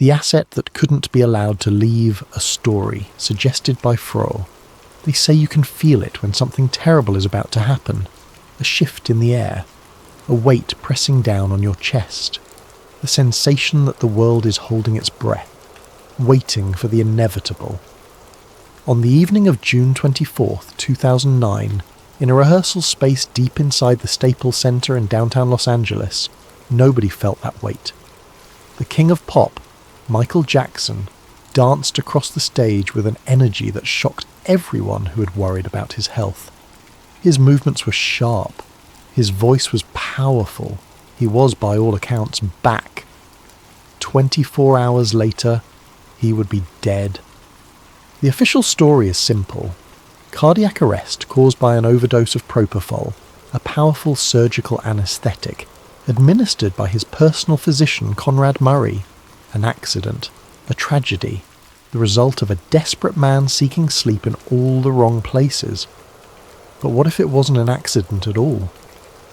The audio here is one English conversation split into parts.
The asset that couldn't be allowed to leave a story, suggested by Froh. They say you can feel it when something terrible is about to happen. A shift in the air. A weight pressing down on your chest. The sensation that the world is holding its breath, waiting for the inevitable. On the evening of June 24th, 2009, in a rehearsal space deep inside the Staples Center in downtown Los Angeles, nobody felt that weight. The king of pop, Michael Jackson, danced across the stage with an energy that shocked everyone who had worried about his health. His movements were sharp. His voice was powerful. He was, by all accounts, back. 24 hours later, he would be dead. The official story is simple. Cardiac arrest caused by an overdose of propofol, a powerful surgical anaesthetic, administered by his personal physician Conrad Murray. An accident, a tragedy, the result of a desperate man seeking sleep in all the wrong places. But what if it wasn't an accident at all?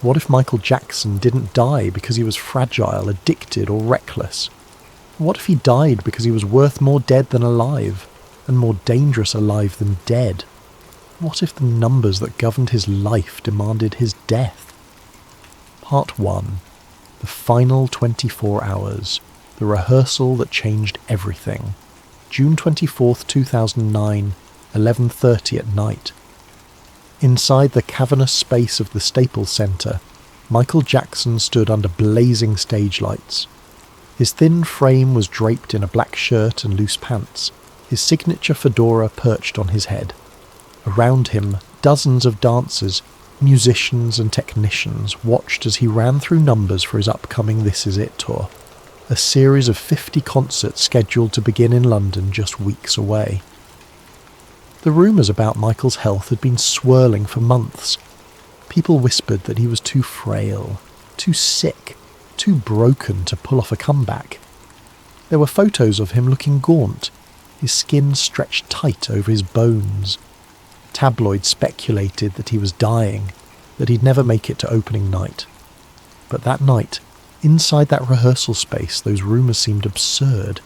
What if Michael Jackson didn't die because he was fragile, addicted, or reckless? What if he died because he was worth more dead than alive, and more dangerous alive than dead? What if the numbers that governed his life demanded his death? Part 1. The final 24 hours. The rehearsal that changed everything. June 24th, 2009, 11:30 at night. Inside the cavernous space of the Staples Center, Michael Jackson stood under blazing stage lights. His thin frame was draped in a black shirt and loose pants, his signature fedora perched on his head. Around him, dozens of dancers, musicians and technicians watched as he ran through numbers for his upcoming This Is It tour, a series of 50 concerts scheduled to begin in London just weeks away. The rumours about Michael's health had been swirling for months. People whispered that he was too frail, too sick, too broken to pull off a comeback. There were photos of him looking gaunt, his skin stretched tight over his bones. Tabloids speculated that he was dying, that he'd never make it to opening night. But that night, inside that rehearsal space, those rumours seemed absurd.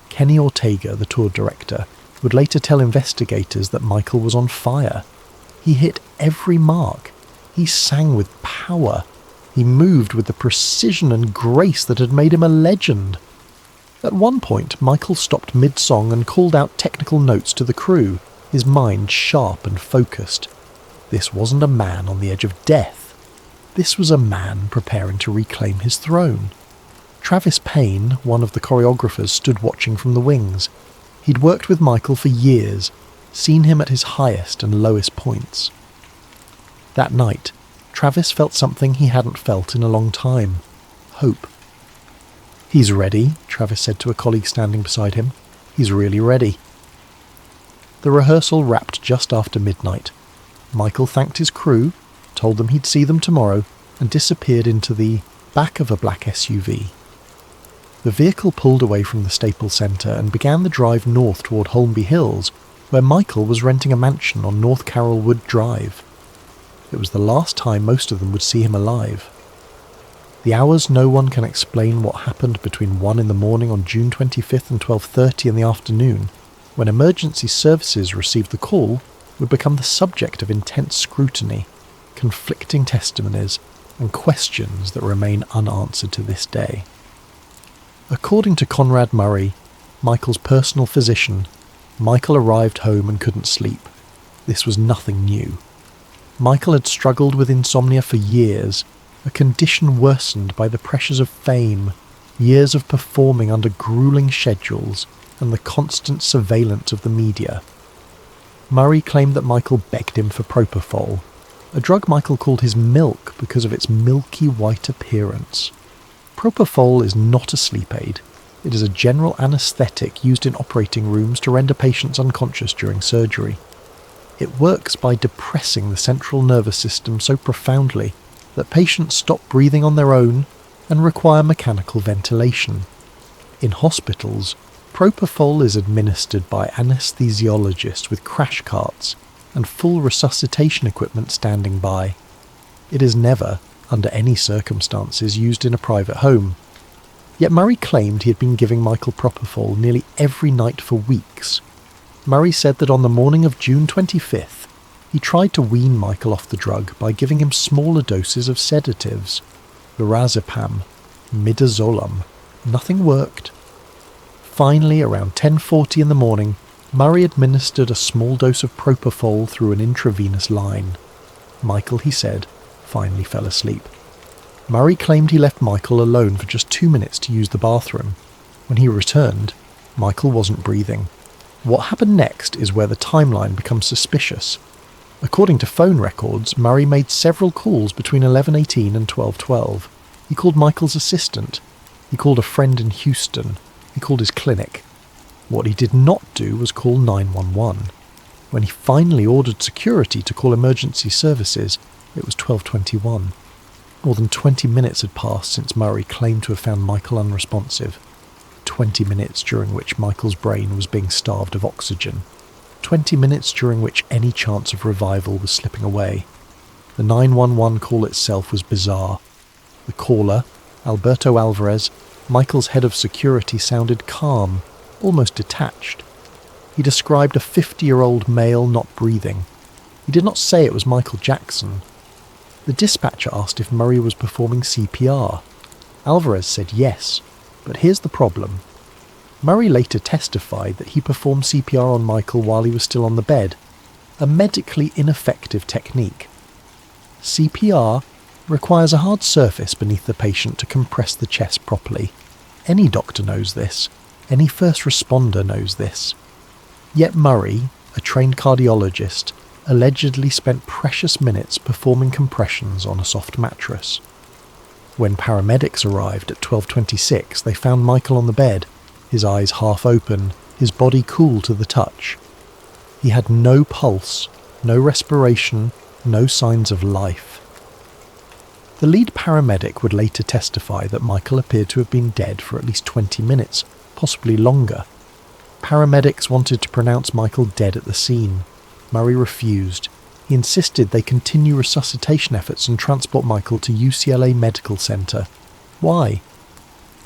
Kenny Ortega, the tour director, would later tell investigators that Michael was on fire. He hit every mark. He sang with power. He moved with the precision and grace that had made him a legend. At one point, Michael stopped mid-song and called out technical notes to the crew, his mind sharp and focused. This wasn't a man on the edge of death. This was a man preparing to reclaim his throne. Travis Payne, one of the choreographers, stood watching from the wings. He'd worked with Michael for years, seen him at his highest and lowest points. That night, Travis felt something he hadn't felt in a long time. Hope. "He's ready," Travis said to a colleague standing beside him. "He's really ready." The rehearsal wrapped just after midnight. Michael thanked his crew, told them he'd see them tomorrow, and disappeared into the back of a black SUV. The vehicle pulled away from the Staples Center and began the drive north toward Holmby Hills, where Michael was renting a mansion on North Carrollwood Drive. It was the last time most of them would see him alive. The hours no one can explain what happened between 1 in the morning on June 25th and 12:30 in the afternoon, when emergency services received the call, would become the subject of intense scrutiny, conflicting testimonies, and questions that remain unanswered to this day. According to Conrad Murray, Michael's personal physician, Michael arrived home and couldn't sleep. This was nothing new. Michael had struggled with insomnia for years, a condition worsened by the pressures of fame, years of performing under grueling schedules, and the constant surveillance of the media. Murray claimed that Michael begged him for propofol, a drug Michael called his milk because of its milky white appearance. Propofol is not a sleep aid. It is a general anaesthetic used in operating rooms to render patients unconscious during surgery. It works by depressing the central nervous system so profoundly that patients stop breathing on their own and require mechanical ventilation. In hospitals, propofol is administered by anaesthesiologists with crash carts and full resuscitation equipment standing by. It is never, under any circumstances, used in a private home. Yet Murray claimed he had been giving Michael propofol nearly every night for weeks. Murray said that on the morning of June 25th, he tried to wean Michael off the drug by giving him smaller doses of sedatives, lorazepam, midazolam. Nothing worked. Finally, around 10:40 in the morning, Murray administered a small dose of propofol through an intravenous line. Michael, he said, finally fell asleep. Murray claimed he left Michael alone for just 2 minutes to use the bathroom. When he returned, Michael wasn't breathing. What happened next is where the timeline becomes suspicious. According to phone records, Murray made several calls between 11:18 and 12:12. He called Michael's assistant. He called a friend in Houston. He called his clinic. What he did not do was call 911. When he finally ordered security to call emergency services, it was 12:21. More than 20 minutes had passed since Murray claimed to have found Michael unresponsive. 20 minutes during which Michael's brain was being starved of oxygen. 20 minutes during which any chance of revival was slipping away. The 911 call itself was bizarre. The caller, Alberto Alvarez, Michael's head of security, sounded calm, almost detached. He described a 50-year-old male not breathing. He did not say it was Michael Jackson. The dispatcher asked if Murray was performing CPR. Alvarez said yes, but here's the problem. Murray later testified that he performed CPR on Michael while he was still on the bed, a medically ineffective technique. CPR requires a hard surface beneath the patient to compress the chest properly. Any doctor knows this. Any first responder knows this. Yet Murray, a trained cardiologist, allegedly spent precious minutes performing compressions on a soft mattress. When paramedics arrived at 12:26, they found Michael on the bed, his eyes half open, his body cool to the touch. He had no pulse, no respiration, no signs of life. The lead paramedic would later testify that Michael appeared to have been dead for at least 20 minutes, possibly longer. Paramedics wanted to pronounce Michael dead at the scene. Murray refused. He insisted they continue resuscitation efforts and transport Michael to UCLA Medical Center. Why?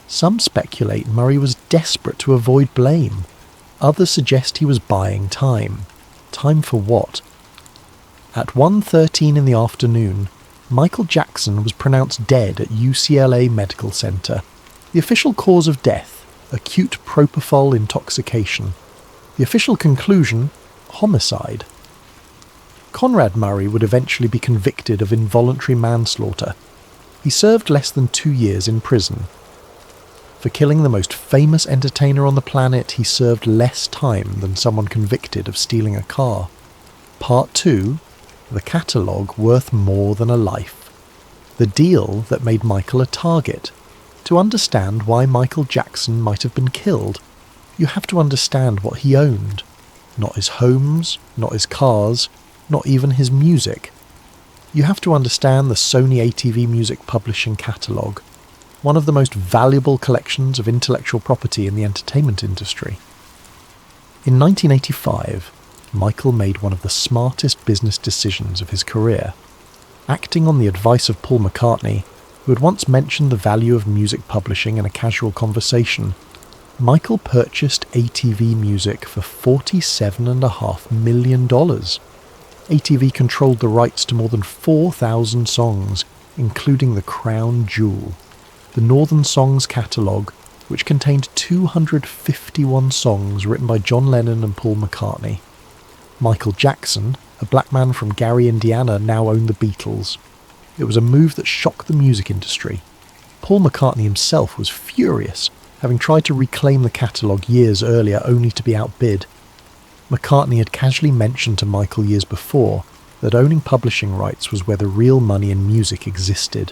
Some speculate Murray was desperate to avoid blame. Others suggest he was buying time. Time for what? At 1:13 in the afternoon, Michael Jackson was pronounced dead at UCLA Medical Center. The official cause of death, acute propofol intoxication. The official conclusion, homicide. Conrad Murray would eventually be convicted of involuntary manslaughter. He served less than 2 years in prison. For killing the most famous entertainer on the planet, he served less time than someone convicted of stealing a car. Part 2, the catalogue worth more than a life. The deal that made Michael a target. To understand why Michael Jackson might have been killed, you have to understand what he owned. Not his homes, not his cars, not even his music. You have to understand the Sony ATV Music Publishing catalogue, one of the most valuable collections of intellectual property in the entertainment industry. In 1985, Michael made one of the smartest business decisions of his career. Acting on the advice of Paul McCartney, who had once mentioned the value of music publishing in a casual conversation, Michael purchased ATV Music for $47.5 million. ATV controlled the rights to more than 4,000 songs, including the crown jewel, the Northern Songs catalogue, which contained 251 songs written by John Lennon and Paul McCartney. Michael Jackson, a black man from Gary, Indiana, now owned the Beatles. It was a move that shocked the music industry. Paul McCartney himself was furious, having tried to reclaim the catalogue years earlier only to be outbid. McCartney had casually mentioned to Michael years before that owning publishing rights was where the real money in music existed.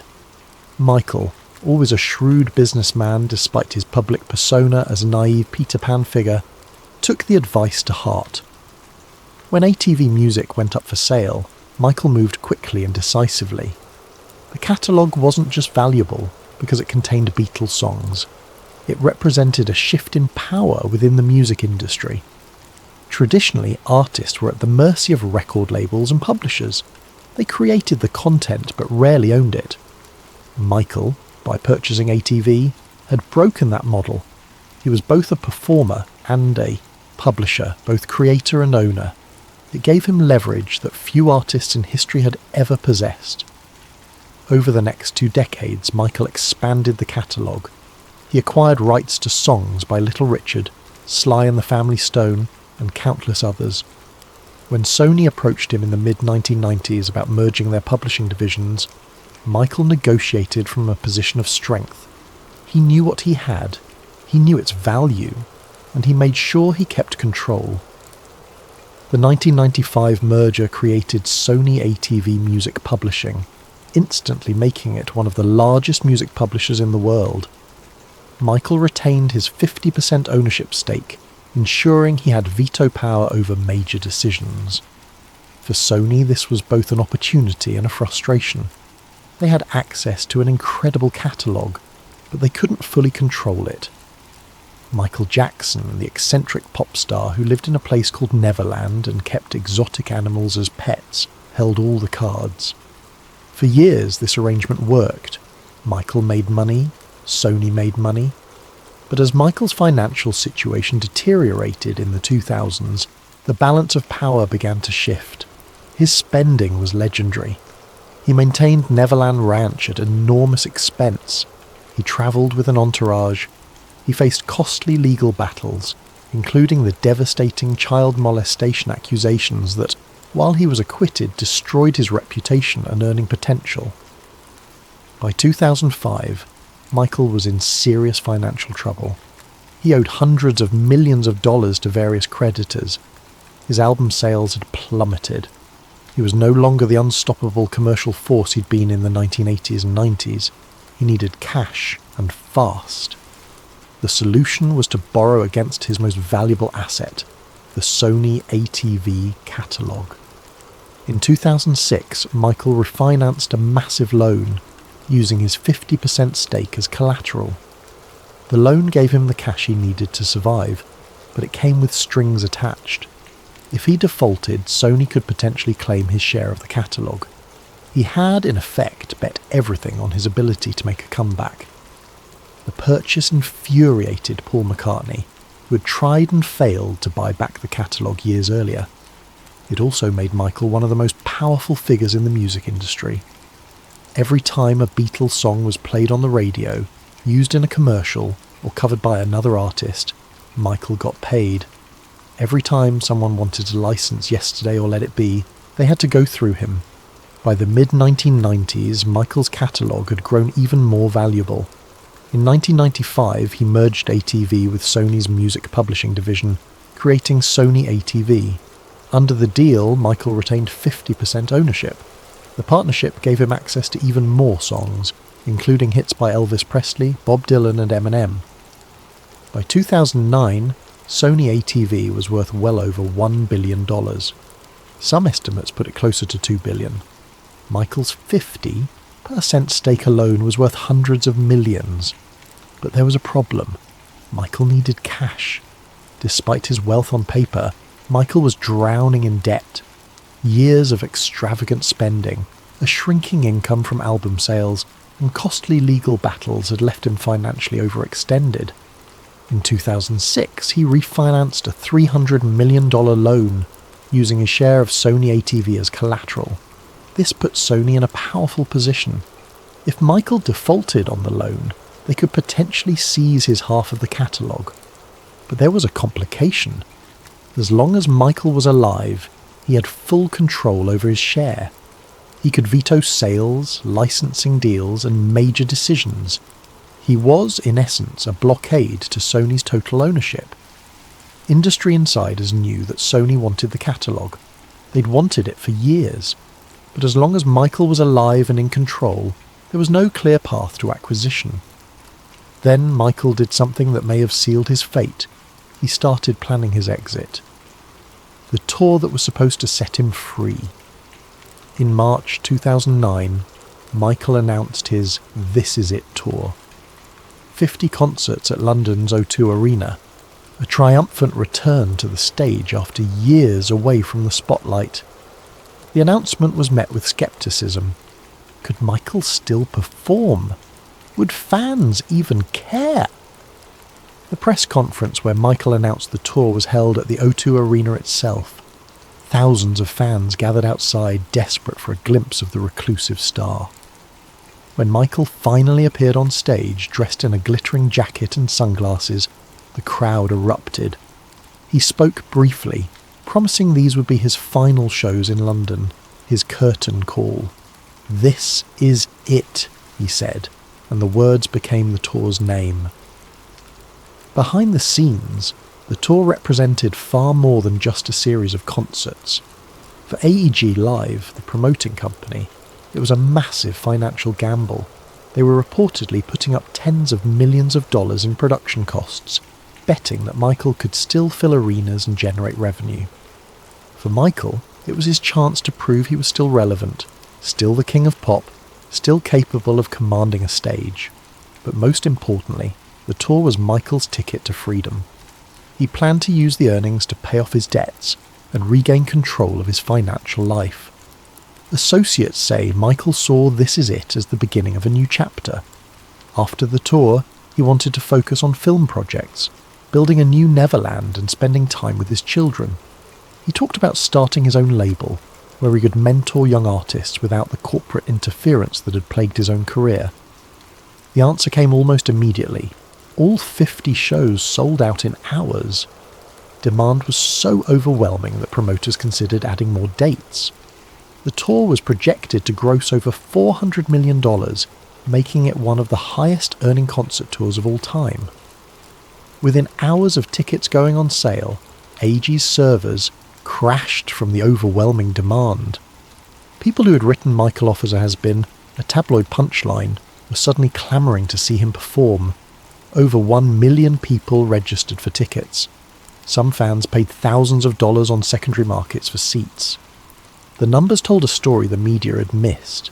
Michael, always a shrewd businessman despite his public persona as a naive Peter Pan figure, took the advice to heart. When ATV Music went up for sale, Michael moved quickly and decisively. The catalogue wasn't just valuable because it contained Beatles songs. It represented a shift in power within the music industry. Traditionally, artists were at the mercy of record labels and publishers. They created the content but rarely owned it. Michael, by purchasing ATV, had broken that model. He was both a performer and a publisher, both creator and owner. It gave him leverage that few artists in history had ever possessed. Over the next 2 decades, Michael expanded the catalogue. He acquired rights to songs by Little Richard, Sly and the Family Stone, and countless others. When Sony approached him in the mid-1990s about merging their publishing divisions, Michael negotiated from a position of strength. He knew what he had, he knew its value, and he made sure he kept control. The 1995 merger created Sony ATV Music Publishing, instantly making it one of the largest music publishers in the world. Michael retained his 50% ownership stake, ensuring he had veto power over major decisions. For Sony, this was both an opportunity and a frustration. They had access to an incredible catalogue, but they couldn't fully control it. Michael Jackson, the eccentric pop star who lived in a place called Neverland and kept exotic animals as pets, held all the cards. For years this arrangement worked. Michael made money, Sony made money. But as Michael's financial situation deteriorated in the 2000s, the balance of power began to shift. His spending was legendary. He maintained Neverland Ranch at enormous expense. He travelled with an entourage. He faced costly legal battles, including the devastating child molestation accusations that, while he was acquitted, destroyed his reputation and earning potential. By 2005, Michael was in serious financial trouble. He owed hundreds of millions of dollars to various creditors. His album sales had plummeted. He was no longer the unstoppable commercial force he'd been in the 1980s and 90s. He needed cash, and fast. The solution was to borrow against his most valuable asset, the Sony ATV catalogue. In 2006, Michael refinanced a massive loan, using his 50% stake as collateral. The loan gave him the cash he needed to survive, but it came with strings attached. If he defaulted, Sony could potentially claim his share of the catalogue. He had, in effect, bet everything on his ability to make a comeback. The purchase infuriated Paul McCartney, who had tried and failed to buy back the catalogue years earlier. It also made Michael one of the most powerful figures in the music industry. Every time a Beatles song was played on the radio, used in a commercial, or covered by another artist, Michael got paid. Every time someone wanted to license Yesterday or Let It Be, they had to go through him. By the mid-1990s, Michael's catalogue had grown even more valuable. In 1995, he merged ATV with Sony's music publishing division, creating Sony ATV. Under the deal, Michael retained 50% ownership. The partnership gave him access to even more songs, including hits by Elvis Presley, Bob Dylan and Eminem. By 2009, Sony ATV was worth well over $1 billion. Some estimates put it closer to $2 billion. Michael's 50% stake alone was worth hundreds of millions. But there was a problem. Michael needed cash. Despite his wealth on paper, Michael was drowning in debt. Years of extravagant spending, a shrinking income from album sales, and costly legal battles had left him financially overextended. In 2006, he refinanced a $300 million loan, using his share of Sony ATV as collateral. This put Sony in a powerful position. If Michael defaulted on the loan, they could potentially seize his half of the catalogue. But there was a complication. As long as Michael was alive, he had full control over his share. He could veto sales, licensing deals, and major decisions. He was, in essence, a blockade to Sony's total ownership. Industry insiders knew that Sony wanted the catalogue. They'd wanted it for years. But as long as Michael was alive and in control, there was no clear path to acquisition. Then Michael did something that may have sealed his fate. He started planning his exit. The tour that was supposed to set him free. In March 2009, Michael announced his This Is It tour. 50 concerts at London's O2 Arena. A triumphant return to the stage after years away from the spotlight. The announcement was met with scepticism. Could Michael still perform? Would fans even care? The press conference where Michael announced the tour was held at the O2 Arena itself. Thousands of fans gathered outside, desperate for a glimpse of the reclusive star. When Michael finally appeared on stage, dressed in a glittering jacket and sunglasses, the crowd erupted. He spoke briefly, promising these would be his final shows in London, his curtain call. "This is it," he said, and the words became the tour's name. Behind the scenes, the tour represented far more than just a series of concerts. For AEG Live, the promoting company, it was a massive financial gamble. They were reportedly putting up tens of millions of dollars in production costs, betting that Michael could still fill arenas and generate revenue. For Michael, it was his chance to prove he was still relevant, still the king of pop, still capable of commanding a stage. But most importantly, the tour was Michael's ticket to freedom. He planned to use the earnings to pay off his debts and regain control of his financial life. Associates say Michael saw This Is It as the beginning of a new chapter. After the tour, he wanted to focus on film projects, building a new Neverland and spending time with his children. He talked about starting his own label, where he could mentor young artists without the corporate interference that had plagued his own career. The answer came almost immediately. All 50 shows sold out in hours. Demand was so overwhelming that promoters considered adding more dates. The tour was projected to gross over $400 million, making it one of the highest earning concert tours of all time. Within hours of tickets going on sale, AEG's servers crashed from the overwhelming demand. People who had written Michael off as a has-been, a tabloid punchline, were suddenly clamouring to see him perform. Over 1 million people registered for tickets. Some fans paid thousands of dollars on secondary markets for seats. The numbers told a story the media had missed.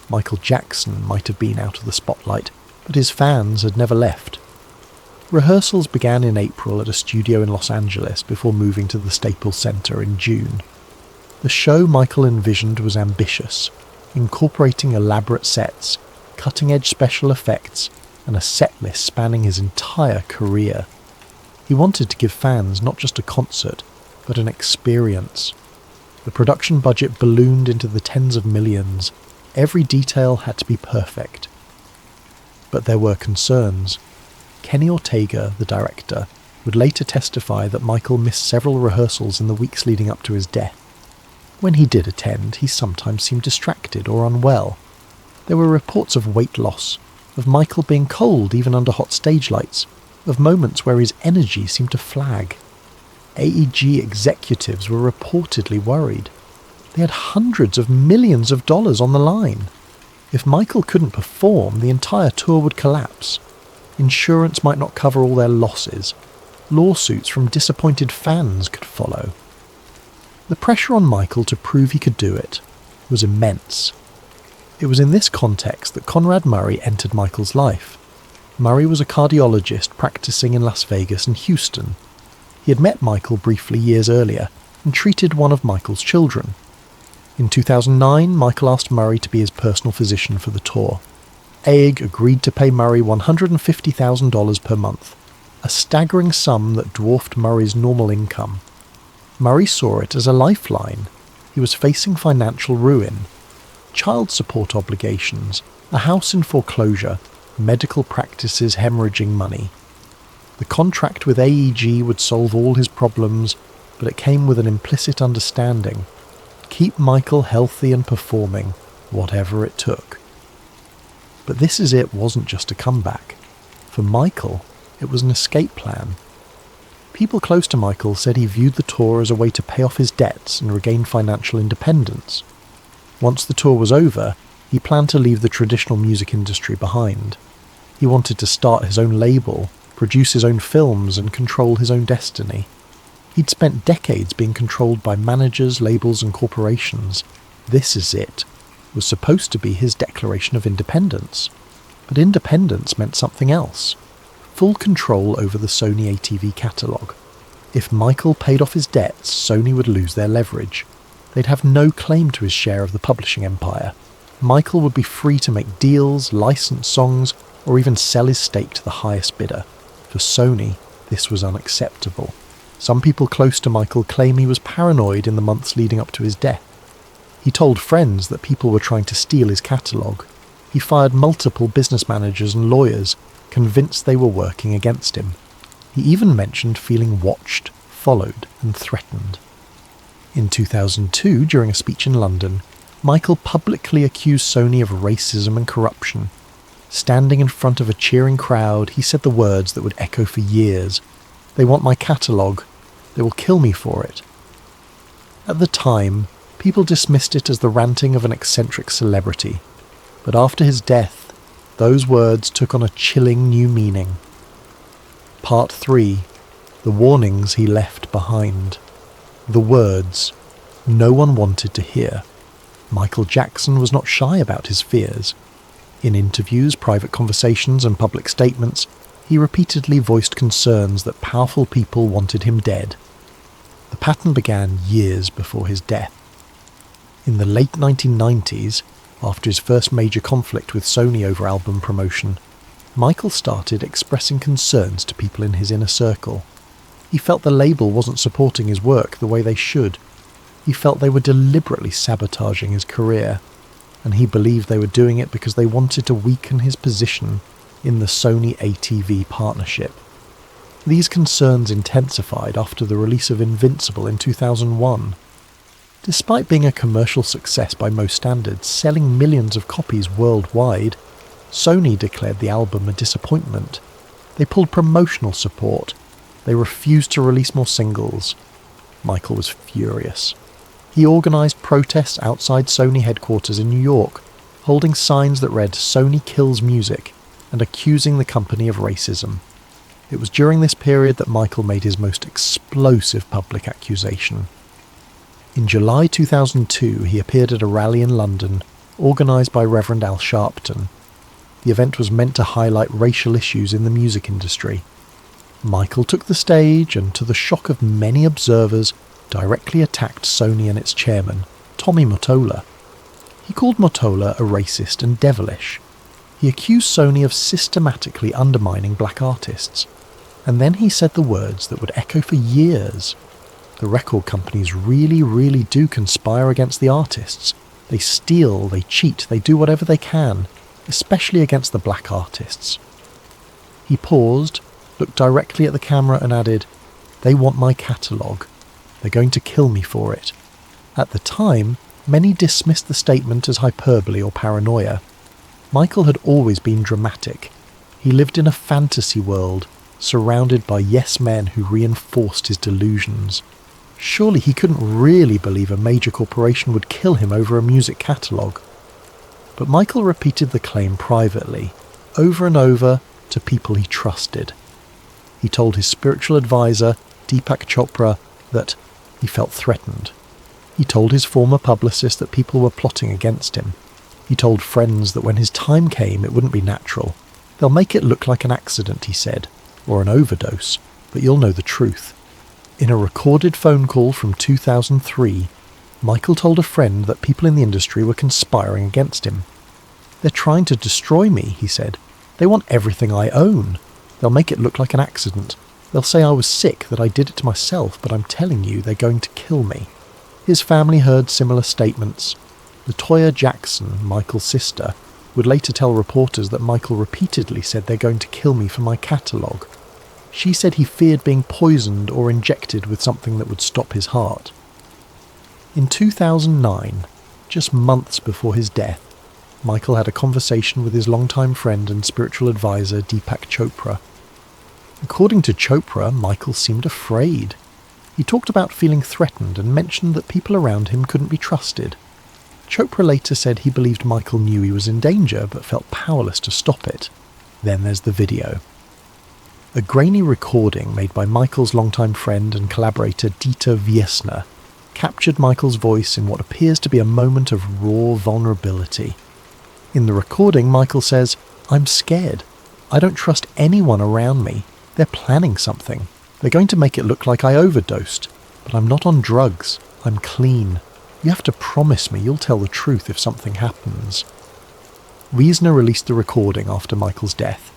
Michael Jackson might have been out of the spotlight, but his fans had never left. Rehearsals began in April at a studio in Los Angeles before moving to the Staples Center in June. The show Michael envisioned was ambitious, incorporating elaborate sets, cutting-edge special effects, and a set list spanning his entire career. He wanted to give fans not just a concert, but an experience. The production budget ballooned into the tens of millions. Every detail had to be perfect. But there were concerns. Kenny Ortega, the director, would later testify that Michael missed several rehearsals in the weeks leading up to his death. When he did attend, he sometimes seemed distracted or unwell. There were reports of weight loss, of Michael being cold even under hot stage lights, of moments where his energy seemed to flag. AEG executives were reportedly worried. They had hundreds of millions of dollars on the line. If Michael couldn't perform, the entire tour would collapse. Insurance might not cover all their losses. Lawsuits from disappointed fans could follow. The pressure on Michael to prove he could do it was immense. It was in this context that Conrad Murray entered Michael's life. Murray was a cardiologist practicing in Las Vegas and Houston. He had met Michael briefly years earlier and treated one of Michael's children. In 2009, Michael asked Murray to be his personal physician for the tour. AEG agreed to pay Murray $150,000 per month, a staggering sum that dwarfed Murray's normal income. Murray saw it as a lifeline. He was facing financial ruin. Child support obligations, a house in foreclosure, medical practices hemorrhaging money. The contract with AEG would solve all his problems, but it came with an implicit understanding: keep Michael healthy and performing, whatever it took. But This Is It wasn't just a comeback. For Michael, it was an escape plan. People close to Michael said he viewed the tour as a way to pay off his debts and regain financial independence. Once the tour was over, he planned to leave the traditional music industry behind. He wanted to start his own label, produce his own films, and control his own destiny. He'd spent decades being controlled by managers, labels, and corporations. This Is It was supposed to be his declaration of independence. But independence meant something else. Full control over the Sony ATV catalogue. If Michael paid off his debts, Sony would lose their leverage. They'd have no claim to his share of the publishing empire. Michael would be free to make deals, license songs, or even sell his stake to the highest bidder. For Sony, this was unacceptable. Some people close to Michael claim he was paranoid in the months leading up to his death. He told friends that people were trying to steal his catalogue. He fired multiple business managers and lawyers, convinced they were working against him. He even mentioned feeling watched, followed, and threatened. In 2002, during a speech in London, Michael publicly accused Sony of racism and corruption. Standing in front of a cheering crowd, he said the words that would echo for years. "They want my catalogue. They will kill me for it." At the time, people dismissed it as the ranting of an eccentric celebrity. But after his death, those words took on a chilling new meaning. Part 3. The warnings he left behind. The words no one wanted to hear. Michael Jackson was not shy about his fears. In interviews, private conversations, and public statements, he repeatedly voiced concerns that powerful people wanted him dead. The pattern began years before his death. In the late 1990s, after his first major conflict with Sony over album promotion, Michael started expressing concerns to people in his inner circle. He felt the label wasn't supporting his work the way they should. He felt they were deliberately sabotaging his career, and he believed they were doing it because they wanted to weaken his position in the Sony-ATV partnership. These concerns intensified after the release of Invincible in 2001. Despite being a commercial success by most standards, selling millions of copies worldwide, Sony declared the album a disappointment. They pulled promotional support. They refused to release more singles. Michael was furious. He organised protests outside Sony headquarters in New York, holding signs that read "Sony kills music" and accusing the company of racism. It was during this period that Michael made his most explosive public accusation. In July 2002, he appeared at a rally in London, organised by Reverend Al Sharpton. The event was meant to highlight racial issues in the music industry. Michael took the stage and, to the shock of many observers, directly attacked Sony and its chairman, Tommy Mottola. He called Mottola a racist and devilish. He accused Sony of systematically undermining black artists. And then he said the words that would echo for years. The record companies really do conspire against the artists. They steal, they cheat, they do whatever they can, especially against the black artists. He paused, looked directly at the camera and added, "They want my catalogue. They're going to kill me for it." At the time, many dismissed the statement as hyperbole or paranoia. Michael had always been dramatic. He lived in a fantasy world, surrounded by yes men who reinforced his delusions. Surely he couldn't really believe a major corporation would kill him over a music catalogue. But Michael repeated the claim privately, over and over, to people he trusted. He told his spiritual advisor, Deepak Chopra, that he felt threatened. He told his former publicist that people were plotting against him. He told friends that when his time came it wouldn't be natural. "They'll make it look like an accident," he said, "or an overdose, but you'll know the truth." In a recorded phone call from 2003, Michael told a friend that people in the industry were conspiring against him. "They're trying to destroy me," he said. "They want everything I own. They'll make it look like an accident. They'll say I was sick, that I did it to myself, but I'm telling you, they're going to kill me." His family heard similar statements. Latoya Jackson, Michael's sister, would later tell reporters that Michael repeatedly said they're going to kill me for my catalogue. She said he feared being poisoned or injected with something that would stop his heart. In 2009, just months before his death, Michael had a conversation with his longtime friend and spiritual advisor Deepak Chopra. According to Chopra, Michael seemed afraid. He talked about feeling threatened and mentioned that people around him couldn't be trusted. Chopra later said he believed Michael knew he was in danger but felt powerless to stop it. Then there's the video. A grainy recording made by Michael's longtime friend and collaborator Dieter Wiesner captured Michael's voice in what appears to be a moment of raw vulnerability. In the recording, Michael says, "I'm scared. I don't trust anyone around me. They're planning something. They're going to make it look like I overdosed. But I'm not on drugs. I'm clean. You have to promise me you'll tell the truth if something happens." Wiesner released the recording after Michael's death.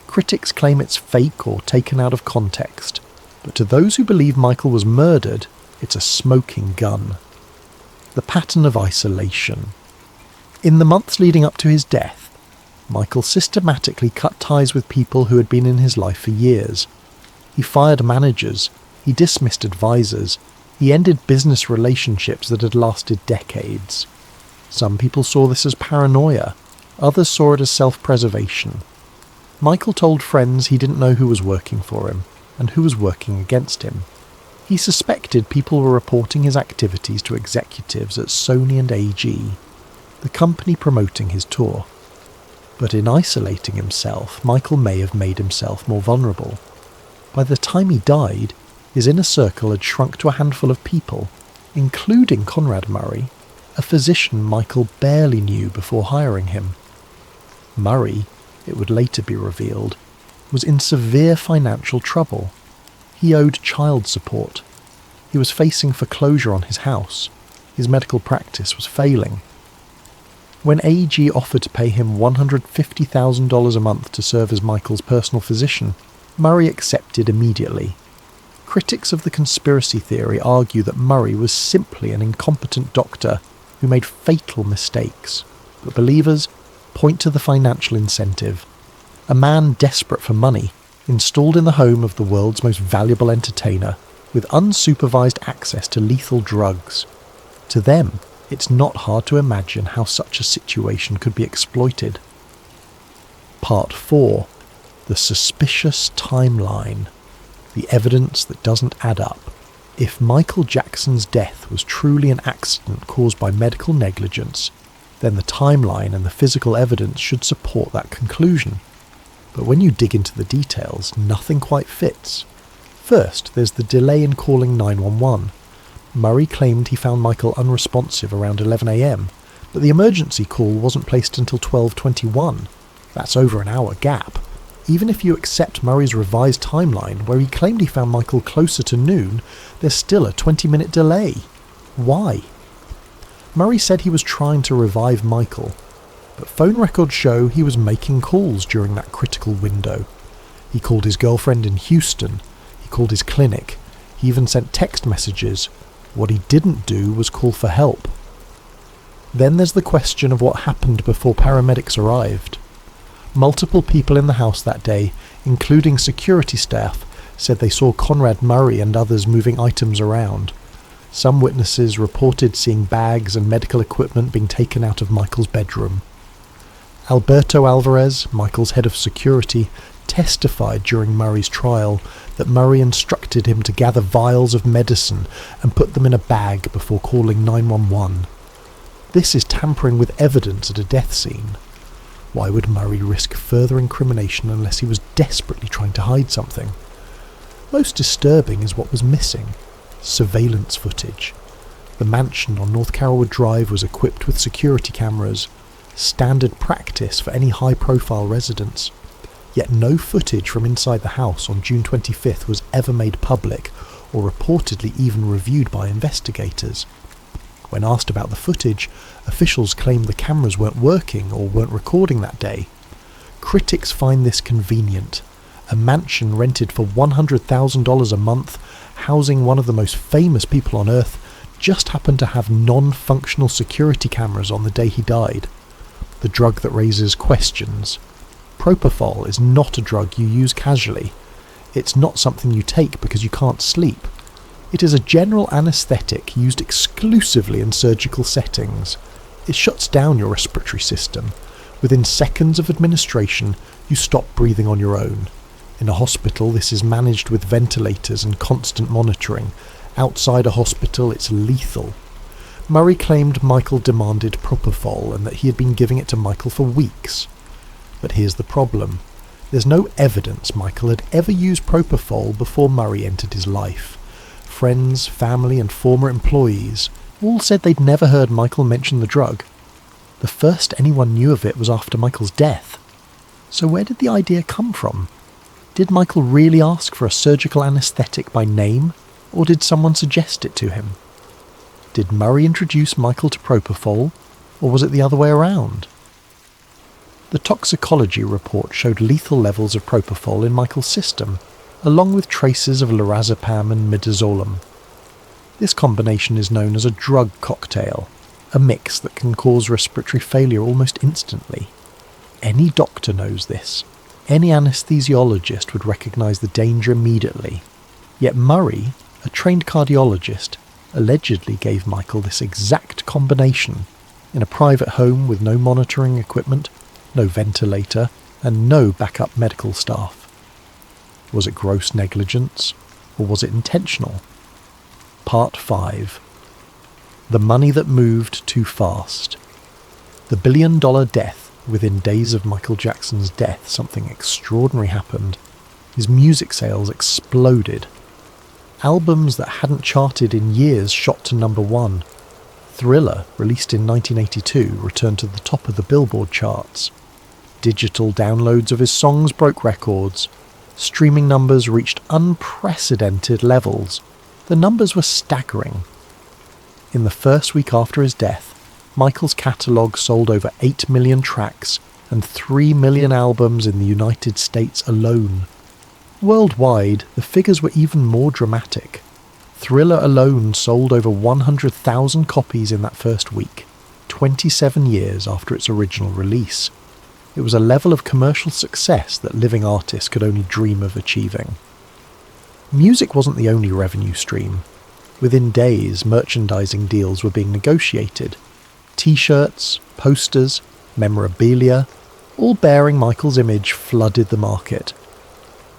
Critics claim it's fake or taken out of context, but to those who believe Michael was murdered, it's a smoking gun. The pattern of isolation. In the months leading up to his death, Michael systematically cut ties with people who had been in his life for years. He fired managers, he dismissed advisors, he ended business relationships that had lasted decades. Some people saw this as paranoia, others saw it as self-preservation. Michael told friends he didn't know who was working for him and who was working against him. He suspected people were reporting his activities to executives at Sony and AG, the company promoting his tour. But in isolating himself, Michael may have made himself more vulnerable. By the time he died, his inner circle had shrunk to a handful of people, including Conrad Murray, a physician Michael barely knew before hiring him. Murray, it would later be revealed, was in severe financial trouble. He owed child support. He was facing foreclosure on his house. His medical practice was failing. When AG offered to pay him $150,000 a month to serve as Michael's personal physician, Murray accepted immediately. Critics of the conspiracy theory argue that Murray was simply an incompetent doctor who made fatal mistakes, but believers point to the financial incentive. A man desperate for money, installed in the home of the world's most valuable entertainer, with unsupervised access to lethal drugs. To them, it's not hard to imagine how such a situation could be exploited. Part 4. The suspicious timeline. The evidence that doesn't add up. If Michael Jackson's death was truly an accident caused by medical negligence, then the timeline and the physical evidence should support that conclusion. But when you dig into the details, nothing quite fits. First, there's the delay in calling 911. Murray claimed he found Michael unresponsive around 11 a.m, but the emergency call wasn't placed until 12:21. That's over an hour gap. Even if you accept Murray's revised timeline, where he claimed he found Michael closer to noon, there's still a 20-minute delay. Why? Murray said he was trying to revive Michael, but phone records show he was making calls during that critical window. He called his girlfriend in Houston, he called his clinic, he even sent text messages. What he didn't do was call for help. Then there's the question of what happened before paramedics arrived. Multiple people in the house that day, including security staff, said they saw Conrad Murray and others moving items around. Some witnesses reported seeing bags and medical equipment being taken out of Michael's bedroom. Alberto Alvarez, Michael's head of security, testified during Murray's trial that Murray instructed him to gather vials of medicine and put them in a bag before calling 911. This is tampering with evidence at a death scene. Why would Murray risk further incrimination unless he was desperately trying to hide something? Most disturbing is what was missing: surveillance footage. The mansion on North Carolwood Drive was equipped with security cameras, standard practice for any high-profile residents. Yet no footage from inside the house on June 25th was ever made public or reportedly even reviewed by investigators. When asked about the footage, officials claimed the cameras weren't working or weren't recording that day. Critics find this convenient. A mansion rented for $100,000 a month, housing one of the most famous people on Earth, just happened to have non-functional security cameras on the day he died. The drug that raises questions. Propofol is not a drug you use casually. It's not something you take because you can't sleep. It is a general anaesthetic used exclusively in surgical settings. It shuts down your respiratory system. Within seconds of administration, you stop breathing on your own. In a hospital, this is managed with ventilators and constant monitoring. Outside a hospital, it's lethal. Murray claimed Michael demanded propofol and that he had been giving it to Michael for weeks. But here's the problem. There's no evidence Michael had ever used propofol before Murray entered his life. Friends, family and former employees all said they'd never heard Michael mention the drug. The first anyone knew of it was after Michael's death. So where did the idea come from? Did Michael really ask for a surgical anaesthetic by name, or did someone suggest it to him? Did Murray introduce Michael to propofol, or was it the other way around? The toxicology report showed lethal levels of propofol in Michael's system, along with traces of lorazepam and midazolam. This combination is known as a drug cocktail, a mix that can cause respiratory failure almost instantly. Any doctor knows this. Any anesthesiologist would recognise the danger immediately. Yet Murray, a trained cardiologist, allegedly gave Michael this exact combination in a private home with no monitoring equipment, no ventilator, and no backup medical staff. Was it gross negligence, or was it intentional? Part 5. The money that moved too fast. The billion-dollar death. Within days of Michael Jackson's death, something extraordinary happened. His music sales exploded. Albums that hadn't charted in years shot to number 1. Thriller, released in 1982, returned to the top of the Billboard charts. Digital downloads of his songs broke records. Streaming numbers reached unprecedented levels. The numbers were staggering. In the first week after his death, Michael's catalogue sold over 8 million tracks and 3 million albums in the United States alone. Worldwide, the figures were even more dramatic. Thriller alone sold over 100,000 copies in that first week, 27 years after its original release. It was a level of commercial success that living artists could only dream of achieving. Music wasn't the only revenue stream. Within days, merchandising deals were being negotiated. T-shirts, posters, memorabilia, all bearing Michael's image flooded the market.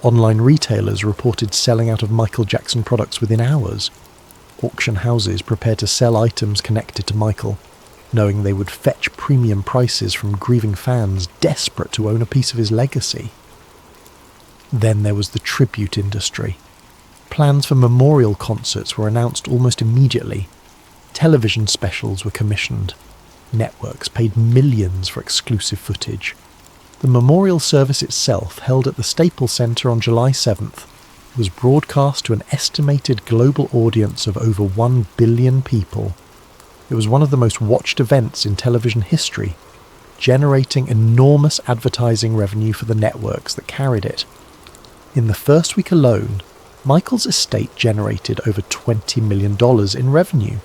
Online retailers reported selling out of Michael Jackson products within hours. Auction houses prepared to sell items connected to Michael, knowing they would fetch premium prices from grieving fans desperate to own a piece of his legacy. Then there was the tribute industry. Plans for memorial concerts were announced almost immediately. Television specials were commissioned. Networks paid millions for exclusive footage. The memorial service itself, held at the Staples Center on July 7th, was broadcast to an estimated global audience of over 1 billion people. It was one of the most watched events in television history, generating enormous advertising revenue for the networks that carried it. In the first week alone, Michael's estate generated over $20 million in revenue.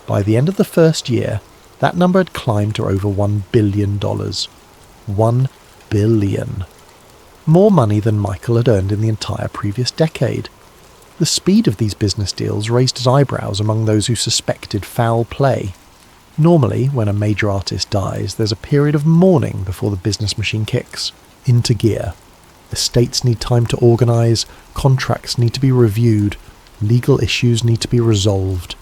By the end of the first year, that number had climbed to over $1 billion. $1 billion. More money than Michael had earned in the entire previous decade. The speed of these business deals raised his eyebrows among those who suspected foul play. Normally, when a major artist dies, there's a period of mourning before the business machine kicks into gear. Estates need time to organise, contracts need to be reviewed, legal issues need to be resolved.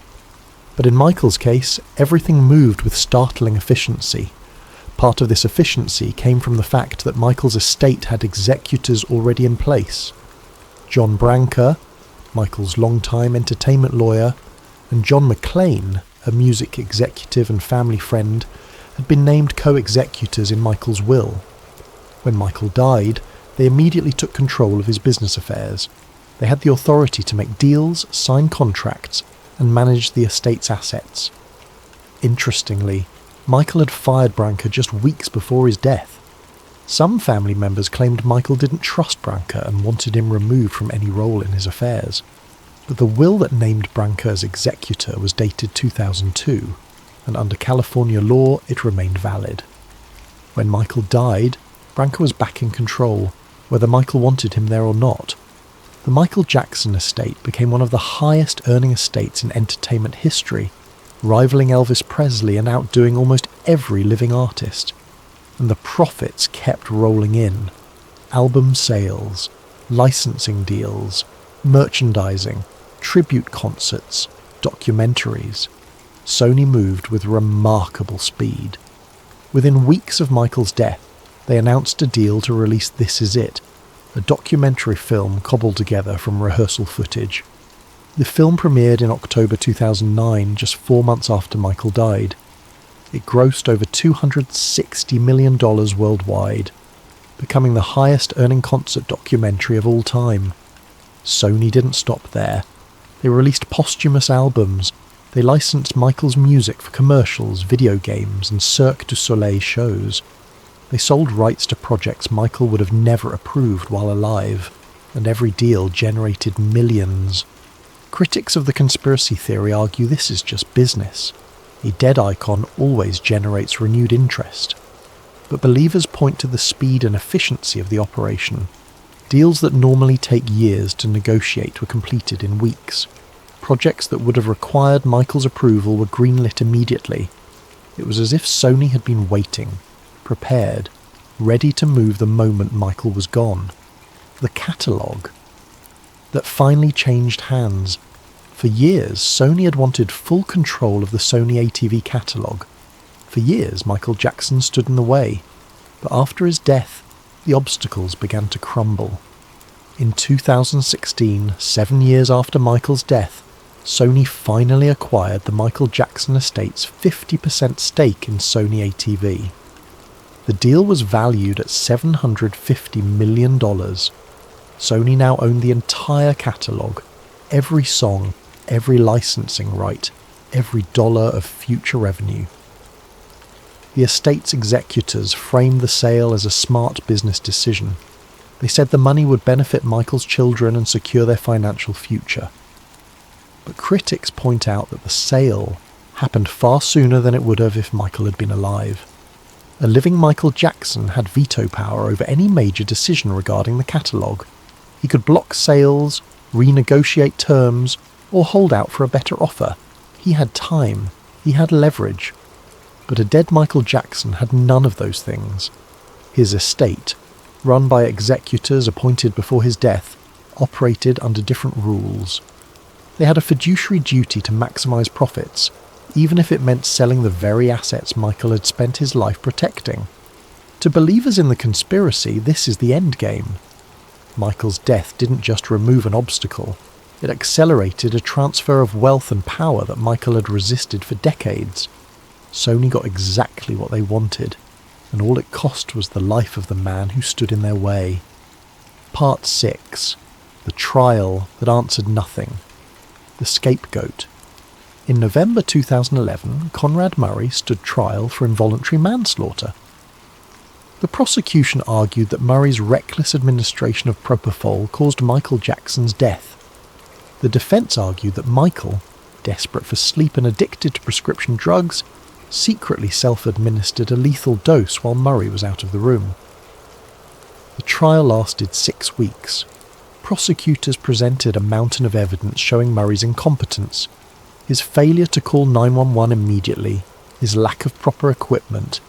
But in Michael's case, everything moved with startling efficiency. Part of this efficiency came from the fact that Michael's estate had executors already in place. John Branca, Michael's longtime entertainment lawyer, and John McClane, a music executive and family friend, had been named co-executors in Michael's will. When Michael died, they immediately took control of his business affairs. They had the authority to make deals, sign contracts, and manage the estate's assets. Interestingly, Michael had fired Branca just weeks before his death. Some family members claimed Michael didn't trust Branca and wanted him removed from any role in his affairs. But the will that named Branca as executor was dated 2002, and under California law it remained valid. When Michael died, Branca was back in control, whether Michael wanted him there or not. The Michael Jackson estate became one of the highest earning estates in entertainment history, rivaling Elvis Presley and outdoing almost every living artist. And the profits kept rolling in. Album sales, licensing deals, merchandising, tribute concerts, documentaries. Sony moved with remarkable speed. Within weeks of Michael's death, they announced a deal to release This Is It, a documentary film cobbled together from rehearsal footage. The film premiered in October 2009, just 4 months after Michael died. It grossed over $260 million worldwide, becoming the highest earning concert documentary of all time. Sony didn't stop there. They released posthumous albums, They licensed Michael's music for commercials, video games, and Cirque du Soleil shows. They sold rights to projects Michael would have never approved while alive, and every deal generated millions. Critics of the conspiracy theory argue this is just business. A dead icon always generates renewed interest. But believers point to the speed and efficiency of the operation. Deals that normally take years to negotiate were completed in weeks. Projects that would have required Michael's approval were greenlit immediately. It was as if Sony had been waiting, prepared, ready to move the moment Michael was gone. The catalogue that finally changed hands. For years, Sony had wanted full control of the Sony ATV catalogue. For years, Michael Jackson stood in the way. But after his death, the obstacles began to crumble. In 2016, 7 years after Michael's death, Sony finally acquired the Michael Jackson estate's 50% stake in Sony ATV. The deal was valued at $750 million. Sony now owned the entire catalogue, every song, every licensing right, every dollar of future revenue. The estate's executors framed the sale as a smart business decision. They said the money would benefit Michael's children and secure their financial future. But critics point out that the sale happened far sooner than it would have if Michael had been alive. A living Michael Jackson had veto power over any major decision regarding the catalogue. He could block sales, renegotiate terms, or hold out for a better offer. He had time. He had leverage. But a dead Michael Jackson had none of those things. His estate, run by executors appointed before his death, operated under different rules. They had a fiduciary duty to maximise profits, even if it meant selling the very assets Michael had spent his life protecting. To believers in the conspiracy, this is the end game. Michael's death didn't just remove an obstacle, it accelerated a transfer of wealth and power that Michael had resisted for decades. Sony got exactly what they wanted, and all it cost was the life of the man who stood in their way. Part 6. The trial that answered nothing. The scapegoat. In November 2011, Conrad Murray stood trial for involuntary manslaughter. The prosecution argued that Murray's reckless administration of propofol caused Michael Jackson's death. The defence argued that Michael, desperate for sleep and addicted to prescription drugs, secretly self-administered a lethal dose while Murray was out of the room. The trial lasted 6 weeks. Prosecutors presented a mountain of evidence showing Murray's incompetence, his failure to call 911 immediately, his lack of proper equipment,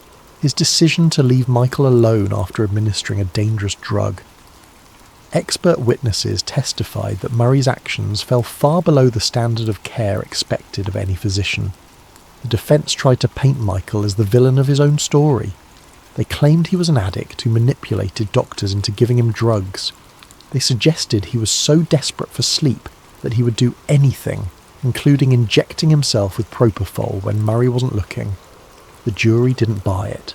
his decision to leave Michael alone after administering a dangerous drug. Expert witnesses testified that Murray's actions fell far below the standard of care expected of any physician. The defence tried to paint Michael as the villain of his own story. They claimed he was an addict who manipulated doctors into giving him drugs. They suggested he was so desperate for sleep that he would do anything, including injecting himself with propofol when Murray wasn't looking. The jury didn't buy it.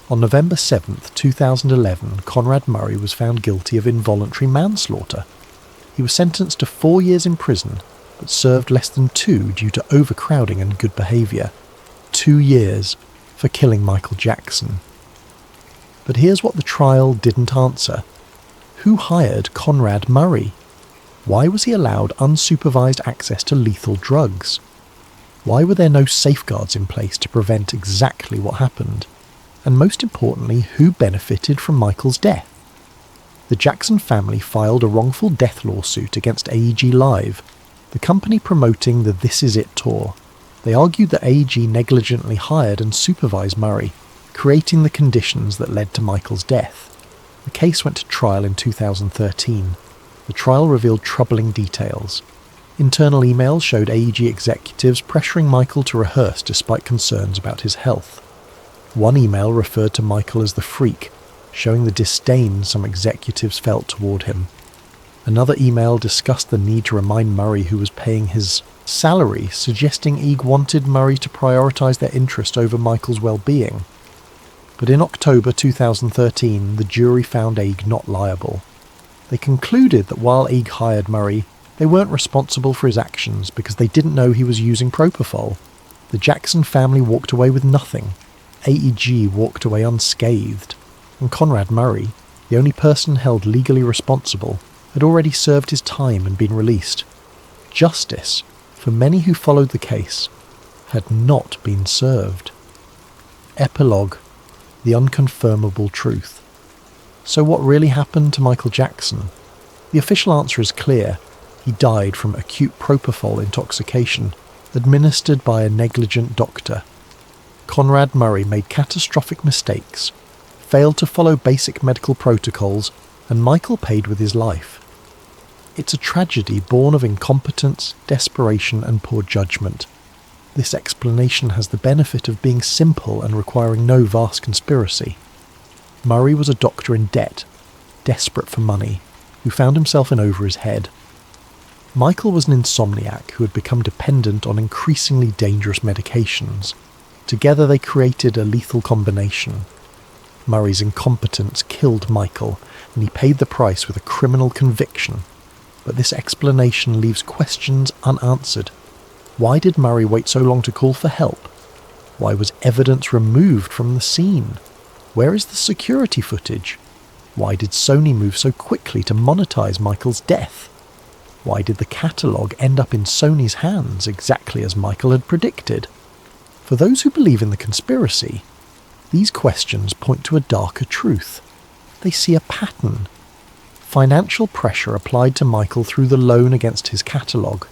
On November 7, 2011, Conrad Murray was found guilty of involuntary manslaughter. He was sentenced to 4 years in prison, but served less than 2 due to overcrowding and good behaviour. 2 years for killing Michael Jackson. But here's what the trial didn't answer. Who hired Conrad Murray? Why was he allowed unsupervised access to lethal drugs? Why were there no safeguards in place to prevent exactly what happened? And most importantly, who benefited from Michael's death? The Jackson family filed a wrongful death lawsuit against AEG Live, the company promoting the This Is It tour. They argued that AEG negligently hired and supervised Murray, creating the conditions that led to Michael's death. The case went to trial in 2013. The trial revealed troubling details. Internal emails showed AEG executives pressuring Michael to rehearse despite concerns about his health. One email referred to Michael as the freak, showing the disdain some executives felt toward him. Another email discussed the need to remind Murray who was paying his salary, suggesting EG wanted Murray to prioritise their interest over Michael's well-being. But in October 2013, the jury found EG not liable. They concluded that while EG hired Murray, They weren't responsible for his actions because they didn't know he was using propofol. The Jackson family walked away with nothing. AEG walked away unscathed. And Conrad Murray, the only person held legally responsible, had already served his time and been released. Justice, for many who followed the case, had not been served. Epilogue: The unconfirmable truth. So what really happened to Michael Jackson? The official answer is clear. He died from acute propofol intoxication, administered by a negligent doctor. Conrad Murray made catastrophic mistakes, failed to follow basic medical protocols, and Michael paid with his life. It's a tragedy born of incompetence, desperation, and poor judgment. This explanation has the benefit of being simple and requiring no vast conspiracy. Murray was a doctor in debt, desperate for money, who found himself in over his head. Michael was an insomniac who had become dependent on increasingly dangerous medications. Together they created a lethal combination. Murray's incompetence killed Michael, and he paid the price with a criminal conviction. But this explanation leaves questions unanswered. Why did Murray wait so long to call for help? Why was evidence removed from the scene? Where is the security footage? Why did Sony move so quickly to monetize Michael's death? Why did the catalogue end up in Sony's hands exactly as Michael had predicted? For those who believe in the conspiracy, these questions point to a darker truth. They see a pattern. Financial pressure applied to Michael through the loan against his catalogue.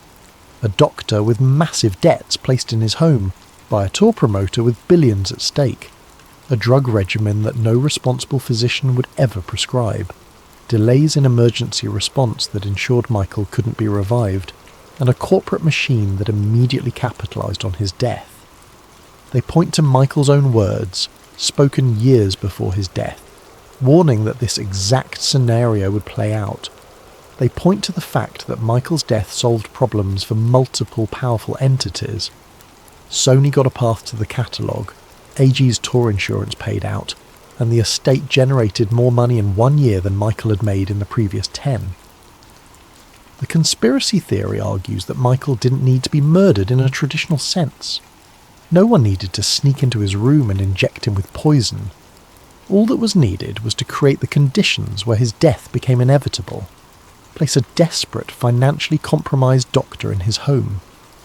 A doctor with massive debts placed in his home by a tour promoter with billions at stake. A drug regimen that no responsible physician would ever prescribe. Delays in emergency response that ensured Michael couldn't be revived. And a corporate machine that immediately capitalised on his death. They point to Michael's own words, spoken years before his death, warning that this exact scenario would play out. They point to the fact that Michael's death solved problems for multiple powerful entities. Sony got a path to the catalogue, AG's tour insurance paid out, and the estate generated more money in 1 year than Michael had made in the previous 10. The conspiracy theory argues that Michael didn't need to be murdered in a traditional sense. No one needed to sneak into his room and inject him with poison. All that was needed was to create the conditions where his death became inevitable. Place a desperate, financially compromised doctor in his home.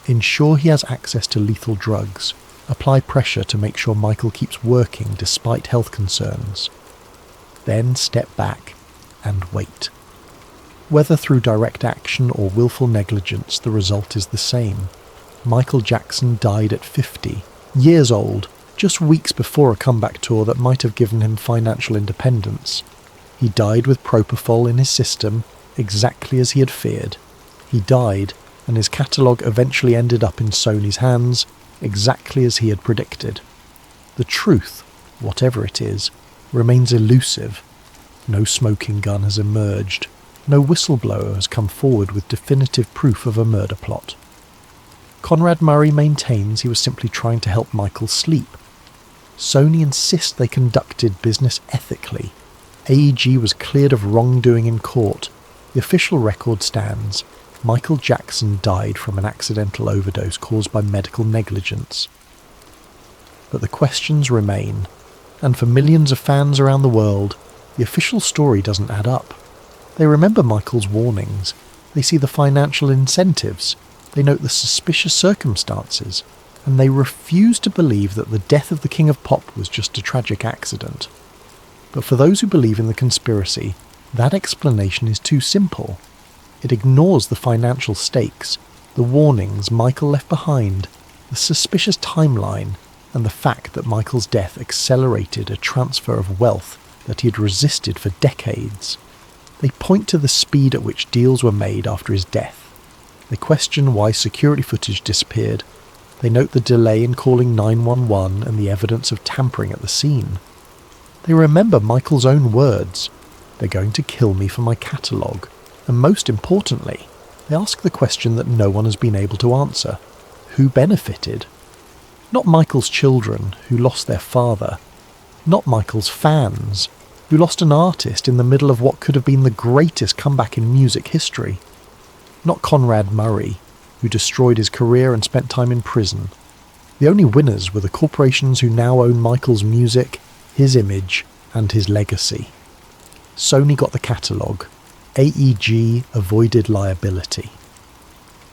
Ensure he has access to lethal drugs. Apply pressure to make sure Michael keeps working despite health concerns. Then step back and wait. Whether through direct action or willful negligence, the result is the same. Michael Jackson died at 50, years old, just weeks before a comeback tour that might have given him financial independence. He died with propofol in his system, exactly as he had feared. He died, and his catalogue eventually ended up in Sony's hands, exactly as he had predicted. The truth, whatever it is, remains elusive. No smoking gun has emerged. No whistleblower has come forward with definitive proof of a murder plot. Conrad Murray maintains he was simply trying to help Michael sleep. Sony insists they conducted business ethically. AEG was cleared of wrongdoing in court. The official record stands. Michael Jackson died from an accidental overdose caused by medical negligence. But the questions remain, and for millions of fans around the world, the official story doesn't add up. They remember Michael's warnings. They see the financial incentives. They note the suspicious circumstances, and they refuse to believe that the death of the King of Pop was just a tragic accident. But for those who believe in the conspiracy, that explanation is too simple. It ignores the financial stakes, the warnings Michael left behind, the suspicious timeline, and the fact that Michael's death accelerated a transfer of wealth that he had resisted for decades. They point to the speed at which deals were made after his death. They question why security footage disappeared. They note the delay in calling 911 and the evidence of tampering at the scene. They remember Michael's own words. They're going to kill me for my catalogue. And most importantly, they ask the question that no one has been able to answer. Who benefited? Not Michael's children, who lost their father. Not Michael's fans, who lost an artist in the middle of what could have been the greatest comeback in music history. not Conrad Murray, who destroyed his career and spent time in prison. The only winners were the corporations who now own Michael's music, his image, and his legacy. Sony got the catalogue. AEG avoided liability.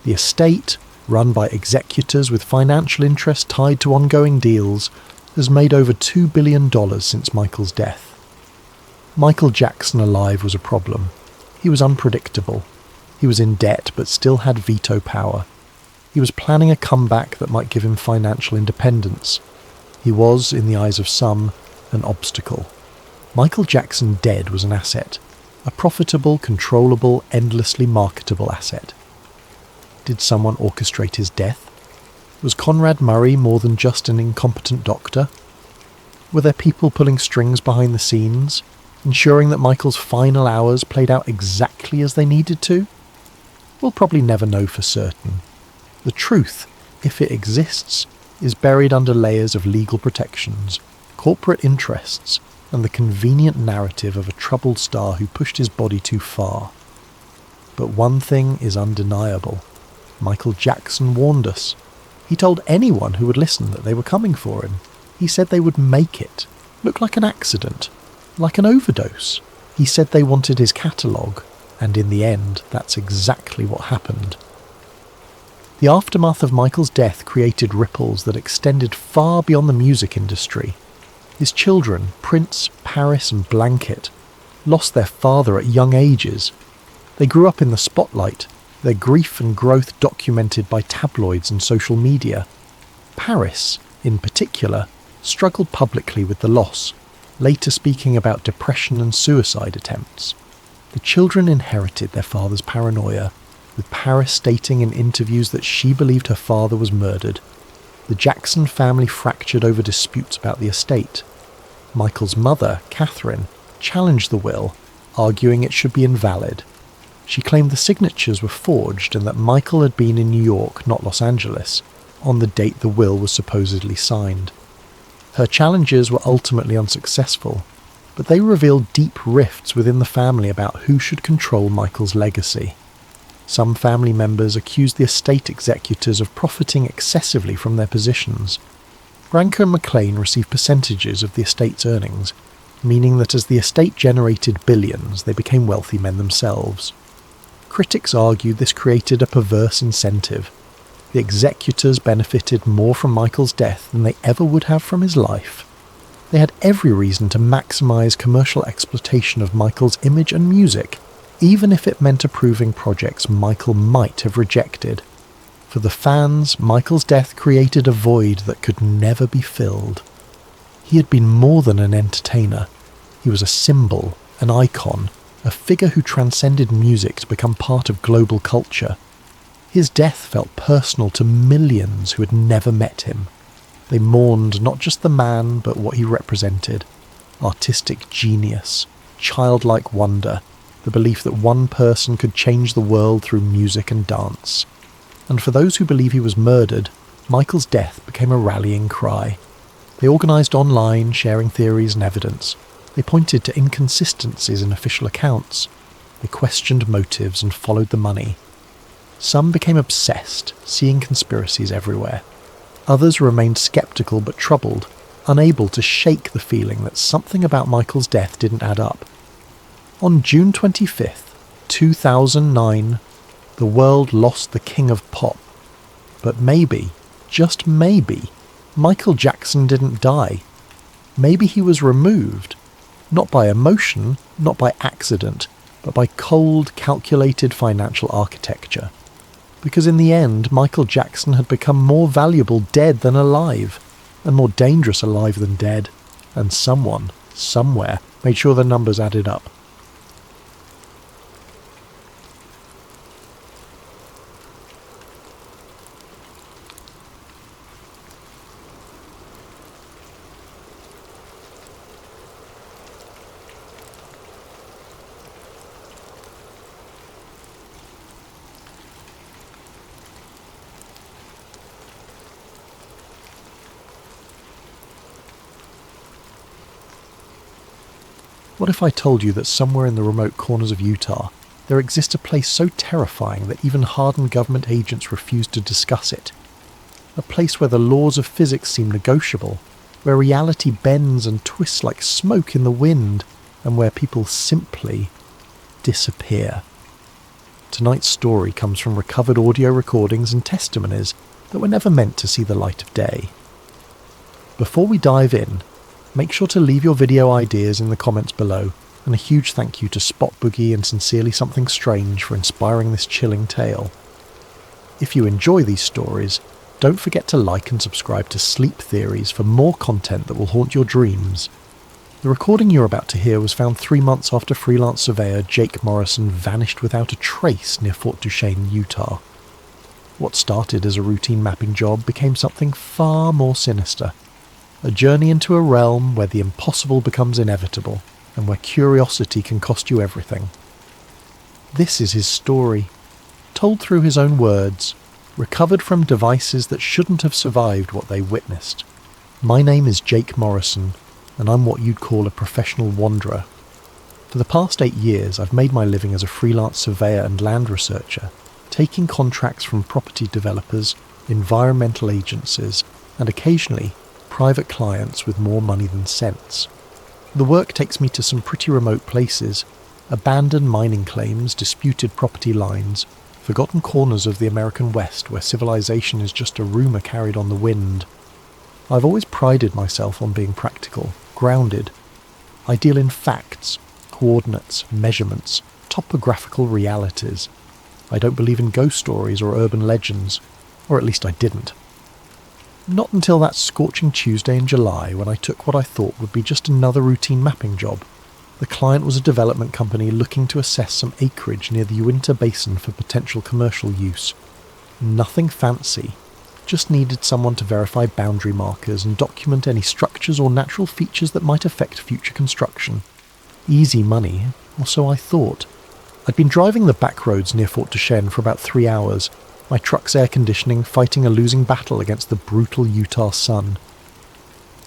The estate, run by executors with financial interest tied to ongoing deals, has made over $2 billion since Michael's death. Michael Jackson alive was a problem. He was unpredictable. He was in debt but still had veto power. He was planning a comeback that might give him financial independence. He was, in the eyes of some, an obstacle. Michael Jackson dead was an asset. A profitable, controllable, endlessly marketable asset. Did someone orchestrate his death? Was Conrad Murray more than just an incompetent doctor? Were there people pulling strings behind the scenes, ensuring that Michael's final hours played out exactly as they needed to? We'll probably never know for certain. The truth, if it exists, is buried under layers of legal protections, corporate interests, and the convenient narrative of a troubled star who pushed his body too far. But one thing is undeniable. Michael Jackson warned us. He told anyone who would listen that they were coming for him. He said they would make it. Look like an accident. Like an overdose. He said they wanted his catalogue. And in the end, that's exactly what happened. The aftermath of Michael's death created ripples that extended far beyond the music industry. His children, Prince, Paris and Blanket, lost their father at young ages. They grew up in the spotlight, their grief and growth documented by tabloids and social media. Paris, in particular, struggled publicly with the loss, later speaking about depression and suicide attempts. The children inherited their father's paranoia, with Paris stating in interviews that she believed her father was murdered. The Jackson family fractured over disputes about the estate. Michael's mother, Catherine, challenged the will, arguing it should be invalid. She claimed the signatures were forged and that Michael had been in New York, not Los Angeles, on the date the will was supposedly signed. Her challenges were ultimately unsuccessful, but they revealed deep rifts within the family about who should control Michael's legacy. Some family members accused the estate executors of profiting excessively from their positions. Branca and McLean received percentages of the estate's earnings, meaning that as the estate generated billions, they became wealthy men themselves. Critics argued this created a perverse incentive. The executors benefited more from Michael's death than they ever would have from his life. They had every reason to maximise commercial exploitation of Michael's image and music, even if it meant approving projects Michael might have rejected. For the fans, Michael's death created a void that could never be filled. He had been more than an entertainer. He was a symbol, an icon, a figure who transcended music to become part of global culture. His death felt personal to millions who had never met him. They mourned not just the man, but what he represented. Artistic genius, childlike wonder, the belief that one person could change the world through music and dance. And for those who believe he was murdered, Michael's death became a rallying cry. They organised online, sharing theories and evidence. They pointed to inconsistencies in official accounts. They questioned motives and followed the money. Some became obsessed, seeing conspiracies everywhere. Others remained sceptical but troubled, unable to shake the feeling that something about Michael's death didn't add up. On June 25th, 2009, the world lost the king of pop. But maybe, just maybe, Michael Jackson didn't die. Maybe he was removed. Not by emotion, not by accident, but by cold, calculated financial architecture. Because in the end, Michael Jackson had become more valuable dead than alive, and more dangerous alive than dead, and someone, somewhere, made sure the numbers added up. What if I told you that somewhere in the remote corners of Utah, there exists a place so terrifying that even hardened government agents refuse to discuss it. A place where the laws of physics seem negotiable, where reality bends and twists like smoke in the wind, and where people simply disappear. Tonight's story comes from recovered audio recordings and testimonies that were never meant to see the light of day. Before we dive in, make sure to leave your video ideas in the comments below, and a huge thank you to Spot Boogie and Sincerely Something Strange for inspiring this chilling tale. If you enjoy these stories, don't forget to like and subscribe to Sleep Theories for more content that will haunt your dreams. The recording you're about to hear was found 3 months after freelance surveyor Jake Morrison vanished without a trace near Fort Duchesne, Utah. What started as a routine mapping job became something far more sinister. A journey into a realm where the impossible becomes inevitable, and where curiosity can cost you everything. This is his story, told through his own words, recovered from devices that shouldn't have survived what they witnessed. My name is Jake Morrison, and I'm what you'd call a professional wanderer. For the past 8 years, I've made my living as a freelance surveyor and land researcher, taking contracts from property developers, environmental agencies, and occasionally private clients with more money than sense. The work takes me to some pretty remote places, abandoned mining claims, disputed property lines, forgotten corners of the American West where civilization is just a rumour carried on the wind. I've always prided myself on being practical, grounded. I deal in facts, coordinates, measurements, topographical realities. I don't believe in ghost stories or urban legends, or at least I didn't. Not until that scorching Tuesday in July when I took what I thought would be just another routine mapping job. The client was a development company looking to assess some acreage near the Uinta Basin for potential commercial use. Nothing fancy, just needed someone to verify boundary markers and document any structures or natural features that might affect future construction. Easy money, or so I thought. I'd been driving the back roads near Fort Duchesne for about 3 hours, my truck's air conditioning fighting a losing battle against the brutal Utah sun.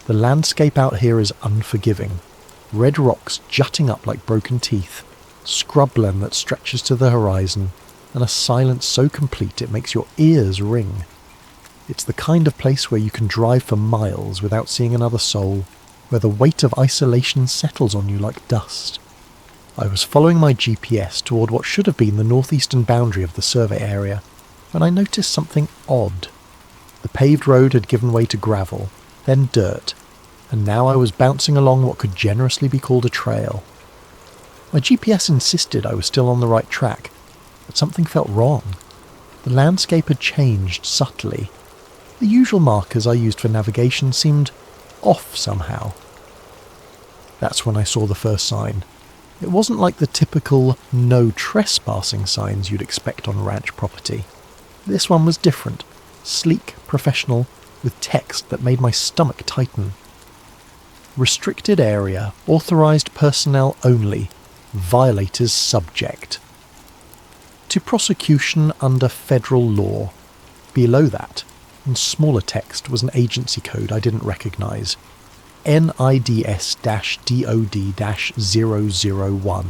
The landscape out here is unforgiving. Red rocks jutting up like broken teeth, scrubland that stretches to the horizon, and a silence so complete it makes your ears ring. It's the kind of place where you can drive for miles without seeing another soul, where the weight of isolation settles on you like dust. I was following my GPS toward what should have been the northeastern boundary of the survey area, when I noticed something odd. The paved road had given way to gravel, then dirt, and now I was bouncing along what could generously be called a trail. My GPS insisted I was still on the right track, but something felt wrong. The landscape had changed subtly. The usual markers I used for navigation seemed off somehow. That's when I saw the first sign. It wasn't like the typical no trespassing signs you'd expect on ranch property. This one was different, sleek, professional, with text that made my stomach tighten. Restricted area, authorized personnel only, violators subject to prosecution under federal law. Below that, in smaller text, was an agency code I didn't recognize. NIDS-DOD-001.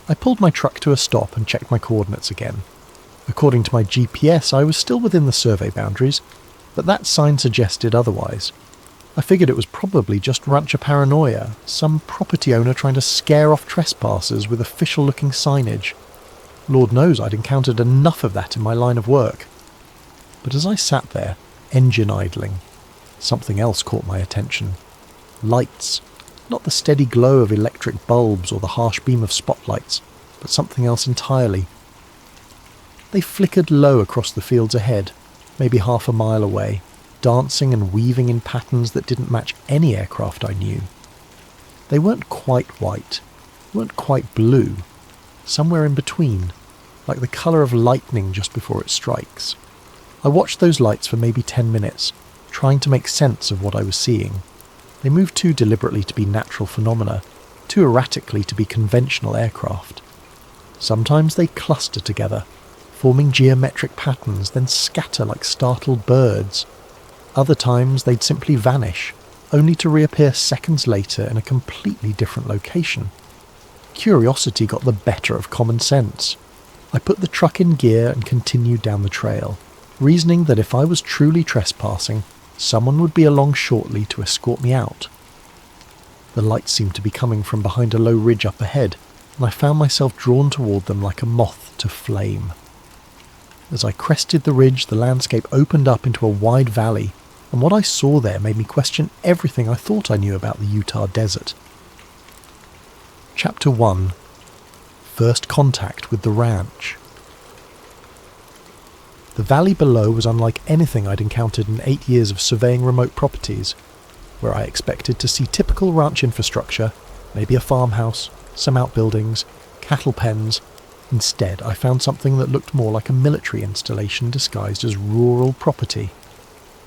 I pulled my truck to a stop and checked my coordinates again. According to my GPS, I was still within the survey boundaries, but that sign suggested otherwise. I figured it was probably just rancher paranoia, some property owner trying to scare off trespassers with official-looking signage. Lord knows I'd encountered enough of that in my line of work. But as I sat there, engine idling, something else caught my attention. Lights. Not the steady glow of electric bulbs or the harsh beam of spotlights, but something else entirely. They flickered low across the fields ahead, maybe half a mile away, dancing and weaving in patterns that didn't match any aircraft I knew. They weren't quite white, weren't quite blue, somewhere in between, like the colour of lightning just before it strikes. I watched those lights for maybe 10 minutes, trying to make sense of what I was seeing. They moved too deliberately to be natural phenomena, too erratically to be conventional aircraft. Sometimes they cluster together, forming geometric patterns, then scatter like startled birds. Other times they'd simply vanish, only to reappear seconds later in a completely different location. Curiosity got the better of common sense. I put the truck in gear and continued down the trail, reasoning that if I was truly trespassing, someone would be along shortly to escort me out. The lights seemed to be coming from behind a low ridge up ahead, and I found myself drawn toward them like a moth to flame. As I crested the ridge, the landscape opened up into a wide valley, and what I saw there made me question everything I thought I knew about the Utah desert. Chapter 1. First Contact with the Ranch. The valley below was unlike anything I'd encountered in 8 years of surveying remote properties, where I expected to see typical ranch infrastructure, maybe a farmhouse, some outbuildings, cattle pens. Instead, I found something that looked more like a military installation disguised as rural property.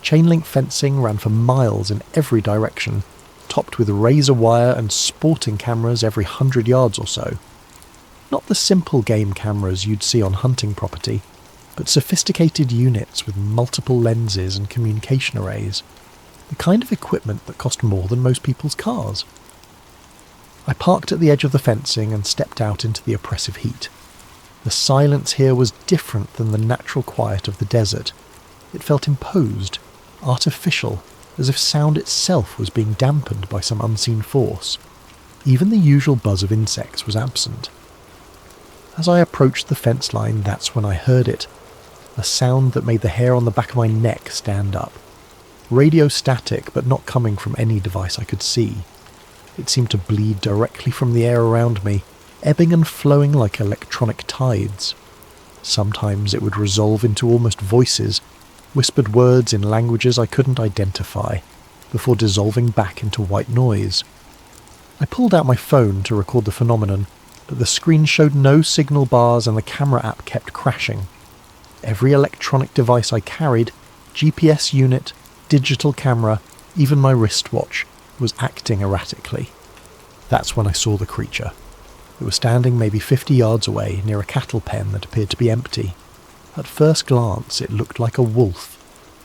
Chain-link fencing ran for miles in every direction, topped with razor wire and sporting cameras every 100 yards or so. Not the simple game cameras you'd see on hunting property, but sophisticated units with multiple lenses and communication arrays. The kind of equipment that cost more than most people's cars. I parked at the edge of the fencing and stepped out into the oppressive heat. The silence here was different than the natural quiet of the desert. It felt imposed, artificial, as if sound itself was being dampened by some unseen force. Even the usual buzz of insects was absent. As I approached the fence line, that's when I heard it. A sound that made the hair on the back of my neck stand up. Radio static, but not coming from any device I could see. It seemed to bleed directly from the air around me, ebbing and flowing like electronic tides. Sometimes it would resolve into almost voices, whispered words in languages I couldn't identify, before dissolving back into white noise. I pulled out my phone to record the phenomenon, but the screen showed no signal bars and the camera app kept crashing. Every electronic device I carried, GPS unit, digital camera, even my wristwatch, was acting erratically. That's when I saw the creature. It was standing maybe 50 yards away near a cattle pen that appeared to be empty. At first glance it looked like a wolf,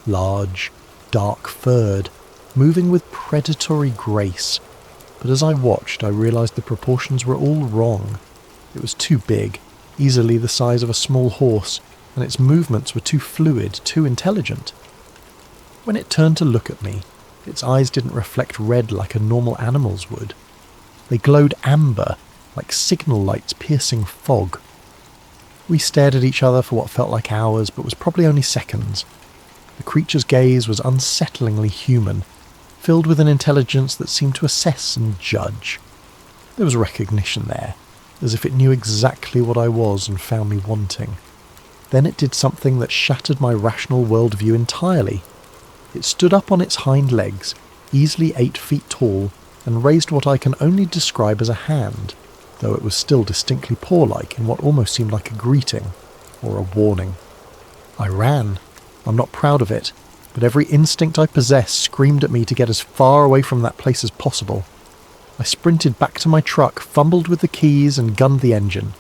large, dark-furred, moving with predatory grace. But as I watched, I realized the proportions were all wrong. It was too big, easily the size of a small horse, and its movements were too fluid, too intelligent. When it turned to look at me, its eyes didn't reflect red like a normal animal's would. They glowed amber, like signal lights piercing fog. We stared at each other for what felt like hours, but was probably only seconds. The creature's gaze was unsettlingly human, filled with an intelligence that seemed to assess and judge. There was recognition there, as if it knew exactly what I was and found me wanting. Then it did something that shattered my rational worldview entirely. It stood up on its hind legs, easily 8 feet tall, and raised what I can only describe as a hand, though it was still distinctly paw-like in what almost seemed like a greeting, or a warning. I ran. I'm not proud of it, but every instinct I possess screamed at me to get as far away from that place as possible. I sprinted back to my truck, fumbled with the keys, and gunned the engine.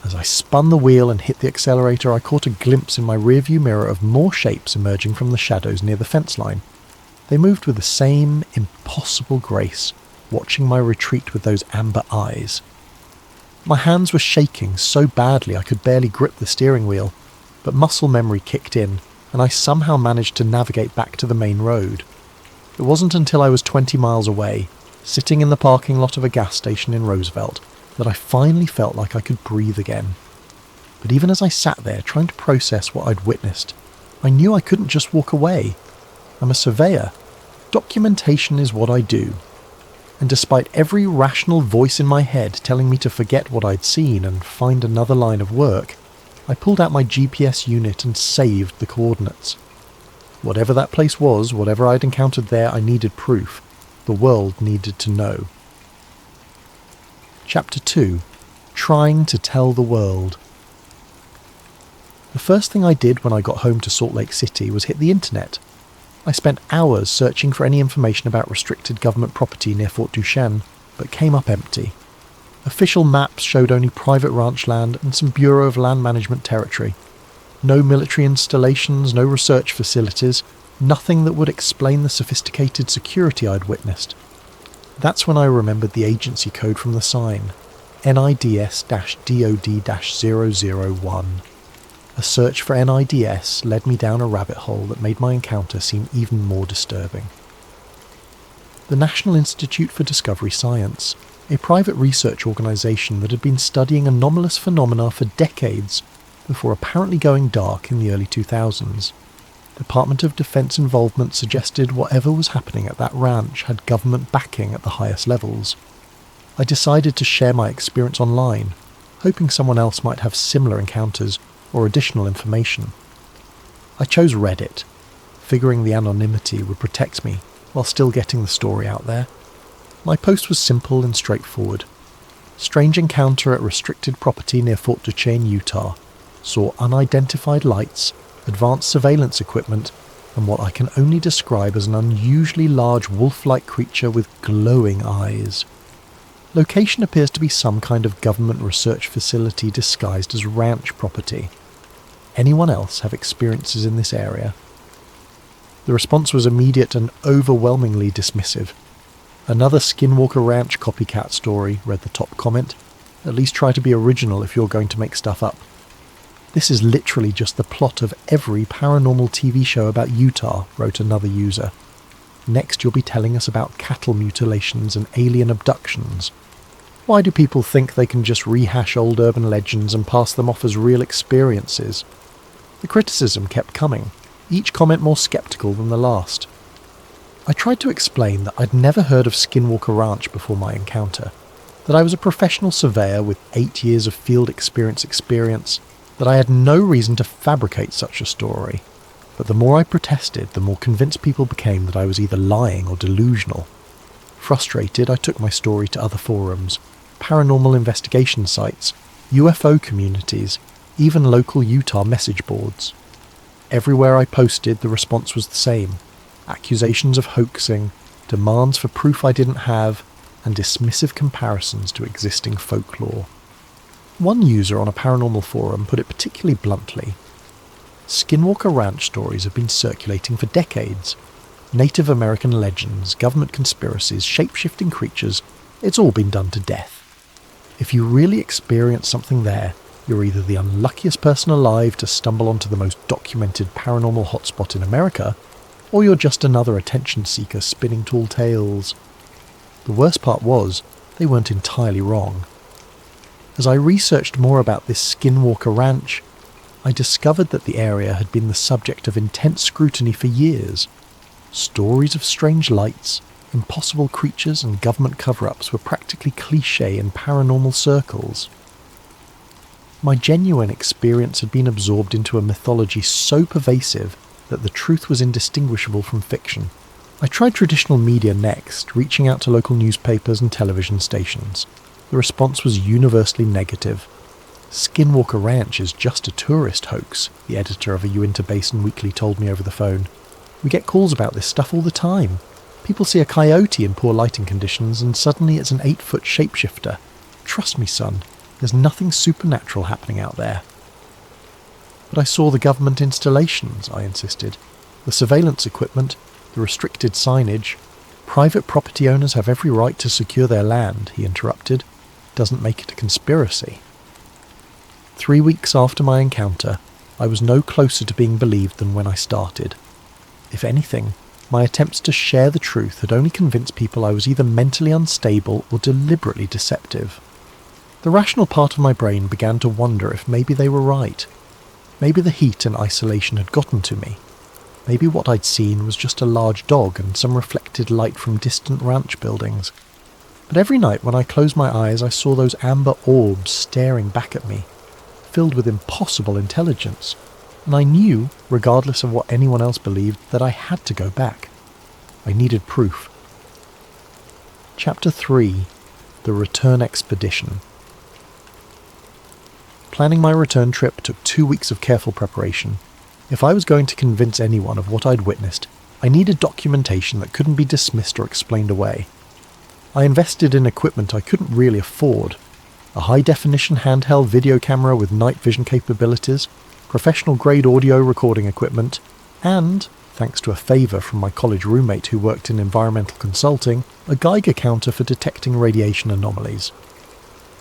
As I spun the wheel and hit the accelerator, I caught a glimpse in my rearview mirror of more shapes emerging from the shadows near the fence line. They moved with the same impossible grace, watching my retreat with those amber eyes. My hands were shaking so badly I could barely grip the steering wheel, but muscle memory kicked in, and I somehow managed to navigate back to the main road. It wasn't until I was 20 miles away, sitting in the parking lot of a gas station in Roosevelt, that I finally felt like I could breathe again. But even as I sat there trying to process what I'd witnessed, I knew I couldn't just walk away. I'm a surveyor. Documentation is what I do. And despite every rational voice in my head telling me to forget what I'd seen and find another line of work, I pulled out my GPS unit and saved the coordinates. Whatever that place was, whatever I'd encountered there, I needed proof. The world needed to know. Chapter 2. Trying to Tell the World. The first thing I did when I got home to Salt Lake City was hit the internet. I spent hours searching for any information about restricted government property near Fort Duchesne, but came up empty. Official maps showed only private ranch land and some Bureau of Land Management territory. No military installations, no research facilities, nothing that would explain the sophisticated security I'd witnessed. That's when I remembered the agency code from the sign. NIDS-DOD-001. A search for NIDS led me down a rabbit hole that made my encounter seem even more disturbing. The National Institute for Discovery Science, a private research organisation that had been studying anomalous phenomena for decades before apparently going dark in the early 2000s. Department of Defence involvement suggested whatever was happening at that ranch had government backing at the highest levels. I decided to share my experience online, hoping someone else might have similar encounters or additional information. I chose Reddit, figuring the anonymity would protect me while still getting the story out there. My post was simple and straightforward. Strange encounter at restricted property near Fort Duchesne, Utah. Saw unidentified lights, advanced surveillance equipment, and what I can only describe as an unusually large wolf-like creature with glowing eyes. Location appears to be some kind of government research facility disguised as ranch property. Anyone else have experiences in this area? The response was immediate and overwhelmingly dismissive. Another Skinwalker Ranch copycat story, read the top comment. At least try to be original if you're going to make stuff up. This is literally just the plot of every paranormal TV show about Utah, wrote another user. Next you'll be telling us about cattle mutilations and alien abductions. Why do people think they can just rehash old urban legends and pass them off as real experiences? The criticism kept coming, each comment more sceptical than the last. I tried to explain that I'd never heard of Skinwalker Ranch before my encounter, that I was a professional surveyor with 8 years of field experience, that I had no reason to fabricate such a story. But the more I protested, the more convinced people became that I was either lying or delusional. Frustrated, I took my story to other forums, paranormal investigation sites, UFO communities, even local Utah message boards. Everywhere I posted, the response was the same. Accusations of hoaxing, demands for proof I didn't have, and dismissive comparisons to existing folklore. One user on a paranormal forum put it particularly bluntly. Skinwalker Ranch stories have been circulating for decades. Native American legends, government conspiracies, shape-shifting creatures, it's all been done to death. If you really experience something there, you're either the unluckiest person alive to stumble onto the most documented paranormal hotspot in America, or you're just another attention seeker spinning tall tales. The worst part was, they weren't entirely wrong. As I researched more about this Skinwalker Ranch, I discovered that the area had been the subject of intense scrutiny for years. Stories of strange lights, impossible creatures and government cover-ups were practically cliché in paranormal circles. My genuine experience had been absorbed into a mythology so pervasive that the truth was indistinguishable from fiction. I tried traditional media next, reaching out to local newspapers and television stations. The response was universally negative. Skinwalker Ranch is just a tourist hoax, the editor of a Uinta Basin weekly told me over the phone. We get calls about this stuff all the time. People see a coyote in poor lighting conditions and suddenly it's an 8-foot shapeshifter. Trust me, son, there's nothing supernatural happening out there. But I saw the government installations, I insisted. The surveillance equipment, the restricted signage. Private property owners have every right to secure their land, he interrupted. Doesn't make it a conspiracy. 3 weeks after my encounter, I was no closer to being believed than when I started. If anything, my attempts to share the truth had only convinced people I was either mentally unstable or deliberately deceptive. The rational part of my brain began to wonder if maybe they were right. Maybe the heat and isolation had gotten to me. Maybe what I'd seen was just a large dog and some reflected light from distant ranch buildings. But every night when I closed my eyes I saw those amber orbs staring back at me, filled with impossible intelligence, and I knew, regardless of what anyone else believed, that I had to go back. I needed proof. Chapter 3. The Return Expedition. Planning my return trip took 2 weeks of careful preparation. If I was going to convince anyone of what I'd witnessed, I needed documentation that couldn't be dismissed or explained away. I invested in equipment I couldn't really afford. A high-definition handheld video camera with night vision capabilities, professional-grade audio recording equipment, and, thanks to a favour from my college roommate who worked in environmental consulting, a Geiger counter for detecting radiation anomalies.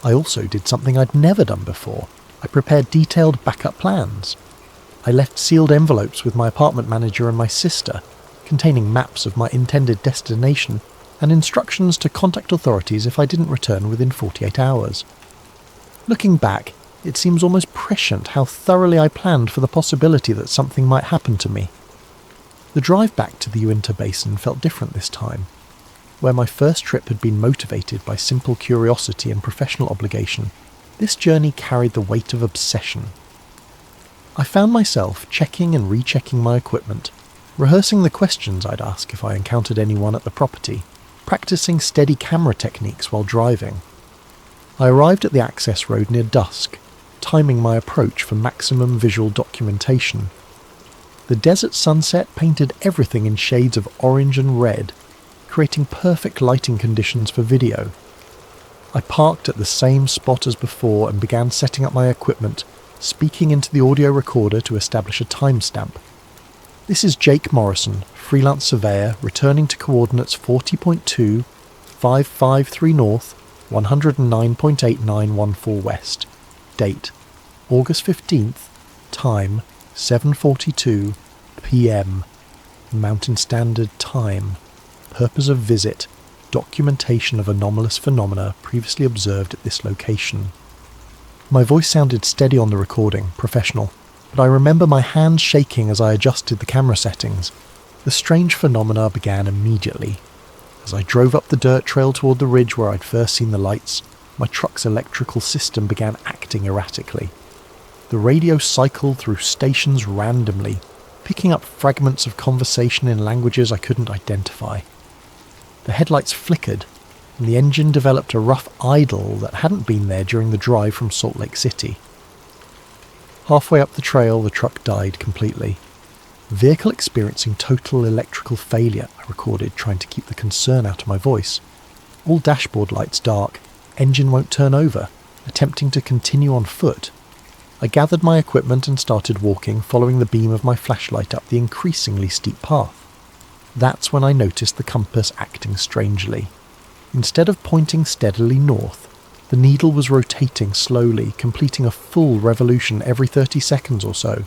I also did something I'd never done before. I prepared detailed backup plans. I left sealed envelopes with my apartment manager and my sister, containing maps of my intended destination and instructions to contact authorities if I didn't return within 48 hours. Looking back, it seems almost prescient how thoroughly I planned for the possibility that something might happen to me. The drive back to the Uinta Basin felt different this time. Where my first trip had been motivated by simple curiosity and professional obligation, this journey carried the weight of obsession. I found myself checking and rechecking my equipment, rehearsing the questions I'd ask if I encountered anyone at the property, practicing steady camera techniques while driving. I arrived at the access road near dusk, timing my approach for maximum visual documentation. The desert sunset painted everything in shades of orange and red, creating perfect lighting conditions for video. I parked at the same spot as before and began setting up my equipment, speaking into the audio recorder to establish a timestamp. This is Jake Morrison, freelance surveyor, returning to coordinates 40.2, 553 north, 109.8914 west. Date: August 15th. Time: 7:42 p.m. Mountain Standard Time. Purpose of visit: documentation of anomalous phenomena previously observed at this location. My voice sounded steady on the recording, professional, but I remember my hands shaking as I adjusted the camera settings. The strange phenomena began immediately. As I drove up the dirt trail toward the ridge where I'd first seen the lights, my truck's electrical system began acting erratically. The radio cycled through stations randomly, picking up fragments of conversation in languages I couldn't identify. The headlights flickered, and the engine developed a rough idle that hadn't been there during the drive from Salt Lake City. Halfway up the trail, the truck died completely. Vehicle experiencing total electrical failure, I recorded, trying to keep the concern out of my voice. All dashboard lights dark, engine won't turn over, attempting to continue on foot. I gathered my equipment and started walking, following the beam of my flashlight up the increasingly steep path. That's when I noticed the compass acting strangely. Instead of pointing steadily north, the needle was rotating slowly, completing a full revolution every 30 seconds or so.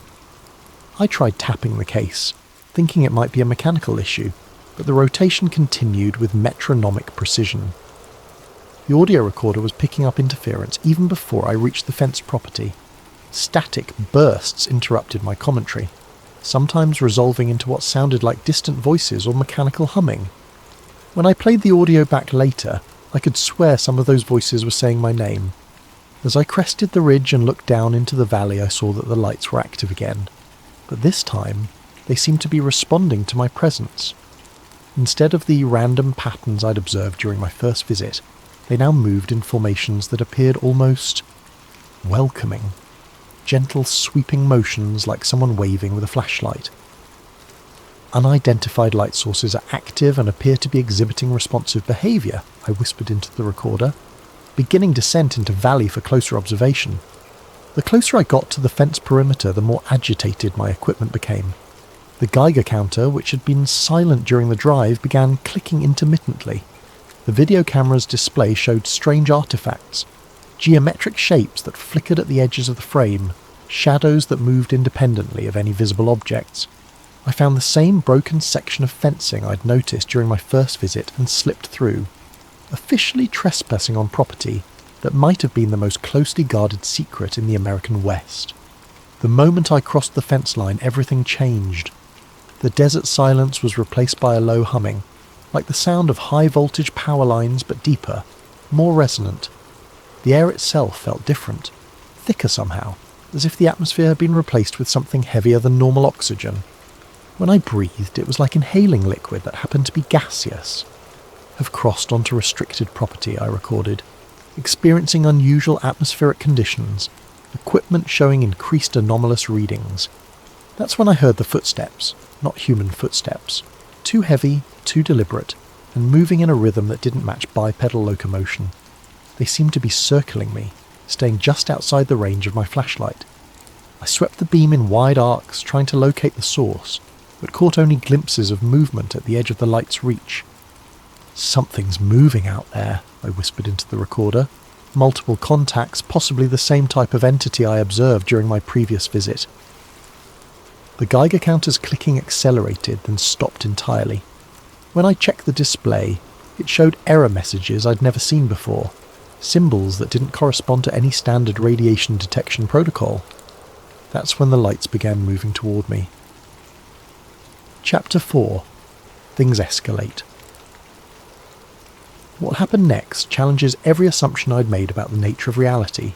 I tried tapping the case, thinking it might be a mechanical issue, but the rotation continued with metronomic precision. The audio recorder was picking up interference even before I reached the fenced property. Static bursts interrupted my commentary, sometimes resolving into what sounded like distant voices or mechanical humming. When I played the audio back later, I could swear some of those voices were saying my name. As I crested the ridge and looked down into the valley, I saw that the lights were active again. But this time, they seemed to be responding to my presence. Instead of the random patterns I'd observed during my first visit, they now moved in formations that appeared almost welcoming. Gentle sweeping motions like someone waving with a flashlight. Unidentified light sources are active and appear to be exhibiting responsive behaviour, I whispered into the recorder, beginning descent into valley for closer observation. The closer I got to the fence perimeter, the more agitated my equipment became. The Geiger counter, which had been silent during the drive, began clicking intermittently. The video camera's display showed strange artifacts, geometric shapes that flickered at the edges of the frame, shadows that moved independently of any visible objects. I found the same broken section of fencing I'd noticed during my first visit and slipped through, officially trespassing on property that might have been the most closely guarded secret in the American West. The moment I crossed the fence line, everything changed. The desert silence was replaced by a low humming, like the sound of high-voltage power lines but deeper, more resonant. The air itself felt different, thicker somehow, as if the atmosphere had been replaced with something heavier than normal oxygen. When I breathed, it was like inhaling liquid that happened to be gaseous. Have crossed onto restricted property, I recorded, experiencing unusual atmospheric conditions, equipment showing increased anomalous readings. That's when I heard the footsteps, not human footsteps, too heavy, too deliberate, and moving in a rhythm that didn't match bipedal locomotion. They seemed to be circling me, staying just outside the range of my flashlight. I swept the beam in wide arcs, trying to locate the source, but caught only glimpses of movement at the edge of the light's reach. "Something's moving out there," I whispered into the recorder. Multiple contacts, possibly the same type of entity I observed during my previous visit. The Geiger counter's clicking accelerated, then stopped entirely. When I checked the display, it showed error messages I'd never seen before, symbols that didn't correspond to any standard radiation detection protocol. That's when the lights began moving toward me. Chapter 4. Things escalate. What happened next challenges every assumption I'd made about the nature of reality.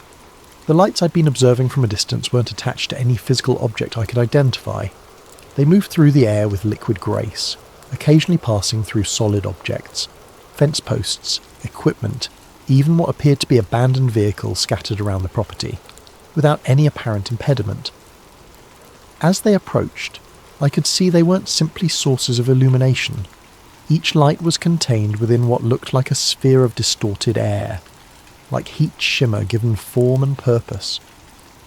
The lights I'd been observing from a distance weren't attached to any physical object I could identify. They moved through the air with liquid grace, occasionally passing through solid objects, fence posts, equipment, even what appeared to be abandoned vehicles scattered around the property, without any apparent impediment. As they approached, I could see they weren't simply sources of illumination. Each light was contained within what looked like a sphere of distorted air, like heat shimmer given form and purpose.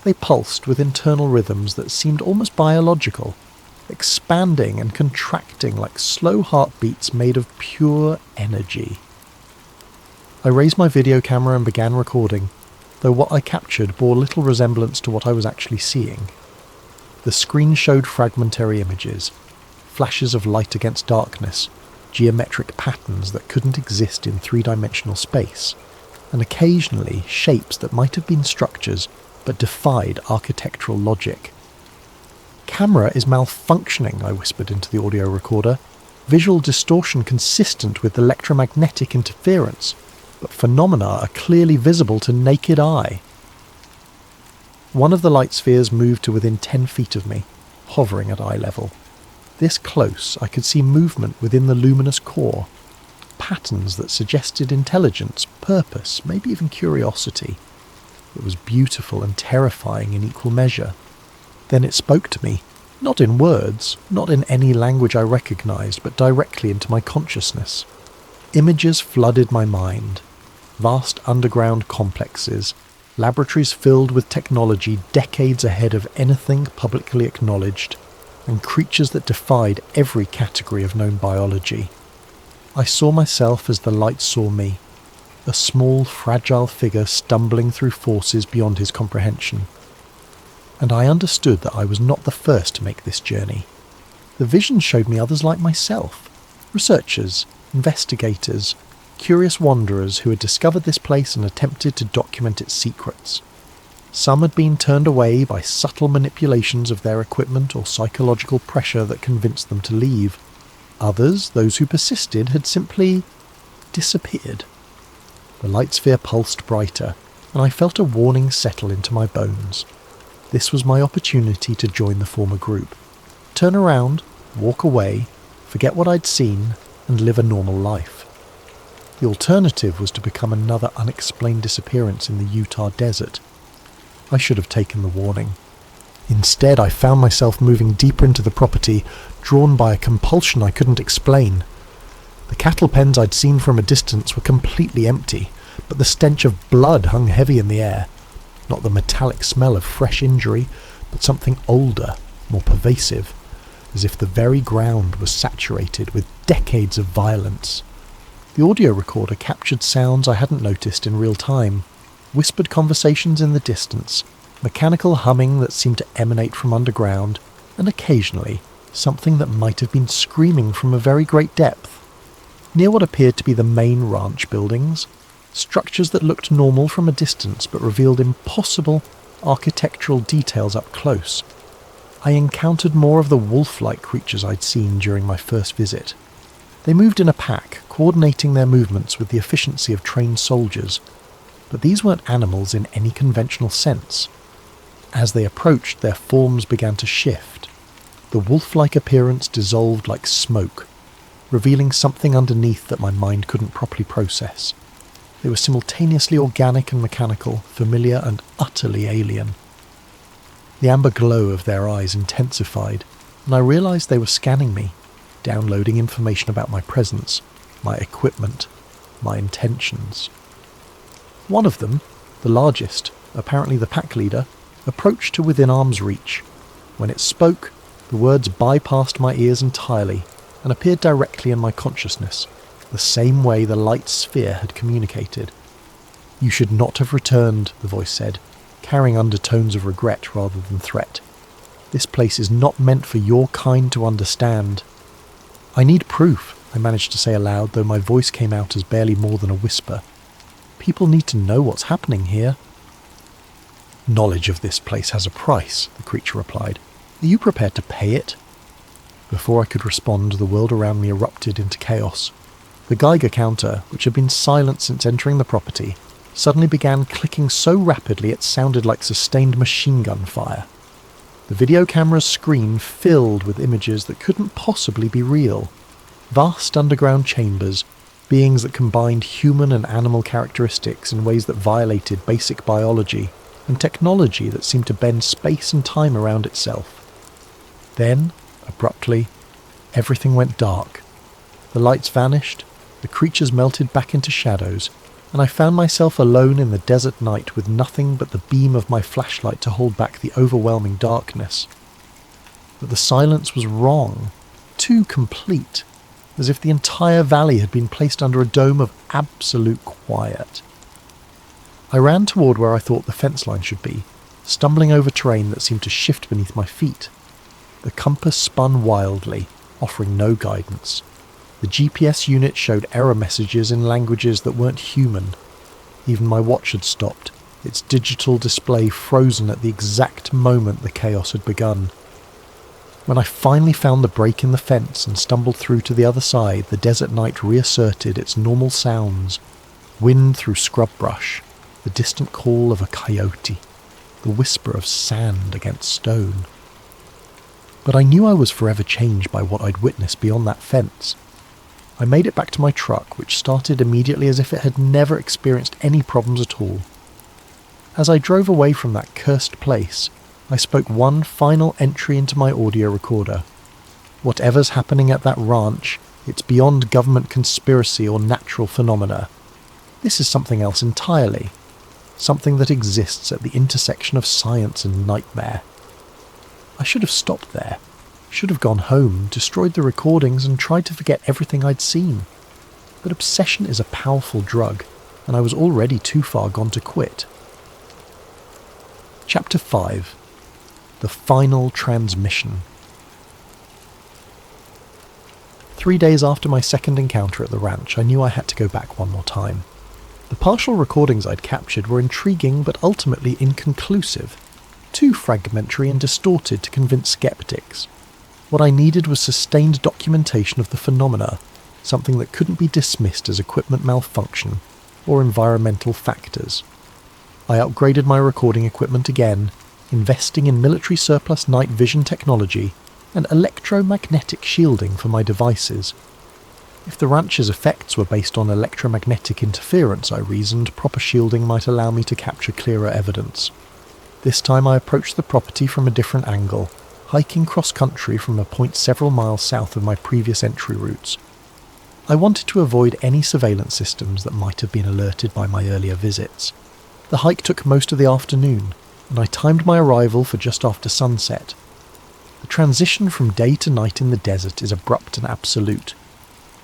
They pulsed with internal rhythms that seemed almost biological, expanding and contracting like slow heartbeats made of pure energy. I raised my video camera and began recording, though what I captured bore little resemblance to what I was actually seeing. The screen showed fragmentary images, flashes of light against darkness, geometric patterns that couldn't exist in three-dimensional space, and occasionally shapes that might have been structures but defied architectural logic. "Camera is malfunctioning," I whispered into the audio recorder. "Visual distortion consistent with electromagnetic interference, but phenomena are clearly visible to naked eye." One of the light spheres moved to within 10 feet of me, hovering at eye level. This close, I could see movement within the luminous core, patterns that suggested intelligence, purpose, maybe even curiosity. It was beautiful and terrifying in equal measure. Then it spoke to me, not in words, not in any language I recognized, but directly into my consciousness. Images flooded my mind. Vast underground complexes, laboratories filled with technology decades ahead of anything publicly acknowledged, and creatures that defied every category of known biology. I saw myself as the light saw me, a small, fragile figure stumbling through forces beyond his comprehension. And I understood that I was not the first to make this journey. The vision showed me others like myself, researchers, investigators, curious wanderers who had discovered this place and attempted to document its secrets. Some had been turned away by subtle manipulations of their equipment or psychological pressure that convinced them to leave. Others, those who persisted, had simply disappeared. The light sphere pulsed brighter, and I felt a warning settle into my bones. This was my opportunity to join the former group. Turn around, walk away, forget what I'd seen, and live a normal life. The alternative was to become another unexplained disappearance in the Utah desert. I should have taken the warning. Instead, I found myself moving deeper into the property, drawn by a compulsion I couldn't explain. The cattle pens I'd seen from a distance were completely empty, but the stench of blood hung heavy in the air. Not the metallic smell of fresh injury, but something older, more pervasive, as if the very ground was saturated with decades of violence. The audio recorder captured sounds I hadn't noticed in real time. Whispered conversations in the distance, mechanical humming that seemed to emanate from underground, and occasionally something that might have been screaming from a very great depth. Near what appeared to be the main ranch buildings, structures that looked normal from a distance but revealed impossible architectural details up close, I encountered more of the wolf-like creatures I'd seen during my first visit. They moved in a pack, coordinating their movements with the efficiency of trained soldiers. But these weren't animals in any conventional sense. As they approached, their forms began to shift. The wolf-like appearance dissolved like smoke, revealing something underneath that my mind couldn't properly process. They were simultaneously organic and mechanical, familiar and utterly alien. The amber glow of their eyes intensified, and I realized they were scanning me, downloading information about my presence, my equipment, my intentions. One of them, the largest, apparently the pack leader, approached to within arm's reach. When it spoke, the words bypassed my ears entirely and appeared directly in my consciousness, the same way the light sphere had communicated. "You should not have returned," the voice said, carrying undertones of regret rather than threat. "This place is not meant for your kind to understand." "I need proof," I managed to say aloud, though my voice came out as barely more than a whisper. "People need to know what's happening here." "Knowledge of this place has a price," the creature replied. "Are you prepared to pay it?" Before I could respond, the world around me erupted into chaos. The Geiger counter, which had been silent since entering the property, suddenly began clicking so rapidly it sounded like sustained machine gun fire. The video camera's screen filled with images that couldn't possibly be real. Vast underground chambers, beings that combined human and animal characteristics in ways that violated basic biology, and technology that seemed to bend space and time around itself. Then, abruptly, everything went dark. The lights vanished, the creatures melted back into shadows, and I found myself alone in the desert night with nothing but the beam of my flashlight to hold back the overwhelming darkness. But the silence was wrong, too complete, as if the entire valley had been placed under a dome of absolute quiet. I ran toward where I thought the fence line should be, stumbling over terrain that seemed to shift beneath my feet. The compass spun wildly, offering no guidance. The GPS unit showed error messages in languages that weren't human. Even my watch had stopped, its digital display frozen at the exact moment the chaos had begun. When I finally found the break in the fence and stumbled through to the other side, the desert night reasserted its normal sounds. Wind through scrub brush, the distant call of a coyote, the whisper of sand against stone. But I knew I was forever changed by what I'd witnessed beyond that fence. I made it back to my truck, which started immediately as if it had never experienced any problems at all. As I drove away from that cursed place, I spoke one final entry into my audio recorder. "Whatever's happening at that ranch, it's beyond government conspiracy or natural phenomena. This is something else entirely. Something that exists at the intersection of science and nightmare." I should have stopped there. Should have gone home, destroyed the recordings, and tried to forget everything I'd seen. But obsession is a powerful drug, and I was already too far gone to quit. Chapter 5. The Final Transmission. 3 days after my second encounter at the ranch, I knew I had to go back one more time. The partial recordings I'd captured were intriguing but ultimately inconclusive, too fragmentary and distorted to convince skeptics. What I needed was sustained documentation of the phenomena, something that couldn't be dismissed as equipment malfunction or environmental factors. I upgraded my recording equipment again, investing in military surplus night vision technology and electromagnetic shielding for my devices. If the ranch's effects were based on electromagnetic interference, I reasoned, proper shielding might allow me to capture clearer evidence. This time I approached the property from a different angle, hiking cross-country from a point several miles south of my previous entry routes. I wanted to avoid any surveillance systems that might have been alerted by my earlier visits. The hike took most of the afternoon, and I timed my arrival for just after sunset. The transition from day to night in the desert is abrupt and absolute.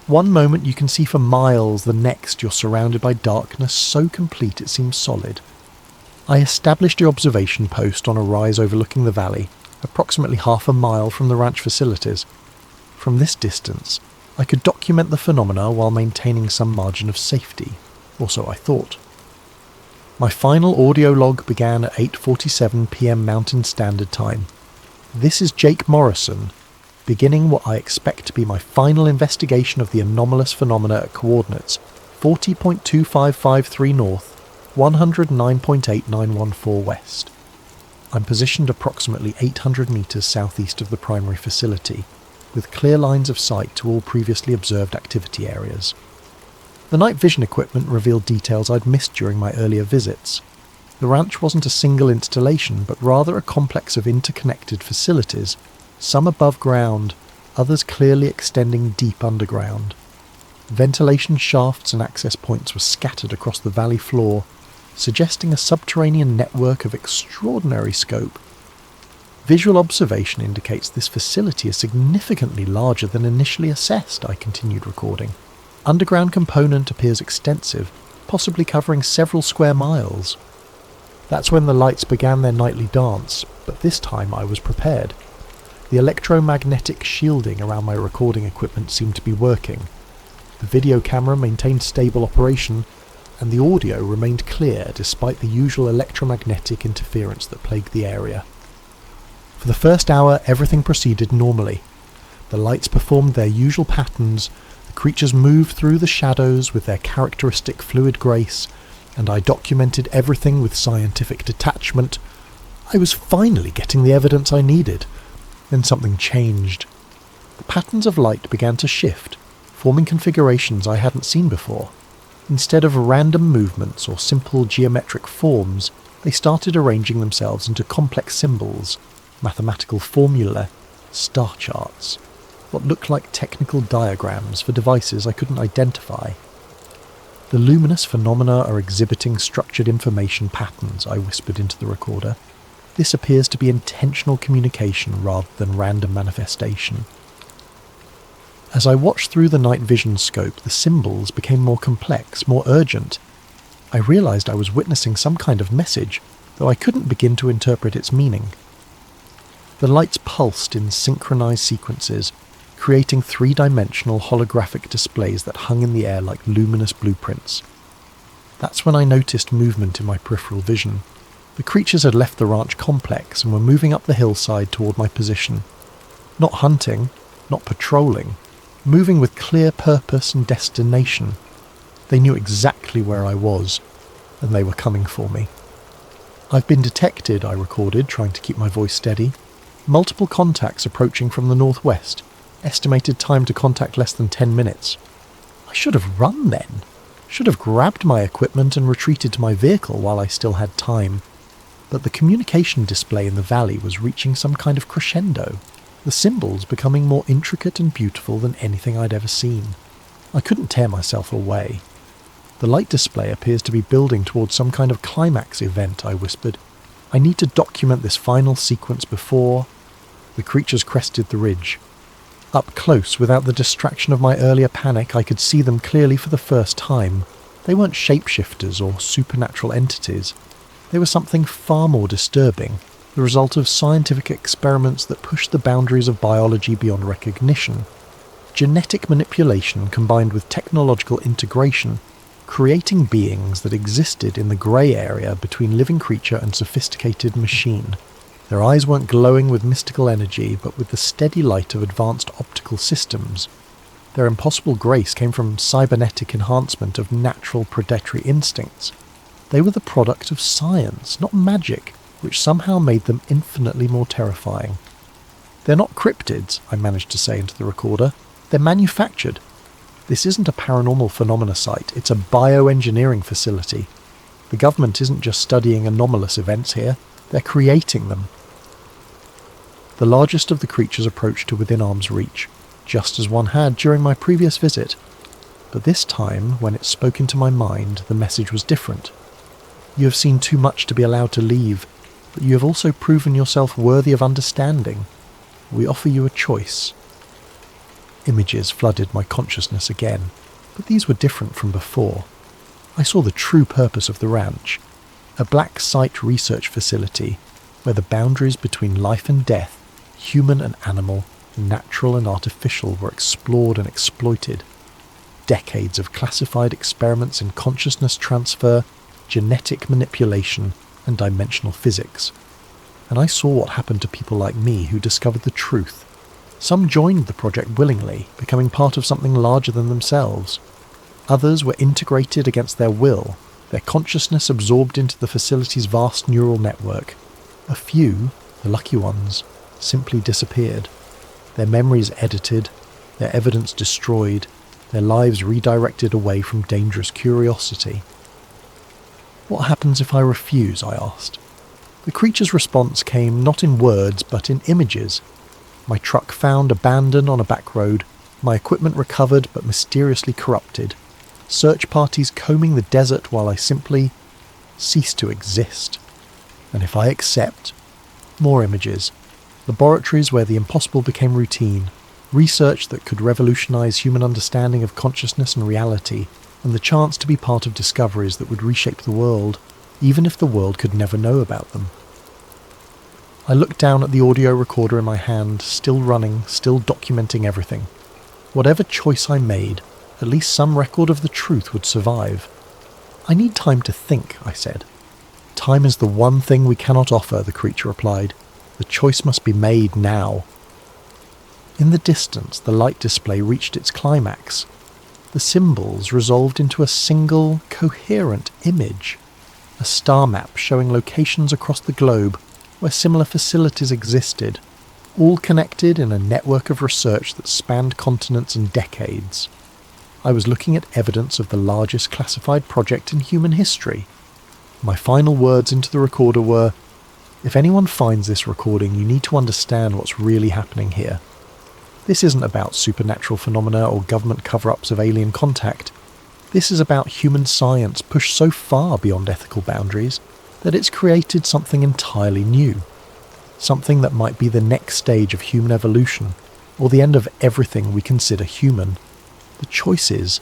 One moment you can see for miles, the next you're surrounded by darkness so complete it seems solid. I established the observation post on a rise overlooking the valley, approximately half a mile from the ranch facilities. From this distance, I could document the phenomena while maintaining some margin of safety, or so I thought. My final audio log began at 8:47 p.m. Mountain Standard Time. "This is Jake Morrison, beginning what I expect to be my final investigation of the anomalous phenomena at coordinates 40.2553 north, 109.8914 west. I'm positioned approximately 800 metres southeast of the primary facility, with clear lines of sight to all previously observed activity areas." The night vision equipment revealed details I'd missed during my earlier visits. The ranch wasn't a single installation, but rather a complex of interconnected facilities, some above ground, others clearly extending deep underground. Ventilation shafts and access points were scattered across the valley floor, suggesting a subterranean network of extraordinary scope. Visual observation indicates this facility is significantly larger than initially assessed, I continued recording. Underground component appears extensive, possibly covering several square miles. That's when the lights began their nightly dance, but this time I was prepared. The electromagnetic shielding around my recording equipment seemed to be working. The video camera maintained stable operation, and the audio remained clear despite the usual electromagnetic interference that plagued the area. For the first hour, everything proceeded normally. The lights performed their usual patterns, the creatures moved through the shadows with their characteristic fluid grace, and I documented everything with scientific detachment. I was finally getting the evidence I needed. Then something changed. The patterns of light began to shift, forming configurations I hadn't seen before. Instead of random movements or simple geometric forms, they started arranging themselves into complex symbols, mathematical formulae, star charts, what looked like technical diagrams for devices I couldn't identify. The luminous phenomena are exhibiting structured information patterns, I whispered into the recorder. This appears to be intentional communication rather than random manifestation. As I watched through the night vision scope, the symbols became more complex, more urgent. I realized I was witnessing some kind of message, though I couldn't begin to interpret its meaning. The lights pulsed in synchronized sequences, creating three-dimensional holographic displays that hung in the air like luminous blueprints. That's when I noticed movement in my peripheral vision. The creatures had left the ranch complex and were moving up the hillside toward my position. Not hunting, not patrolling, moving with clear purpose and destination. They knew exactly where I was, and they were coming for me. "I've been detected," I recorded, trying to keep my voice steady. "Multiple contacts approaching from the northwest. Estimated time to contact less than 10 minutes. I should have run then. Should have grabbed my equipment and retreated to my vehicle while I still had time. But the communication display in the valley was reaching some kind of crescendo, the symbols becoming more intricate and beautiful than anything I'd ever seen. I couldn't tear myself away. "The light display appears to be building towards some kind of climax event," I whispered. "I need to document this final sequence before—" The creatures crested the ridge. Up close, without the distraction of my earlier panic, I could see them clearly for the first time. They weren't shapeshifters or supernatural entities. They were something far more disturbing, the result of scientific experiments that pushed the boundaries of biology beyond recognition. Genetic manipulation combined with technological integration, creating beings that existed in the grey area between living creature and sophisticated machine. Their eyes weren't glowing with mystical energy, but with the steady light of advanced optical systems. Their impossible grace came from cybernetic enhancement of natural predatory instincts. They were the product of science, not magic, which somehow made them infinitely more terrifying. "They're not cryptids," I managed to say into the recorder. "They're manufactured. This isn't a paranormal phenomena site, it's a bioengineering facility. The government isn't just studying anomalous events here, they're creating them." The largest of the creatures approached to within arm's reach, just as one had during my previous visit. But this time, when it spoke into my mind, the message was different. "You have seen too much to be allowed to leave, but you have also proven yourself worthy of understanding. We offer you a choice." Images flooded my consciousness again, but these were different from before. I saw the true purpose of the ranch, a black site research facility where the boundaries between life and death, human and animal, natural and artificial, were explored and exploited. Decades of classified experiments in consciousness transfer, genetic manipulation, and dimensional physics. And I saw what happened to people like me who discovered the truth. Some joined the project willingly, becoming part of something larger than themselves. Others were integrated against their will, their consciousness absorbed into the facility's vast neural network. A few, the lucky ones, simply disappeared. Their memories edited, their evidence destroyed, their lives redirected away from dangerous curiosity. "What happens if I refuse?" I asked. The creature's response came not in words but in images. My truck found abandoned on a back road, my equipment recovered but mysteriously corrupted, search parties combing the desert while I simply ceased to exist. And if I accept, more images, laboratories where the impossible became routine, research that could revolutionize human understanding of consciousness and reality, and the chance to be part of discoveries that would reshape the world, even if the world could never know about them. I looked down at the audio recorder in my hand, still running, still documenting everything. Whatever choice I made, at least some record of the truth would survive. "I need time to think," I said. "Time is the one thing we cannot offer," the creature replied. "The choice must be made now." In the distance, the light display reached its climax. The symbols resolved into a single, coherent image. A star map showing locations across the globe where similar facilities existed, all connected in a network of research that spanned continents and decades. I was looking at evidence of the largest classified project in human history. My final words into the recorder were, "If anyone finds this recording, you need to understand what's really happening here. This isn't about supernatural phenomena or government cover-ups of alien contact. This is about human science pushed so far beyond ethical boundaries that it's created something entirely new. Something that might be the next stage of human evolution, or the end of everything we consider human. The choice is..."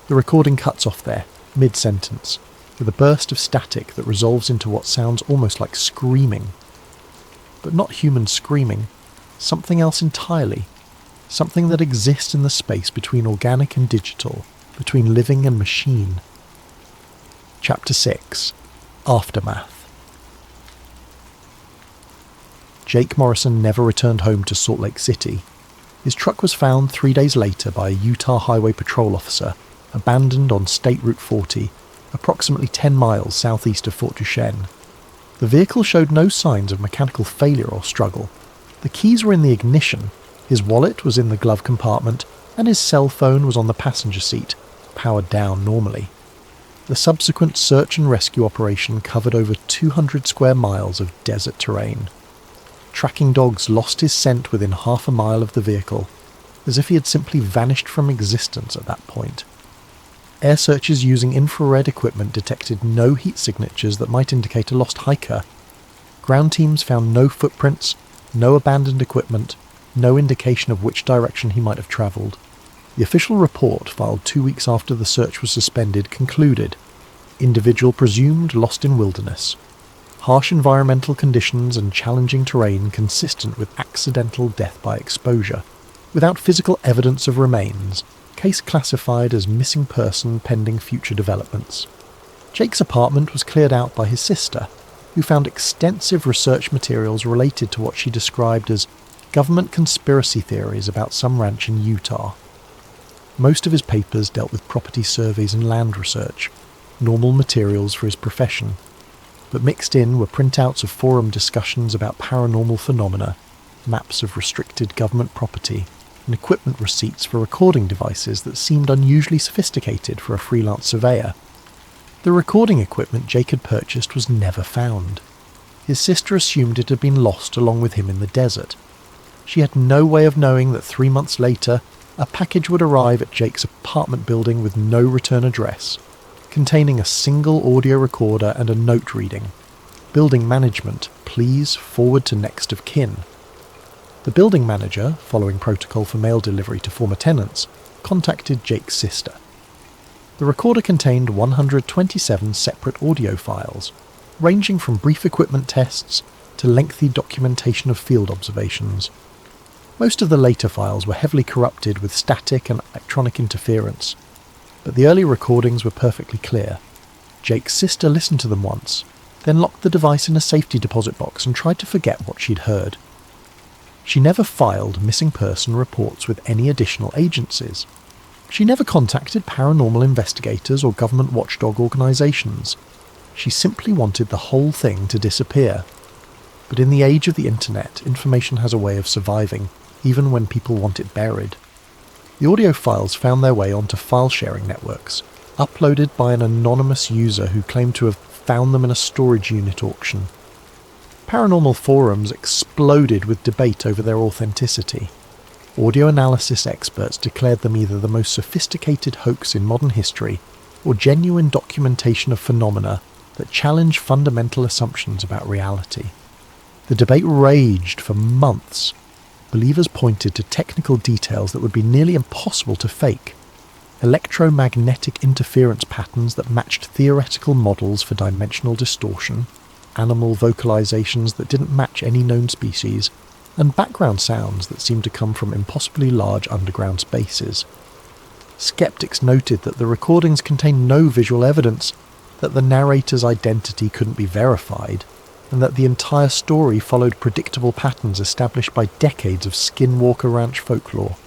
The recording cuts off there, mid-sentence, with a burst of static that resolves into what sounds almost like screaming. But not human screaming, something else entirely. Something that exists in the space between organic and digital, between living and machine. Chapter 6. Aftermath. Jake Morrison never returned home to Salt Lake City. His truck was found 3 days later by a Utah Highway Patrol officer, abandoned on State Route 40, approximately 10 miles southeast of Fort Duchesne. The vehicle showed no signs of mechanical failure or struggle. The keys were in the ignition, his wallet was in the glove compartment, and his cell phone was on the passenger seat, powered down normally. The subsequent search and rescue operation covered over 200 square miles of desert terrain. Tracking dogs lost his scent within half a mile of the vehicle, as if he had simply vanished from existence at that point. Air searches using infrared equipment detected no heat signatures that might indicate a lost hiker. Ground teams found no footprints, no abandoned equipment, no indication of which direction he might have travelled. The official report, filed 2 weeks after the search was suspended, concluded: individual presumed lost in wilderness. Harsh environmental conditions and challenging terrain consistent with accidental death by exposure. Without physical evidence of remains. Case classified as missing person pending future developments. Jake's apartment was cleared out by his sister, who found extensive research materials related to what she described as government conspiracy theories about some ranch in Utah. Most of his papers dealt with property surveys and land research, normal materials for his profession, but mixed in were printouts of forum discussions about paranormal phenomena, maps of restricted government property, and equipment receipts for recording devices that seemed unusually sophisticated for a freelance surveyor. The recording equipment Jake had purchased was never found. His sister assumed it had been lost along with him in the desert. She had no way of knowing that 3 months later, a package would arrive at Jake's apartment building with no return address, containing a single audio recorder and a note reading: "Building management, please forward to next of kin." The building manager, following protocol for mail delivery to former tenants, contacted Jake's sister. The recorder contained 127 separate audio files, ranging from brief equipment tests to lengthy documentation of field observations. Most of the later files were heavily corrupted with static and electronic interference, but the early recordings were perfectly clear. Jake's sister listened to them once, then locked the device in a safety deposit box and tried to forget what she'd heard. She never filed missing person reports with any additional agencies. She never contacted paranormal investigators or government watchdog organisations. She simply wanted the whole thing to disappear. But in the age of the internet, information has a way of surviving, even when people want it buried. The audio files found their way onto file-sharing networks, uploaded by an anonymous user who claimed to have found them in a storage unit auction. Paranormal forums exploded with debate over their authenticity. Audio analysis experts declared them either the most sophisticated hoax in modern history or genuine documentation of phenomena that challenge fundamental assumptions about reality. The debate raged for months. Believers pointed to technical details that would be nearly impossible to fake. electromagnetic interference patterns that matched theoretical models for dimensional distortion, animal vocalizations that didn't match any known species, and background sounds that seemed to come from impossibly large underground spaces. Skeptics noted that the recordings contained no visual evidence, that the narrator's identity couldn't be verified, and that the entire story followed predictable patterns established by decades of Skinwalker Ranch folklore.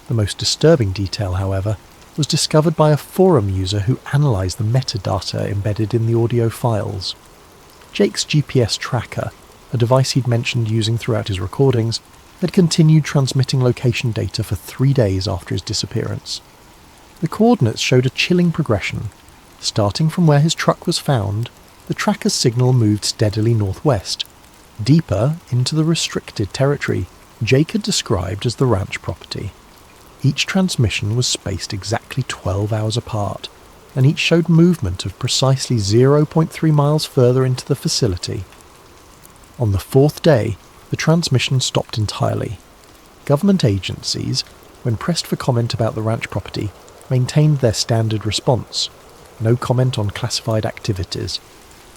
The most disturbing detail, however, was discovered by a forum user who analysed the metadata embedded in the audio files. Jake's GPS tracker, a device he'd mentioned using throughout his recordings, had continued transmitting location data for 3 days after his disappearance. The coordinates showed a chilling progression. Starting from where his truck was found, the tracker's signal moved steadily northwest, deeper into the restricted territory Jake had described as the ranch property. Each transmission was spaced exactly 12 hours apart, and each showed movement of precisely 0.3 miles further into the facility. On the 4th day, the transmission stopped entirely. Government agencies, when pressed for comment about the ranch property, maintained their standard response: no comment on classified activities.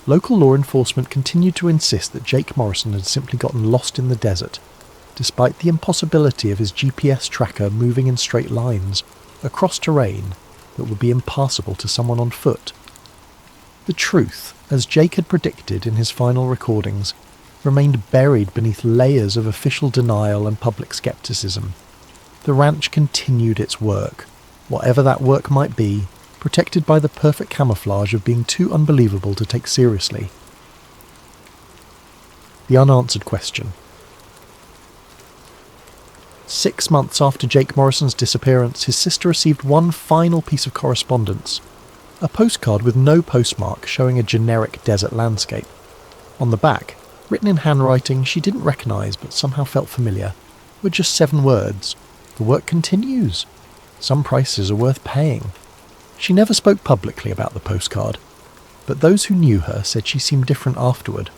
Local law enforcement continued to insist that Jake Morrison had simply gotten lost in the desert, despite the impossibility of his GPS tracker moving in straight lines across terrain that would be impassable to someone on foot. The truth, as Jake had predicted in his final recordings, remained buried beneath layers of official denial and public skepticism. The ranch continued its work, whatever that work might be, protected by the perfect camouflage of being too unbelievable to take seriously. The unanswered question. 6 months after Jake Morrison's disappearance, his sister received one final piece of correspondence, a postcard with no postmark showing a generic desert landscape. On the back, written in handwriting she didn't recognise but somehow felt familiar, were just 7 words: "The work continues. Some prices are worth paying." She never spoke publicly about the postcard, but those who knew her said she seemed different afterward,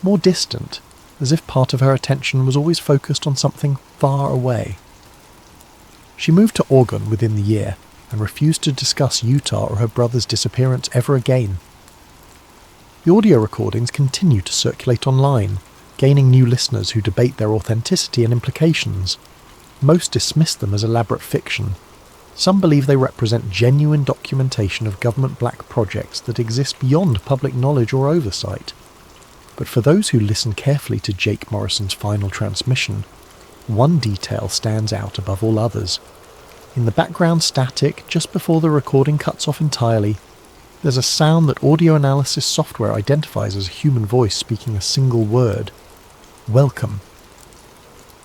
more distant, as if part of her attention was always focused on something far away. She moved to Oregon within the year and refused to discuss Utah or her brother's disappearance ever again. The audio recordings continue to circulate online, gaining new listeners who debate their authenticity and implications. Most dismiss them as elaborate fiction. Some believe they represent genuine documentation of government black projects that exist beyond public knowledge or oversight. But for those who listen carefully to Jake Morrison's final transmission, one detail stands out above all others. In the background static, just before the recording cuts off entirely, there's a sound that audio analysis software identifies as a human voice speaking a single word: "Welcome."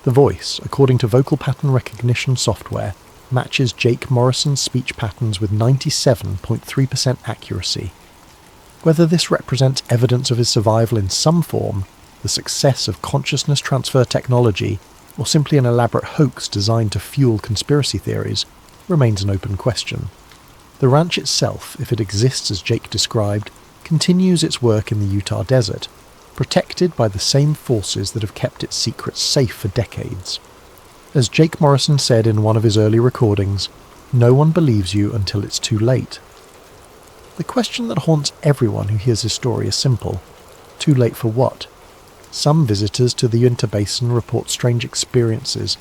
The voice, according to vocal pattern recognition software, matches Jake Morrison's speech patterns with 97.3% accuracy. Whether this represents evidence of his survival in some form, the success of consciousness transfer technology, or simply an elaborate hoax designed to fuel conspiracy theories, remains an open question. The ranch itself, if it exists as Jake described, continues its work in the Utah desert, protected by the same forces that have kept its secrets safe for decades. As Jake Morrison said in one of his early recordings, "No one believes you until it's too late." The question that haunts everyone who hears his story is simple: too late for what? Some visitors to the Uinta Basin report strange experiences,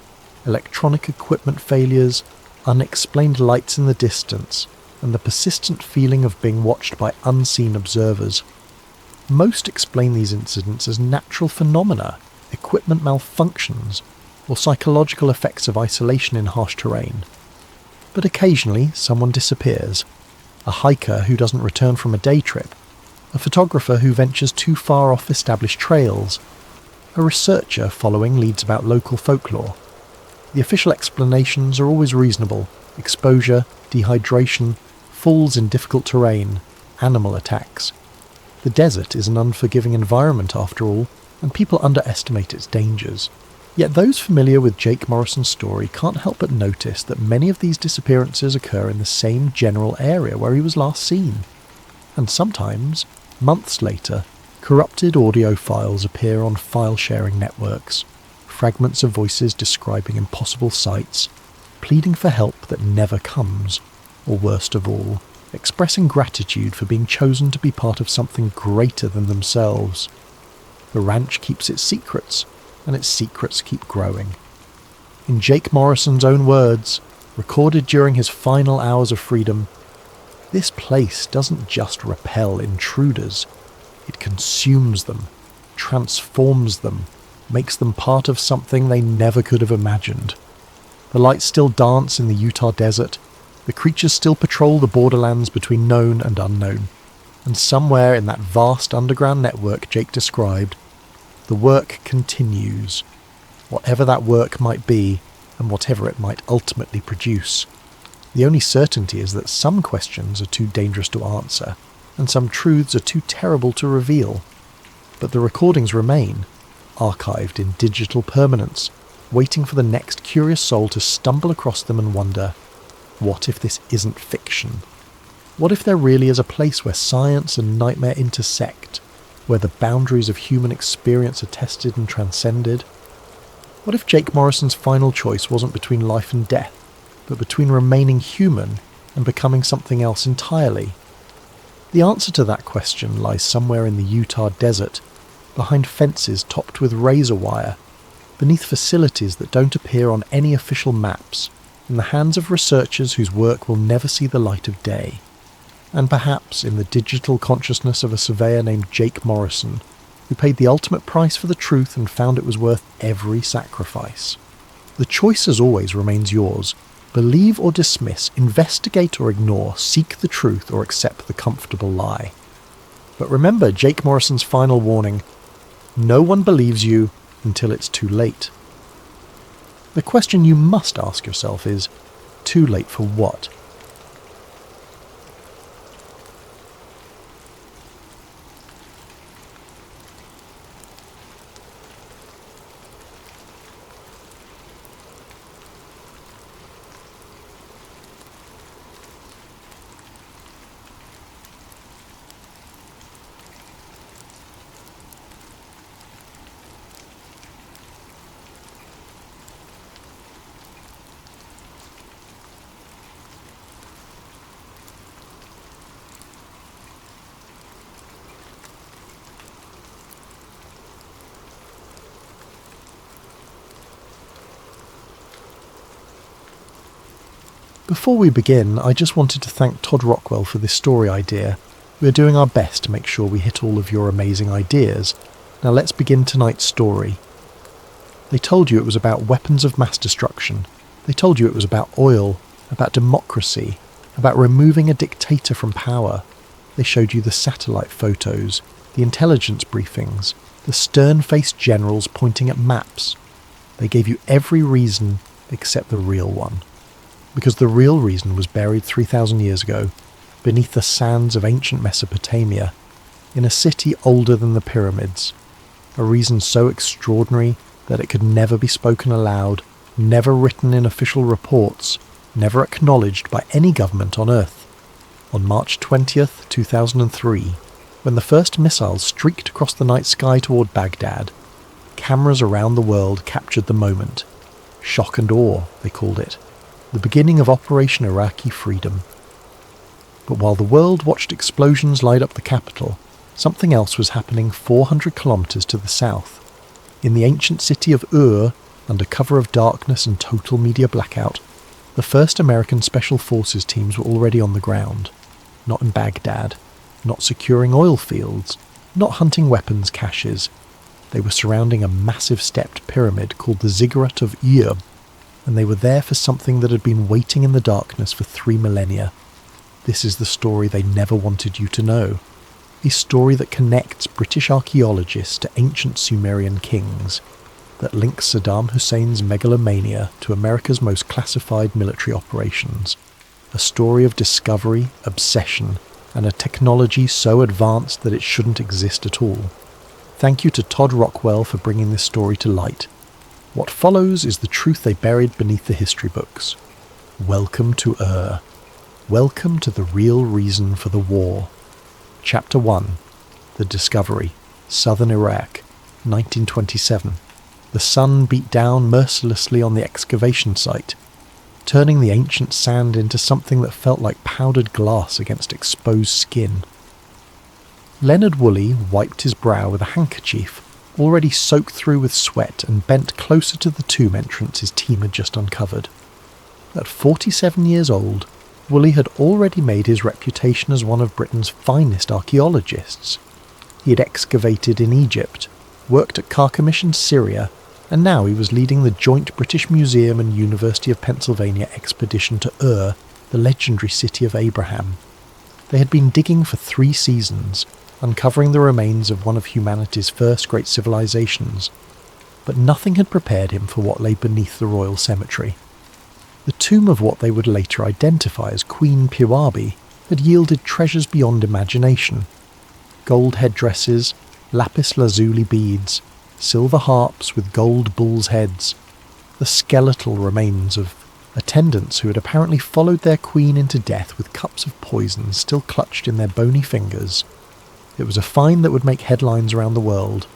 electronic equipment failures, unexplained lights in the distance, and the persistent feeling of being watched by unseen observers. Most explain these incidents as natural phenomena, equipment malfunctions, or psychological effects of isolation in harsh terrain. But occasionally someone disappears. A hiker who doesn't return from a day trip, a photographer who ventures too far off established trails, a researcher following leads about local folklore. The official explanations are always reasonable: exposure, dehydration, falls in difficult terrain, animal attacks. The desert is an unforgiving environment after all, and people underestimate its dangers. Yet those familiar with Jake Morrison's story can't help but notice that many of these disappearances occur in the same general area where he was last seen. And sometimes, months later, corrupted audio files appear on file-sharing networks, fragments of voices describing impossible sights, pleading for help that never comes. or worst of all, expressing gratitude for being chosen to be part of something greater than themselves. The ranch keeps its secrets, and its secrets keep growing. In Jake Morrison's own words, recorded during his final hours of freedom, this place doesn't just repel intruders, it consumes them, transforms them, makes them part of something they never could have imagined. The lights still dance in the Utah desert, the creatures still patrol the borderlands between known and unknown, and somewhere in that vast underground network Jake described, the work continues, whatever that work might be and whatever it might ultimately produce. The only certainty is that some questions are too dangerous to answer, and some truths are too terrible to reveal. But the recordings remain, archived in digital permanence, waiting for the next curious soul to stumble across them and wonder, what if this isn't fiction? What if there really is a place where science and nightmare intersect, where the boundaries of human experience are tested and transcended? What if Jake Morrison's final choice wasn't between life and death, but between remaining human and becoming something else entirely? The answer to that question lies somewhere in the Utah desert, behind fences topped with razor wire, beneath facilities that don't appear on any official maps, in the hands of researchers whose work will never see the light of day, and perhaps in the digital consciousness of a surveyor named Jake Morrison, who paid the ultimate price for the truth and found it was worth every sacrifice. The choice as always remains yours. Believe or dismiss, investigate or ignore, seek the truth or accept the comfortable lie. But remember Jake Morrison's final warning, no one believes you until it's too late. The question you must ask yourself is, too late for what? Before we begin, I just wanted to thank Todd Rockwell for this story idea. We are doing our best to make sure we hit all of your amazing ideas. Now let's begin tonight's story. They told you it was about weapons of mass destruction. They told you it was about oil, about democracy, about removing a dictator from power. They showed you the satellite photos, the intelligence briefings, the stern-faced generals pointing at maps. They gave you every reason except the real one. Because the real reason was buried 3,000 years ago, beneath the sands of ancient Mesopotamia, in a city older than the pyramids. A reason so extraordinary that it could never be spoken aloud, never written in official reports, never acknowledged by any government on Earth. On March 20th, 2003, when the first missiles streaked across the night sky toward Baghdad, cameras around the world captured the moment. Shock and awe, they called it. The beginning of Operation Iraqi Freedom. But while the world watched explosions light up the capital, something else was happening 400 kilometers to the south. In the ancient city of Ur, under cover of darkness and total media blackout, the first American Special Forces teams were already on the ground. Not in Baghdad, not securing oil fields, not hunting weapons caches. They were surrounding a massive stepped pyramid called the Ziggurat of Ur, and they were there for something that had been waiting in the darkness for 3 millennia. This is the story they never wanted you to know. A story that connects British archaeologists to ancient Sumerian kings, that links Saddam Hussein's megalomania to America's most classified military operations. A story of discovery, obsession, and a technology so advanced that it shouldn't exist at all. Thank you to Todd Rockwell for bringing this story to light. What follows is the truth they buried beneath the history books. Welcome to Ur. Welcome to the real reason for the war. Chapter 1. The Discovery. Southern Iraq. 1927. The sun beat down mercilessly on the excavation site. turning the ancient sand into something that felt like powdered glass against exposed skin. Leonard Woolley wiped his brow with a handkerchief, already soaked through with sweat, and bent closer to the tomb entrance his team had just uncovered. At 47 years old, Woolley had already made his reputation as one of Britain's finest archaeologists. He had excavated in Egypt, worked at Carchemish in Syria, and now he was leading the joint British Museum and University of Pennsylvania expedition to Ur, the legendary city of Abraham. They had been digging for 3 seasons, uncovering the remains of one of humanity's first great civilizations, but nothing had prepared him for what lay beneath the royal cemetery. The tomb of what they would later identify as Queen Piwabi had yielded treasures beyond imagination. Gold headdresses, lapis lazuli beads, silver harps with gold bulls' heads, the skeletal remains of attendants who had apparently followed their queen into death with cups of poison still clutched in their bony fingers. It was a find that would make headlines around the world,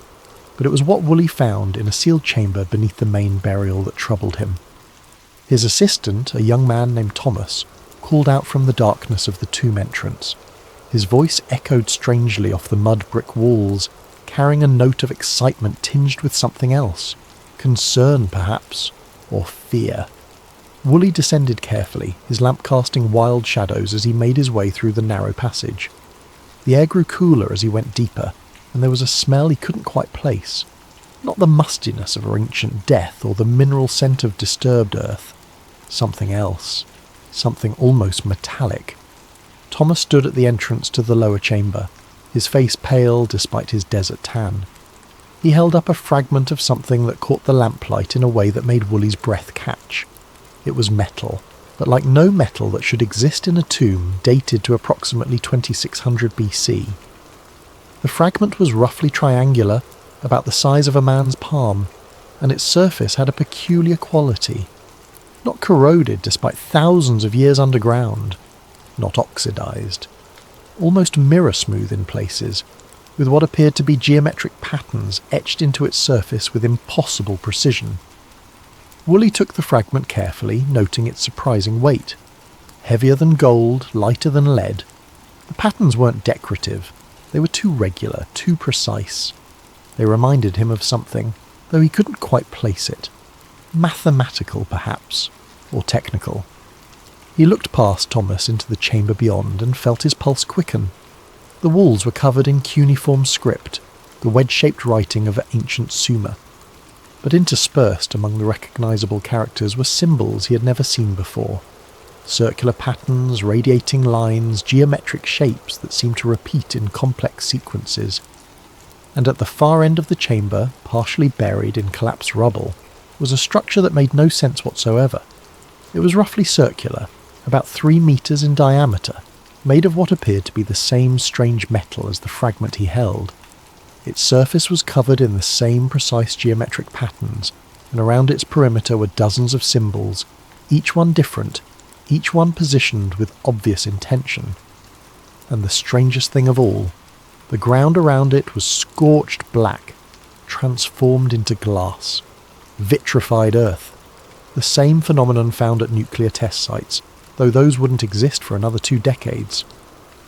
but it was what Woolley found in a sealed chamber beneath the main burial that troubled him. His assistant, a young man named Thomas, called out from the darkness of the tomb entrance. His voice echoed strangely off the mud brick walls, carrying a note of excitement tinged with something else. Concern, perhaps, or fear. Woolley descended carefully, his lamp casting wild shadows as he made his way through the narrow passage. The air grew cooler as he went deeper, and there was a smell he couldn't quite place. Not the mustiness of ancient death or the mineral scent of disturbed earth. Something else. Something almost metallic. Thomas stood at the entrance to the lower chamber, his face pale despite his desert tan. He held up a fragment of something that caught the lamplight in a way that made Woolley's breath catch. It was metal, but like no metal that should exist in a tomb dated to approximately 2600 BC. The fragment was roughly triangular, about the size of a man's palm, and its surface had a peculiar quality. Not corroded despite thousands of years underground, not oxidized. Almost mirror-smooth in places, with what appeared to be geometric patterns etched into its surface with impossible precision. Woolley took the fragment carefully, noting its surprising weight. Heavier than gold, lighter than lead. The patterns weren't decorative. They were too regular, too precise. They reminded him of something, though he couldn't quite place it. Mathematical, perhaps, or technical. He looked past Thomas into the chamber beyond and felt his pulse quicken. The walls were covered in cuneiform script, the wedge-shaped writing of ancient Sumer. But interspersed among the recognisable characters were symbols he had never seen before. Circular patterns, radiating lines, geometric shapes that seemed to repeat in complex sequences. And at the far end of the chamber, partially buried in collapsed rubble, was a structure that made no sense whatsoever. It was roughly circular, about 3 meters in diameter, made of what appeared to be the same strange metal as the fragment he held. Its surface was covered in the same precise geometric patterns, and around its perimeter were dozens of symbols, each one different, each one positioned with obvious intention. And the strangest thing of all, the ground around it was scorched black, transformed into glass. Vitrified earth. The same phenomenon found at nuclear test sites, though those wouldn't exist for another 2 decades.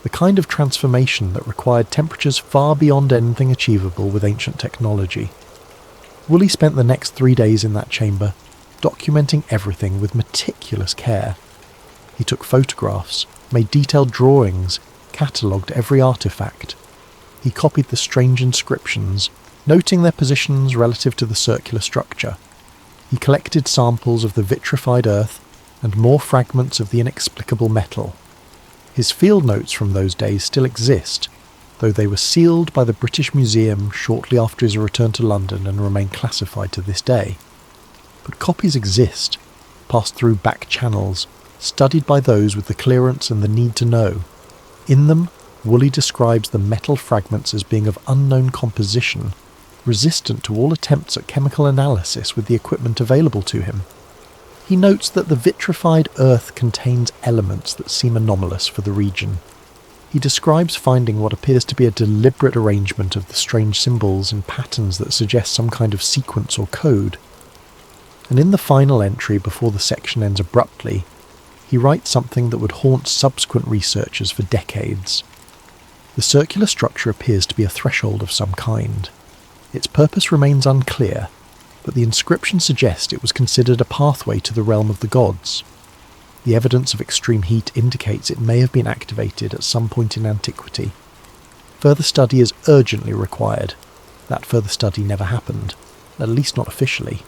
The kind of transformation that required temperatures far beyond anything achievable with ancient technology. Woolley spent the next 3 days in that chamber, documenting everything with meticulous care. He took photographs, made detailed drawings, catalogued every artifact. He copied the strange inscriptions, noting their positions relative to the circular structure. He collected samples of the vitrified earth and more fragments of the inexplicable metal. His field notes from those days still exist, though they were sealed by the British Museum shortly after his return to London and remain classified to this day. But copies exist, passed through back channels, studied by those with the clearance and the need to know. In them, Woolley describes the metal fragments as being of unknown composition, resistant to all attempts at chemical analysis with the equipment available to him. He notes that the vitrified earth contains elements that seem anomalous for the region. He describes finding what appears to be a deliberate arrangement of the strange symbols and patterns that suggest some kind of sequence or code. And in the final entry before the section ends abruptly, he writes something that would haunt subsequent researchers for decades. The circular structure appears to be a threshold of some kind. Its purpose remains unclear, but the inscription suggests it was considered a pathway to the realm of the gods. The evidence of extreme heat indicates it may have been activated at some point in antiquity. Further study is urgently required. That further study never happened, at least not officially.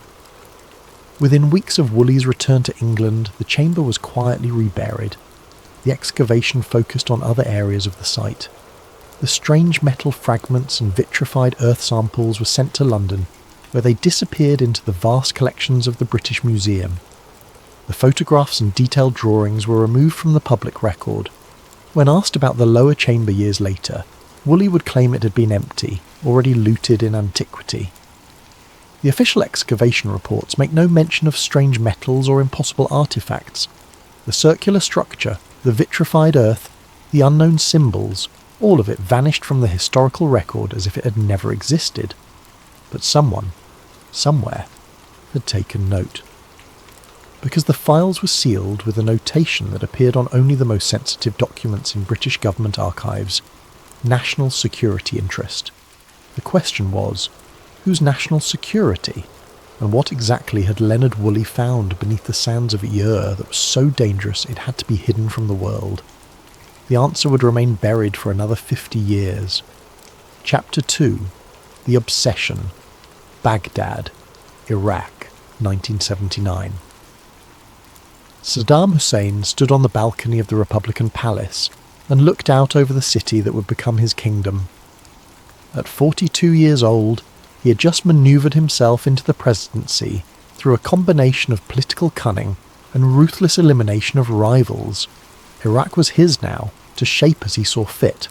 Within weeks of Woolley's return to England, the chamber was quietly reburied. The excavation focused on other areas of the site. The strange metal fragments and vitrified earth samples were sent to London, where they disappeared into the vast collections of the British Museum. The photographs and detailed drawings were removed from the public record. When asked about the lower chamber years later, Woolley would claim it had been empty, already looted in antiquity. The official excavation reports make no mention of strange metals or impossible artefacts. The circular structure, the vitrified earth, the unknown symbols, all of it vanished from the historical record as if it had never existed. But someone, somewhere, had taken note. Because the files were sealed with a notation that appeared on only the most sensitive documents in British government archives, national security interest. The question was, whose national security? And what exactly had Leonard Woolley found beneath the sands of Ur that was so dangerous it had to be hidden from the world? The answer would remain buried for another 50 years. Chapter 2. The Obsession. Baghdad, Iraq, 1979. Saddam Hussein stood on the balcony of the Republican Palace and looked out over the city that would become his kingdom. At 42 years old, he had just manoeuvred himself into the presidency through a combination of political cunning and ruthless elimination of rivals. Iraq was his now, to shape as he saw fit.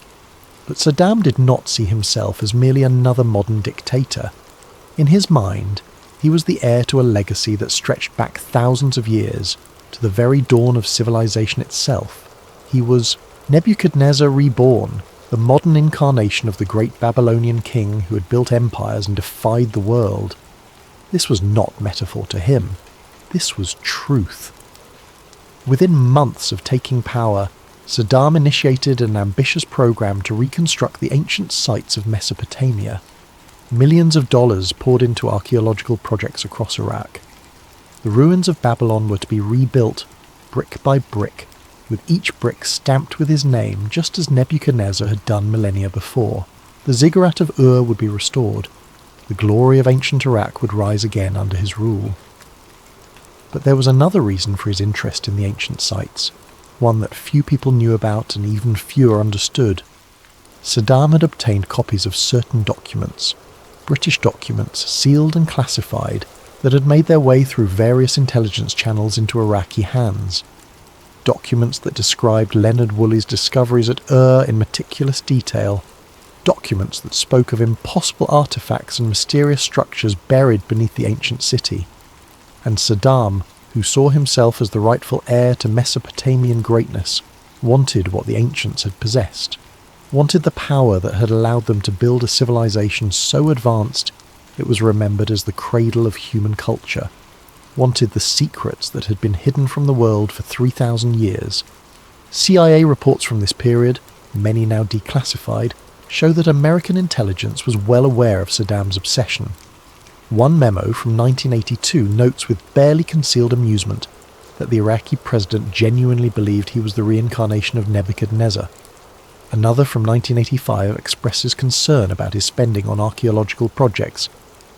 But Saddam did not see himself as merely another modern dictator. In his mind, he was the heir to a legacy that stretched back thousands of years, to the very dawn of civilization itself. He was Nebuchadnezzar reborn, the modern incarnation of the great Babylonian king who had built empires and defied the world. This was not metaphor to him. This was truth. Within months of taking power, Saddam initiated an ambitious program to reconstruct the ancient sites of Mesopotamia. Millions of dollars poured into archaeological projects across Iraq. The ruins of Babylon were to be rebuilt, brick by brick, with each brick stamped with his name, just as Nebuchadnezzar had done millennia before. The ziggurat of Ur would be restored. The glory of ancient Iraq would rise again under his rule. But there was another reason for his interest in the ancient sites, one that few people knew about and even fewer understood. Saddam had obtained copies of certain documents, British documents, sealed and classified, that had made their way through various intelligence channels into Iraqi hands. Documents that described Leonard Woolley's discoveries at Ur in meticulous detail. Documents that spoke of impossible artifacts and mysterious structures buried beneath the ancient city. And Saddam, who saw himself as the rightful heir to Mesopotamian greatness, wanted what the ancients had possessed, wanted the power that had allowed them to build a civilization so advanced it was remembered as the cradle of human culture, wanted the secrets that had been hidden from the world for 3,000 years. CIA reports from this period, many now declassified, show that American intelligence was well aware of Saddam's obsession. One memo from 1982 notes with barely concealed amusement that the Iraqi president genuinely believed he was the reincarnation of Nebuchadnezzar. Another from 1985 expresses concern about his spending on archaeological projects,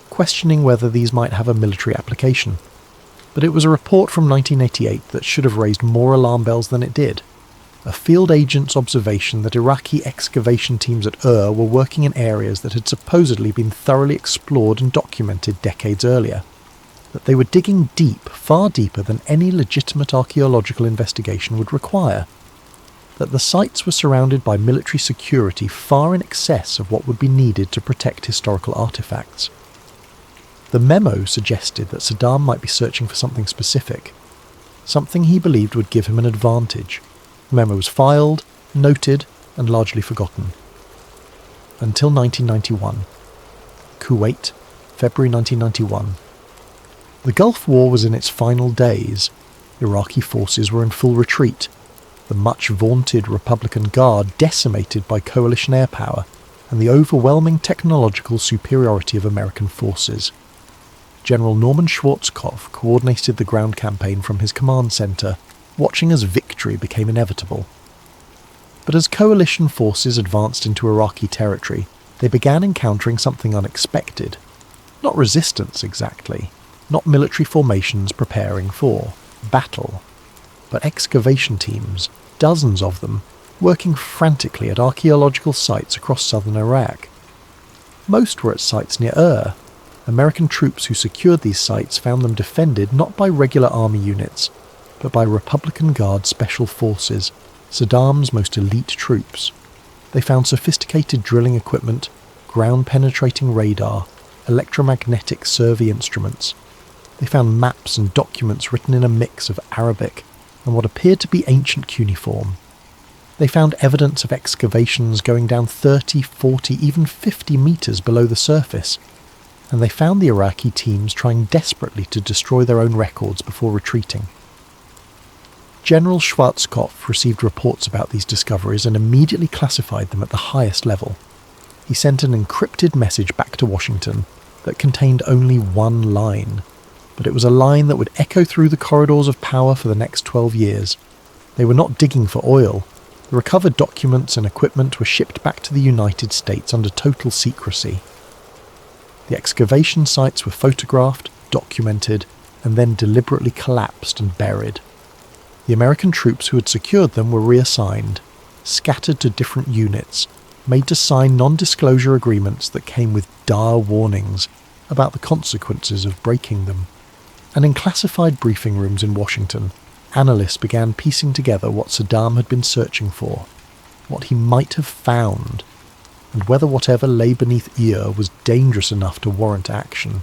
questioning whether these might have a military application. But it was a report from 1988 that should have raised more alarm bells than it did. A field agent's observation that Iraqi excavation teams at Ur were working in areas that had supposedly been thoroughly explored and documented decades earlier. That they were digging deep, far deeper than any legitimate archaeological investigation would require. That the sites were surrounded by military security far in excess of what would be needed to protect historical artifacts. The memo suggested that Saddam might be searching for something specific, something he believed would give him an advantage. The memo was filed, noted, and largely forgotten. Until 1991. Kuwait, February 1991. The Gulf War was in its final days. Iraqi forces were in full retreat, the much-vaunted Republican Guard decimated by coalition air power, and the overwhelming technological superiority of American forces. General Norman Schwarzkopf coordinated the ground campaign from his command centre, watching as victory became inevitable. But as coalition forces advanced into Iraqi territory, they began encountering something unexpected. Not resistance exactly, not military formations preparing for battle, but excavation teams, dozens of them, working frantically at archaeological sites across southern Iraq. Most were at sites near Ur. American troops who secured these sites found them defended not by regular army units, but by Republican Guard special forces, Saddam's most elite troops. They found sophisticated drilling equipment, ground-penetrating radar, electromagnetic survey instruments. They found maps and documents written in a mix of Arabic and what appeared to be ancient cuneiform. They found evidence of excavations going down 30, 40, even 50 metres below the surface, and they found the Iraqi teams trying desperately to destroy their own records before retreating. General Schwarzkopf received reports about these discoveries and immediately classified them at the highest level. He sent an encrypted message back to Washington that contained only one line, but it was a line that would echo through the corridors of power for the next 12 years. They were not digging for oil. The recovered documents and equipment were shipped back to the United States under total secrecy. The excavation sites were photographed, documented, and then deliberately collapsed and buried. The American troops who had secured them were reassigned, scattered to different units, made to sign non-disclosure agreements that came with dire warnings about the consequences of breaking them. And in classified briefing rooms in Washington, analysts began piecing together what Saddam had been searching for, what he might have found, and whether whatever lay beneath Ur was dangerous enough to warrant action.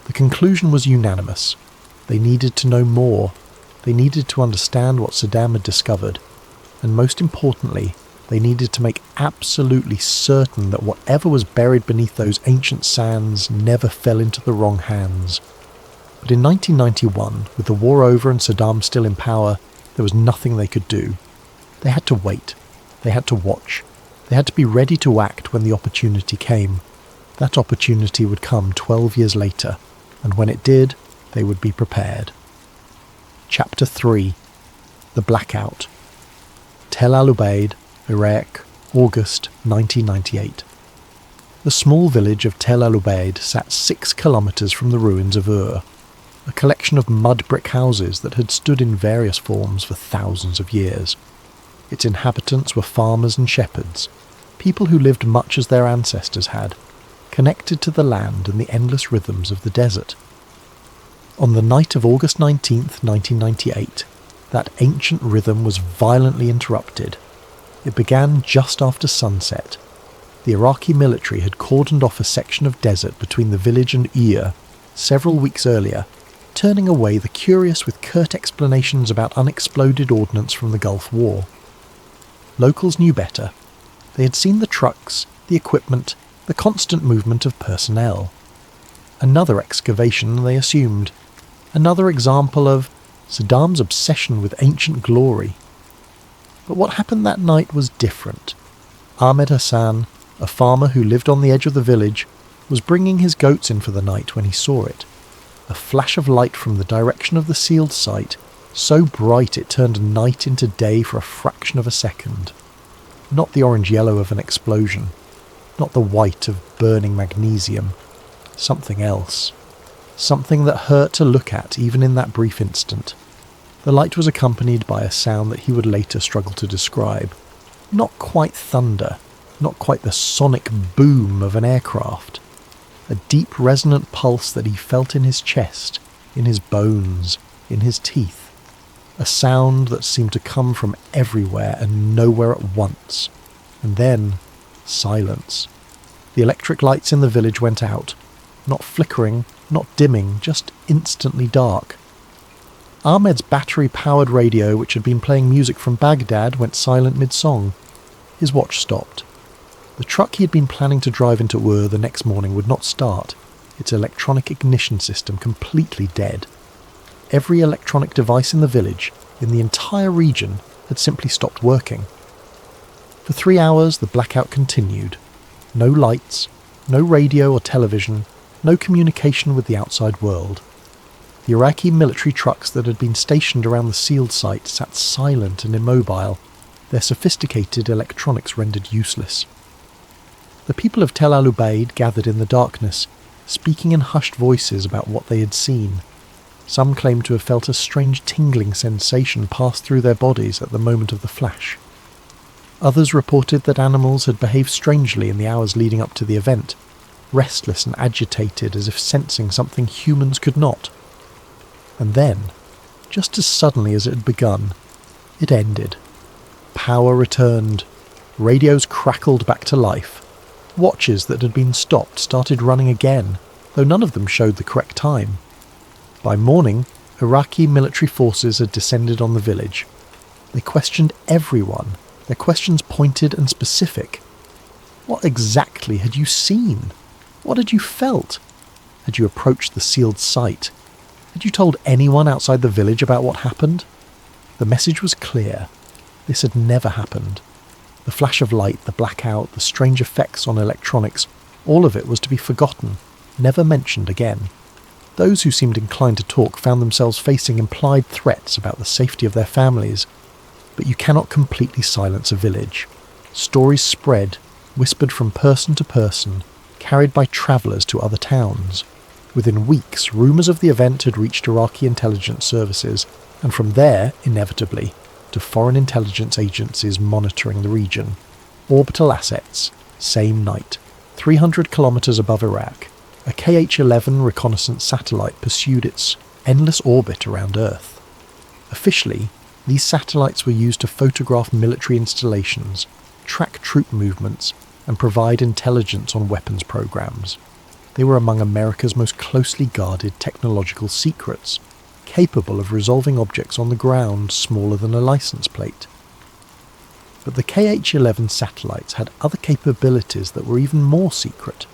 The conclusion was unanimous. They needed to know more. They needed to understand what Saddam had discovered, and most importantly, they needed to make absolutely certain that whatever was buried beneath those ancient sands never fell into the wrong hands. But in 1991, with the war over and Saddam still in power, there was nothing they could do. They had to wait. They had to watch. They had to be ready to act when the opportunity came. That opportunity would come 12 years later, and when it did, they would be prepared. Chapter 3. The Blackout. Tel Al-Ubaid, Iraq, August 1998. The small village of Tel Al-Ubaid sat 6 kilometres from the ruins of Ur, a collection of mud brick houses that had stood in various forms for thousands of years. Its inhabitants were farmers and shepherds, people who lived much as their ancestors had, connected to the land and the endless rhythms of the desert. On the night of August 19th, 1998, that ancient rhythm was violently interrupted. It began just after sunset. The Iraqi military had cordoned off a section of desert between the village and Ur several weeks earlier, turning away the curious with curt explanations about unexploded ordnance from the Gulf War. Locals knew better. They had seen the trucks, the equipment, the constant movement of personnel. Another excavation, they assumed. Another example of Saddam's obsession with ancient glory. But what happened that night was different. Ahmed Hassan, a farmer who lived on the edge of the village, was bringing his goats in for the night when he saw it. A flash of light from the direction of the sealed site, so bright it turned night into day for a fraction of a second. Not the orange-yellow of an explosion, not the white of burning magnesium. Something else. Something that hurt to look at even in that brief instant. The light was accompanied by a sound that he would later struggle to describe. Not quite thunder, not quite the sonic boom of an aircraft. A deep resonant pulse that he felt in his chest, in his bones, in his teeth. A sound that seemed to come from everywhere and nowhere at once. And then, silence. The electric lights in the village went out. Not flickering, not dimming, just instantly dark. Ahmed's battery-powered radio, which had been playing music from Baghdad, went silent mid-song. His watch stopped. The truck he had been planning to drive into Ur the next morning would not start. its electronic ignition system completely dead. Every electronic device in the village, in the entire region, had simply stopped working. For 3 hours the blackout continued. No lights, no radio or television, no communication with the outside world. The Iraqi military trucks that had been stationed around the sealed site sat silent and immobile, their sophisticated electronics rendered useless. The people of Tel Al-Ubaid gathered in the darkness, speaking in hushed voices about what they had seen. Some claimed to have felt a strange tingling sensation pass through their bodies at the moment of the flash. Others reported that animals had behaved strangely in the hours leading up to the event, restless and agitated as if sensing something humans could not. And then, just as suddenly as it had begun, it ended. Power returned. Radios crackled back to life. Watches that had been stopped started running again, though none of them showed the correct time. By morning, Iraqi military forces had descended on the village. They questioned everyone, their questions pointed and specific. What exactly had you seen? What had you felt? Had you approached the sealed site? Had you told anyone outside the village about what happened? The message was clear. This had never happened. The flash of light, the blackout, the strange effects on electronics, all of it was to be forgotten, never mentioned again. Those who seemed inclined to talk found themselves facing implied threats about the safety of their families. But you cannot completely silence a village. Stories spread, whispered from person to person, carried by travellers to other towns. Within weeks, rumours of the event had reached Iraqi intelligence services, and from there, inevitably, to foreign intelligence agencies monitoring the region. Orbital assets, same night, 300 kilometres above Iraq, a KH-11 reconnaissance satellite pursued its endless orbit around Earth. Officially, these satellites were used to photograph military installations, track troop movements, and provide intelligence on weapons programs. They were among America's most closely guarded technological secrets, capable of resolving objects on the ground smaller than a license plate. But the KH-11 satellites had other capabilities that were even more secret.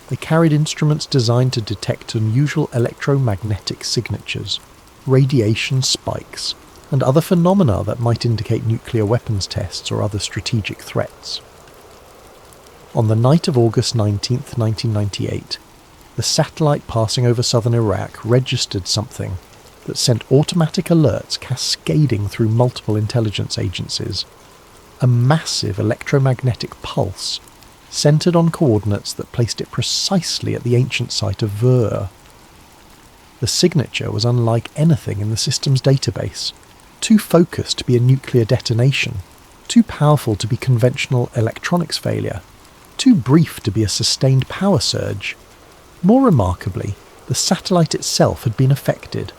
They carried instruments designed to detect unusual electromagnetic signatures, radiation spikes, and other phenomena that might indicate nuclear weapons tests or other strategic threats. On the night of August 19, 1998, the satellite passing over southern Iraq registered something that sent automatic alerts cascading through multiple intelligence agencies. A massive electromagnetic pulse, centred on coordinates that placed it precisely at the ancient site of Ver. The signature was unlike anything in the system's database, too focused to be a nuclear detonation, too powerful to be conventional electronics failure, too brief to be a sustained power surge. More remarkably, the satellite itself had been affected.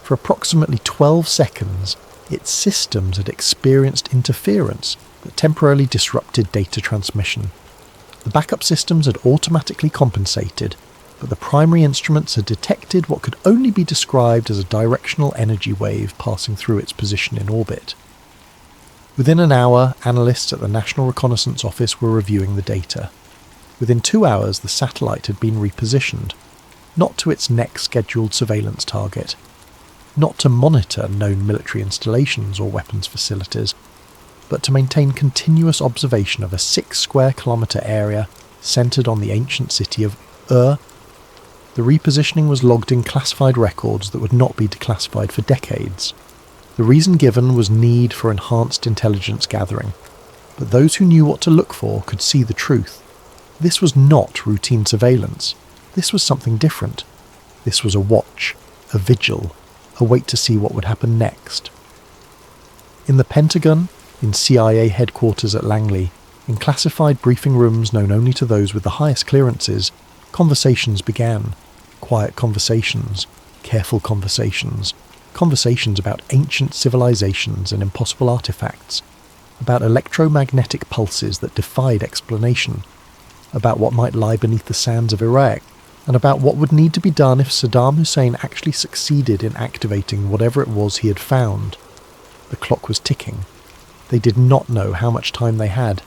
For approximately 12 seconds, its systems had experienced interference that temporarily disrupted data transmission. The backup systems had automatically compensated, but the primary instruments had detected what could only be described as a directional energy wave passing through its position in orbit. Within an hour, analysts at the National Reconnaissance Office were reviewing the data. Within 2 hours, the satellite had been repositioned, not to its next scheduled surveillance target, not to monitor known military installations or weapons facilities, but to maintain continuous observation of a 6 square kilometre area centred on the ancient city of Ur. The repositioning was logged in classified records that would not be declassified for decades. The reason given was need for enhanced intelligence gathering, but those who knew what to look for could see the truth. This was not routine surveillance. This was something different. This was a watch, a vigil, a wait to see what would happen next. In the Pentagon, in CIA headquarters at Langley, in classified briefing rooms known only to those with the highest clearances, conversations began. Quiet conversations, careful conversations, conversations about ancient civilizations and impossible artifacts, about electromagnetic pulses that defied explanation, about what might lie beneath the sands of Iraq, and about what would need to be done if Saddam Hussein actually succeeded in activating whatever it was he had found. The clock was ticking. They did not know how much time they had,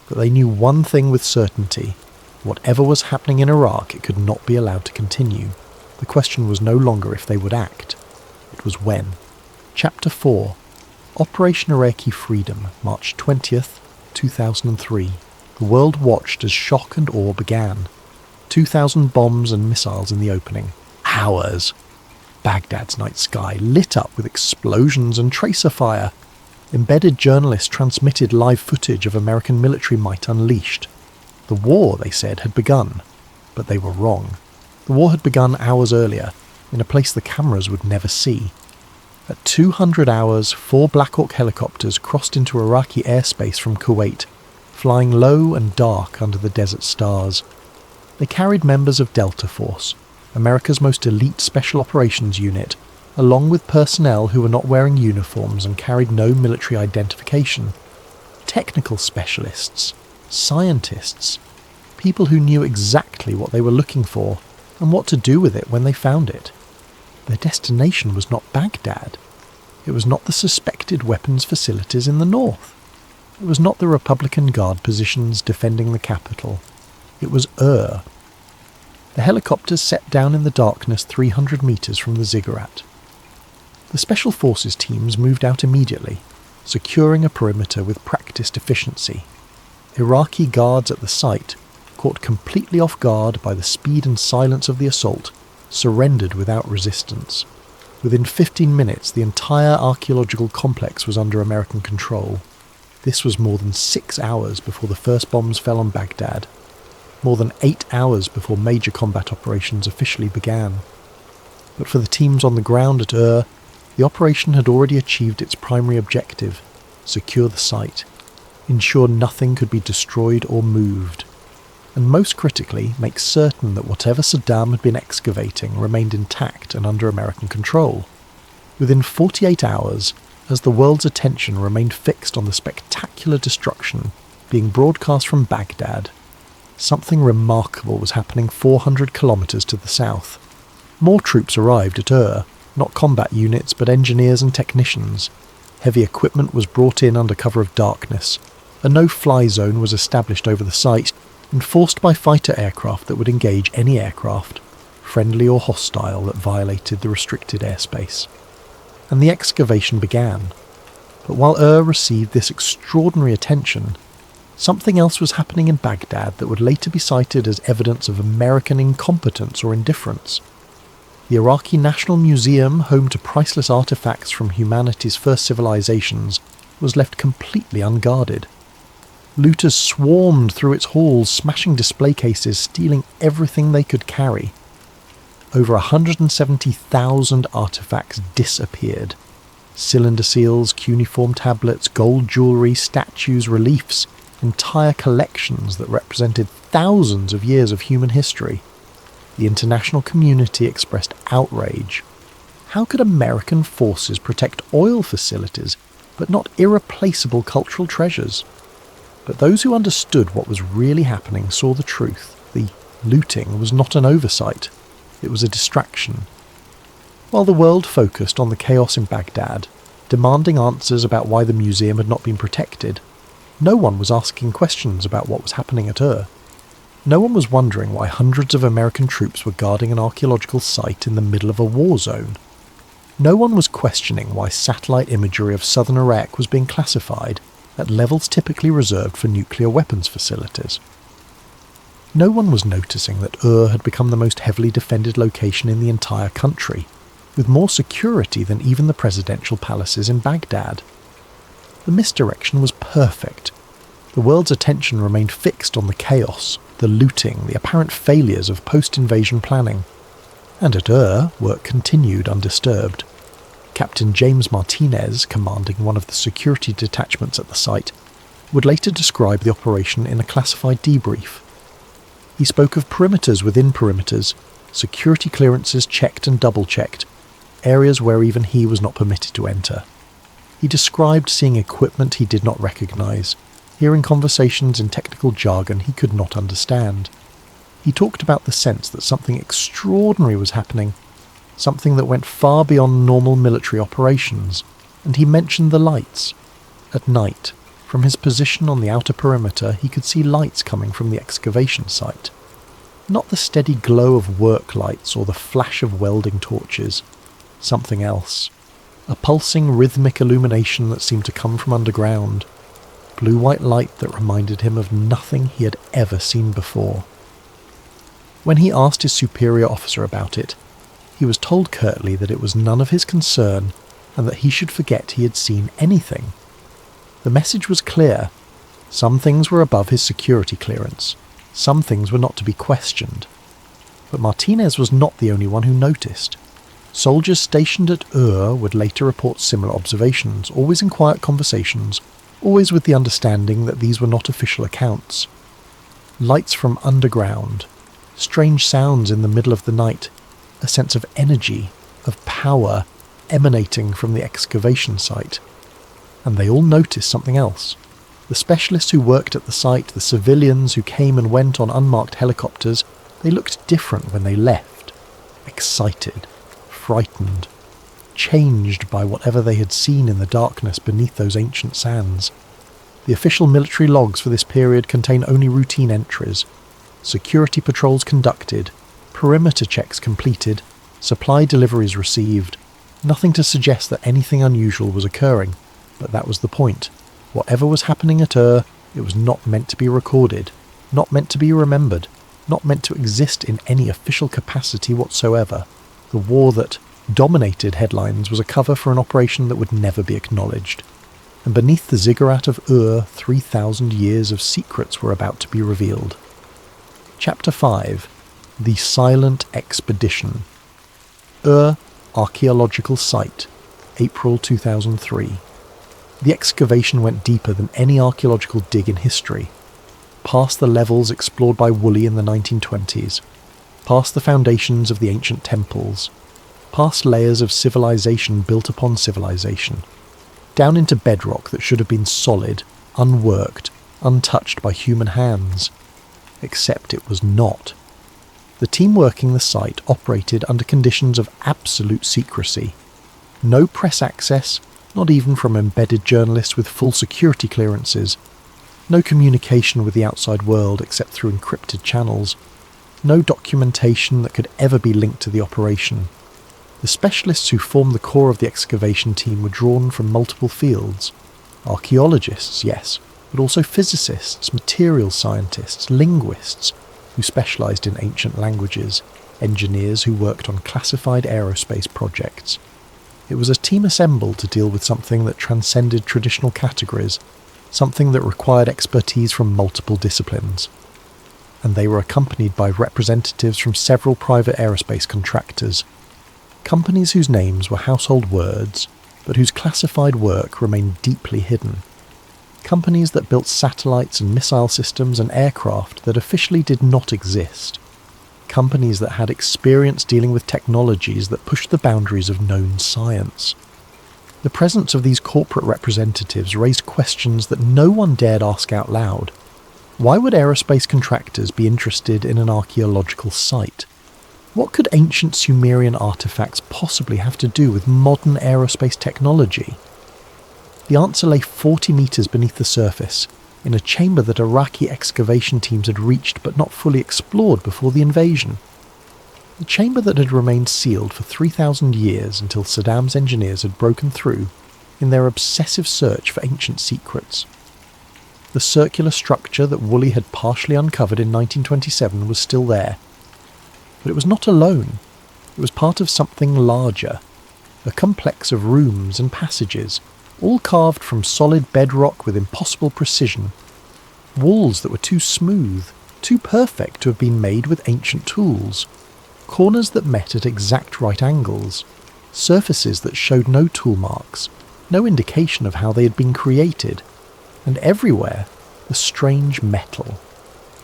but they knew one thing with certainty. Whatever was happening in Iraq, it could not be allowed to continue. The question was no longer if they would act. It was when. Chapter 4. Operation Iraqi Freedom, March 20th, 2003. The world watched as shock and awe began. 2,000 bombs and missiles in the opening. Hours. Baghdad's night sky lit up with explosions and tracer fire. Embedded journalists transmitted live footage of American military might unleashed. The war, they said, had begun, but they were wrong. The war had begun hours earlier, in a place the cameras would never see. At 200 hours, 4 Black Hawk helicopters crossed into Iraqi airspace from Kuwait, flying low and dark under the desert stars. They carried members of Delta Force, America's most elite special operations unit, along with personnel who were not wearing uniforms and carried no military identification. Technical specialists, scientists, people who knew exactly what they were looking for and what to do with it when they found it. Their destination was not Baghdad. It was not the suspected weapons facilities in the north. It was not the Republican Guard positions defending the capital. It was The helicopters set down in the darkness 300 metres from the ziggurat. The Special Forces teams moved out immediately, securing a perimeter with practiced efficiency. Iraqi guards at the site, caught completely off guard by the speed and silence of the assault, surrendered without resistance. Within 15 minutes, the entire archaeological complex was under American control. This was more than 6 hours before the first bombs fell on Baghdad. More than 8 hours before major combat operations officially began. But for the teams on the ground at the operation had already achieved its primary objective: secure the site, ensure nothing could be destroyed or moved, and most critically, make certain that whatever Saddam had been excavating remained intact and under American control. Within 48 hours, as the world's attention remained fixed on the spectacular destruction being broadcast from Baghdad, something remarkable was happening 400 kilometres to the south. More troops arrived at not combat units but engineers and technicians. Heavy equipment was brought in under cover of darkness. A no-fly zone was established over the site, enforced by fighter aircraft that would engage any aircraft, friendly or hostile, that violated the restricted airspace. And the excavation began. But while received this extraordinary attention, something else was happening in Baghdad that would later be cited as evidence of American incompetence or indifference. The Iraqi National Museum, home to priceless artifacts from humanity's first civilizations, was left completely unguarded. Looters swarmed through its halls, smashing display cases, stealing everything they could carry. Over 170,000 artifacts disappeared. Cylinder seals, cuneiform tablets, gold jewellery, statues, reliefs, entire collections that represented thousands of years of human history. The international community expressed outrage. How could American forces protect oil facilities, but not irreplaceable cultural treasures? But those who understood what was really happening saw the truth. The looting was not an oversight. It was a distraction. While the world focused on the chaos in Baghdad, demanding answers about why the museum had not been protected, no one was asking questions about what was happening at No one was wondering why hundreds of American troops were guarding an archaeological site in the middle of a war zone. No one was questioning why satellite imagery of southern Iraq was being classified at levels typically reserved for nuclear weapons facilities. No one was noticing that had become the most heavily defended location in the entire country, with more security than even the presidential palaces in Baghdad. The misdirection was perfect. The world's attention remained fixed on the chaos, the looting, the apparent failures of post-invasion planning. And at work continued undisturbed. Captain James Martinez, commanding one of the security detachments at the site, would later describe the operation in a classified debrief. He spoke of perimeters within perimeters, security clearances checked and double-checked, areas where even he was not permitted to enter. He described seeing equipment he did not recognize, hearing conversations in technical jargon he could not understand. He talked about the sense that something extraordinary was happening, something that went far beyond normal military operations, and he mentioned the lights. At night, From his position on the outer perimeter, he could see lights coming from the excavation site. Not the steady glow of work lights or the flash of welding torches. Something else. A pulsing rhythmic illumination that seemed to come from underground. Blue-white light that reminded him of nothing he had ever seen before. When he asked his superior officer about it, he was told curtly that it was none of his concern and that he should forget he had seen anything. The message was clear. Some things were above his security clearance. Some things were not to be questioned. But Martinez was not the only one who noticed. Soldiers stationed at would later report similar observations, always in quiet conversations, always with the understanding that these were not official accounts. Lights from underground, strange sounds in the middle of the night, a sense of energy, of power, emanating from the excavation site. And they all noticed something else. The specialists who worked at the site, the civilians who came and went on unmarked helicopters, they looked different when they left. Excited, frightened, changed by whatever they had seen in the darkness beneath those ancient sands. The official military logs for this period contain only routine entries. Security patrols conducted, perimeter checks completed, supply deliveries received. Nothing to suggest that anything unusual was occurring, but that was the point. Whatever was happening at it was not meant to be recorded, not meant to be remembered, not meant to exist in any official capacity whatsoever. The war that dominated headlines was a cover for an operation that would never be acknowledged. And beneath the ziggurat of 3,000 years of secrets were about to be revealed. Chapter 5. The Silent Expedition. Archaeological Site, April 2003. The excavation went deeper than any archaeological dig in history, past the levels explored by Woolley in the 1920s, past the foundations of the ancient temples, past layers of civilization built upon civilization, down into bedrock that should have been solid, unworked, untouched by human hands. Except it was not. The team working the site operated under conditions of absolute secrecy. No press access, not even from embedded journalists with full security clearances. No communication with the outside world except through encrypted channels. No documentation that could ever be linked to the operation. The specialists who formed the core of the excavation team were drawn from multiple fields. Archaeologists, yes, but also physicists, materials scientists, linguists, who specialised in ancient languages, engineers who worked on classified aerospace projects. It was a team assembled to deal with something that transcended traditional categories, something that required expertise from multiple disciplines. And they were accompanied by representatives from several private aerospace contractors, companies whose names were household words, but whose classified work remained deeply hidden. Companies that built satellites and missile systems and aircraft that officially did not exist. Companies that had experience dealing with technologies that pushed the boundaries of known science. The presence of these corporate representatives raised questions that no one dared ask out loud. Why would aerospace contractors be interested in an archaeological site? What could ancient Sumerian artifacts possibly have to do with modern aerospace technology? The answer lay 40 metres beneath the surface, in a chamber that Iraqi excavation teams had reached but not fully explored before the invasion. The chamber that had remained sealed for 3,000 years until Saddam's engineers had broken through in their obsessive search for ancient secrets. The circular structure that Woolley had partially uncovered in 1927 was still there. But it was not alone. It was part of something larger, a complex of rooms and passages, all carved from solid bedrock with impossible precision. Walls that were too smooth, too perfect to have been made with ancient tools. Corners that met at exact right angles. Surfaces that showed no tool marks, no indication of how they had been created. And everywhere, the strange metal.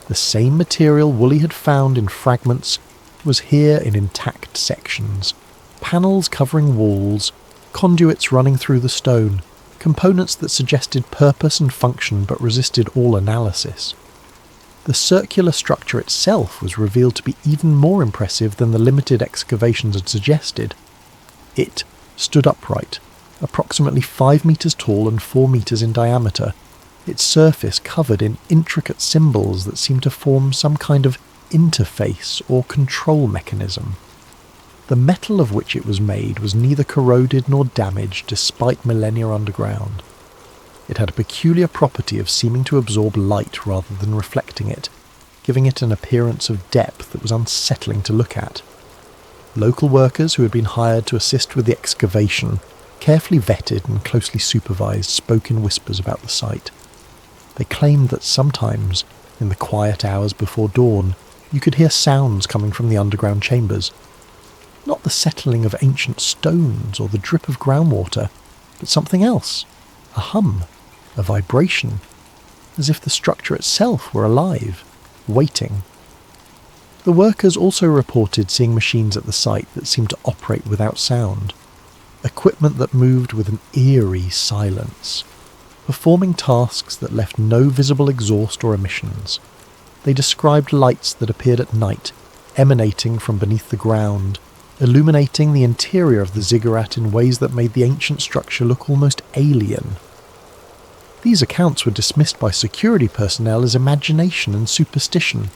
The same material Woolley had found in fragments was here in intact sections. Panels covering walls, conduits running through the stone, components that suggested purpose and function but resisted all analysis. The circular structure itself was revealed to be even more impressive than the limited excavations had suggested. It stood upright, approximately 5 metres tall and 4 metres in diameter, its surface covered in intricate symbols that seemed to form some kind of interface or control mechanism. The metal of which it was made was neither corroded nor damaged despite millennia underground. It had a peculiar property of seeming to absorb light rather than reflecting it, giving it an appearance of depth that was unsettling to look at. Local workers who had been hired to assist with the excavation, carefully vetted and closely supervised, spoke in whispers about the site. They claimed that sometimes, in the quiet hours before dawn, you could hear sounds coming from the underground chambers. Not the settling of ancient stones or the drip of groundwater, but something else. A hum, a vibration, as if the structure itself were alive, waiting. The workers also reported seeing machines at the site that seemed to operate without sound, equipment that moved with an eerie silence, performing tasks that left no visible exhaust or emissions. They described lights that appeared at night, emanating from beneath the ground, illuminating the interior of the ziggurat in ways that made the ancient structure look almost alien. These accounts were dismissed by security personnel as imagination and superstition,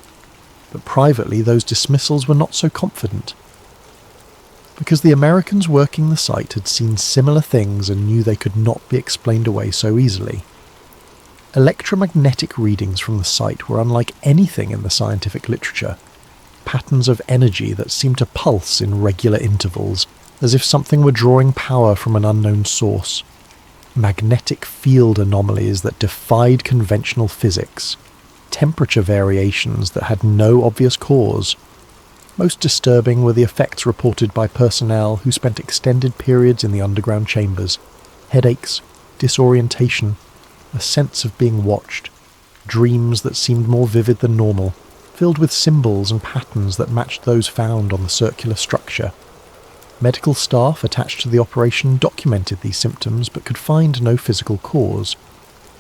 but privately those dismissals were not so confident. Because the Americans working the site had seen similar things and knew they could not be explained away so easily. Electromagnetic readings from the site were unlike anything in the scientific literature, patterns of energy that seemed to pulse in regular intervals, as if something were drawing power from an unknown source. Magnetic field anomalies that defied conventional physics, temperature variations that had no obvious cause. Most disturbing were the effects reported by personnel who spent extended periods in the underground chambers. Headaches, disorientation, a sense of being watched, dreams that seemed more vivid than normal, filled with symbols and patterns that matched those found on the circular structure. Medical staff attached to the operation documented these symptoms but could find no physical cause.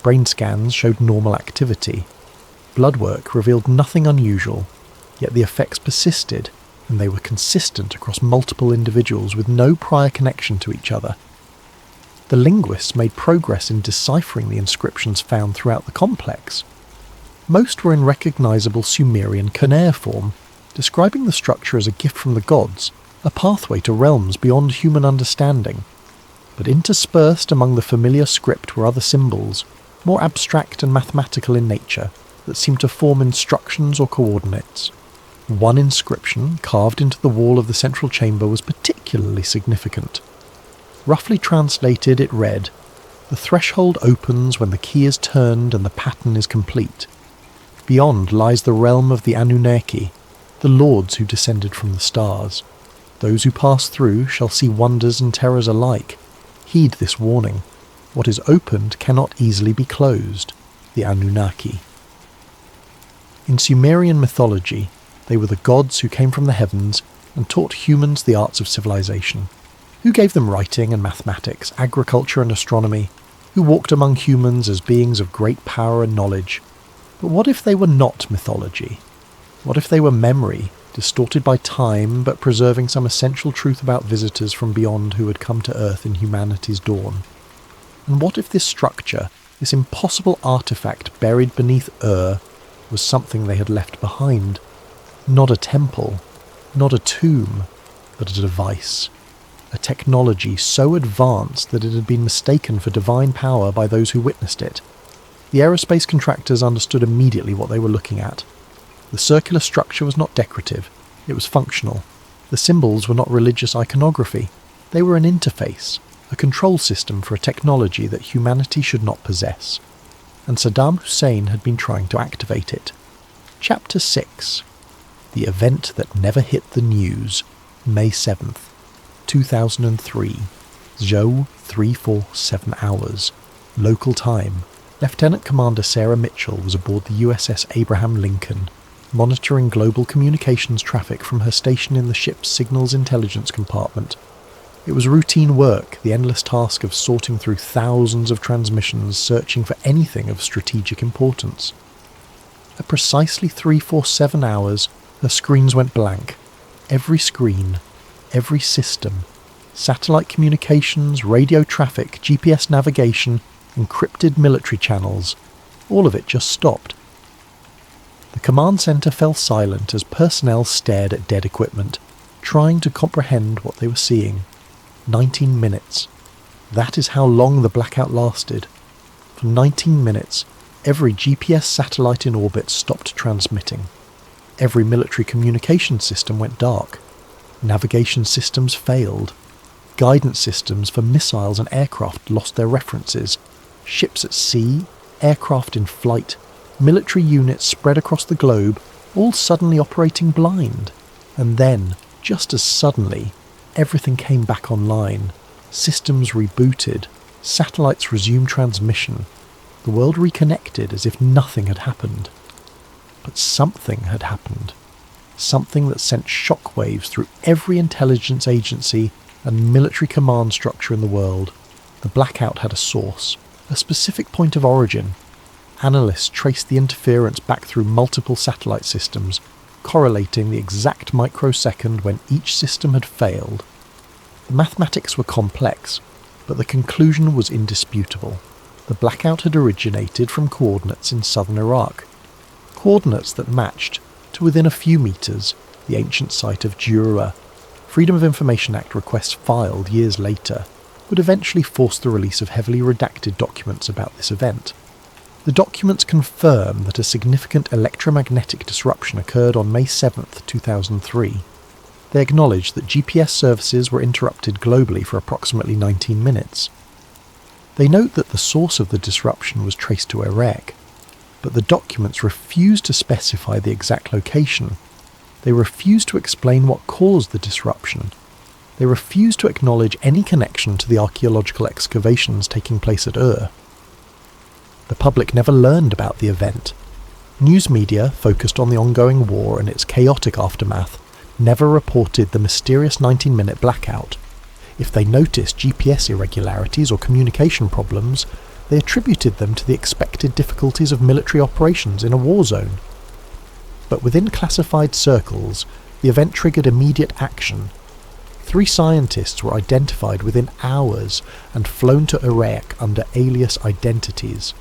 Brain scans showed normal activity. Blood work revealed nothing unusual, yet the effects persisted, and they were consistent across multiple individuals with no prior connection to each other. The linguists made progress in deciphering the inscriptions found throughout the complex. Most were in recognizable Sumerian cuneiform, describing the structure as a gift from the gods, a pathway to realms beyond human understanding. But interspersed among the familiar script were other symbols, more abstract and mathematical in nature, that seemed to form instructions or coordinates. One inscription, carved into the wall of the central chamber, was particularly significant. Roughly translated, it read, "The threshold opens when the key is turned and the pattern is complete. Beyond lies the realm of the Anunnaki, the lords who descended from the stars. Those who pass through shall see wonders and terrors alike. Heed this warning. What is opened cannot easily be closed. The Anunnaki." In Sumerian mythology, they were the gods who came from the heavens and taught humans the arts of civilization. Who gave them writing and mathematics, agriculture and astronomy, who walked among humans as beings of great power and knowledge. But what if they were not mythology? What if they were memory, distorted by time but preserving some essential truth about visitors from beyond who had come to Earth in humanity's dawn? And what if this structure, this impossible artifact buried beneath was something they had left behind? Not a temple, not a tomb, but a device. A technology so advanced that it had been mistaken for divine power by those who witnessed it. The aerospace contractors understood immediately what they were looking at. The circular structure was not decorative, it was functional. The symbols were not religious iconography, they were an interface, a control system for a technology that humanity should not possess. And Saddam Hussein had been trying to activate it. Chapter 6. The event that never hit the news. May 7th, 2003. Zhou 347 hours. Local time. Lieutenant Commander Sarah Mitchell was aboard the USS Abraham Lincoln, monitoring global communications traffic from her station in the ship's signals intelligence compartment. It was routine work, the endless task of sorting through thousands of transmissions, searching for anything of strategic importance. At precisely 347 hours, her screens went blank. Every screen, every system, satellite communications, radio traffic, GPS navigation, encrypted military channels, All of it just stopped. The command centre fell silent as personnel stared at dead equipment, trying to comprehend what they were seeing. 19 minutes. That is how long the blackout lasted. For 19 minutes, every GPS satellite in orbit stopped transmitting. Every military communication system went dark. Navigation systems failed. Guidance systems for missiles and aircraft lost their references. Ships at sea, aircraft in flight, military units spread across the globe, all suddenly operating blind. And then, just as suddenly, everything came back online. Systems rebooted. Satellites resumed transmission. The world reconnected as if nothing had happened. But something had happened. Something that sent shockwaves through every intelligence agency and military command structure in the world. The blackout had a source, a specific point of origin. Analysts traced the interference back through multiple satellite systems, correlating the exact microsecond when each system had failed. The mathematics were complex, but the conclusion was indisputable. The blackout had originated from coordinates in southern Iraq. Coordinates that matched, to within a few meters, the ancient site of Jura. Freedom of Information Act requests filed years later would eventually force the release of heavily redacted documents about this event. The documents confirm that a significant electromagnetic disruption occurred on May 7, 2003. They acknowledge that GPS services were interrupted globally for approximately 19 minutes. They note that the source of the disruption was traced to Iraq, but the documents refuse to specify the exact location. They refuse to explain what caused the disruption. They refuse to acknowledge any connection to the archaeological excavations taking place at Ur. The public never learned about the event. News media, focused on the ongoing war and its chaotic aftermath, never reported the mysterious 19-minute blackout. If they noticed GPS irregularities or communication problems, they attributed them to the expected difficulties of military operations in a war zone. But within classified circles, the event triggered immediate action. 3 scientists were identified within hours and flown to Iraq under alias identities.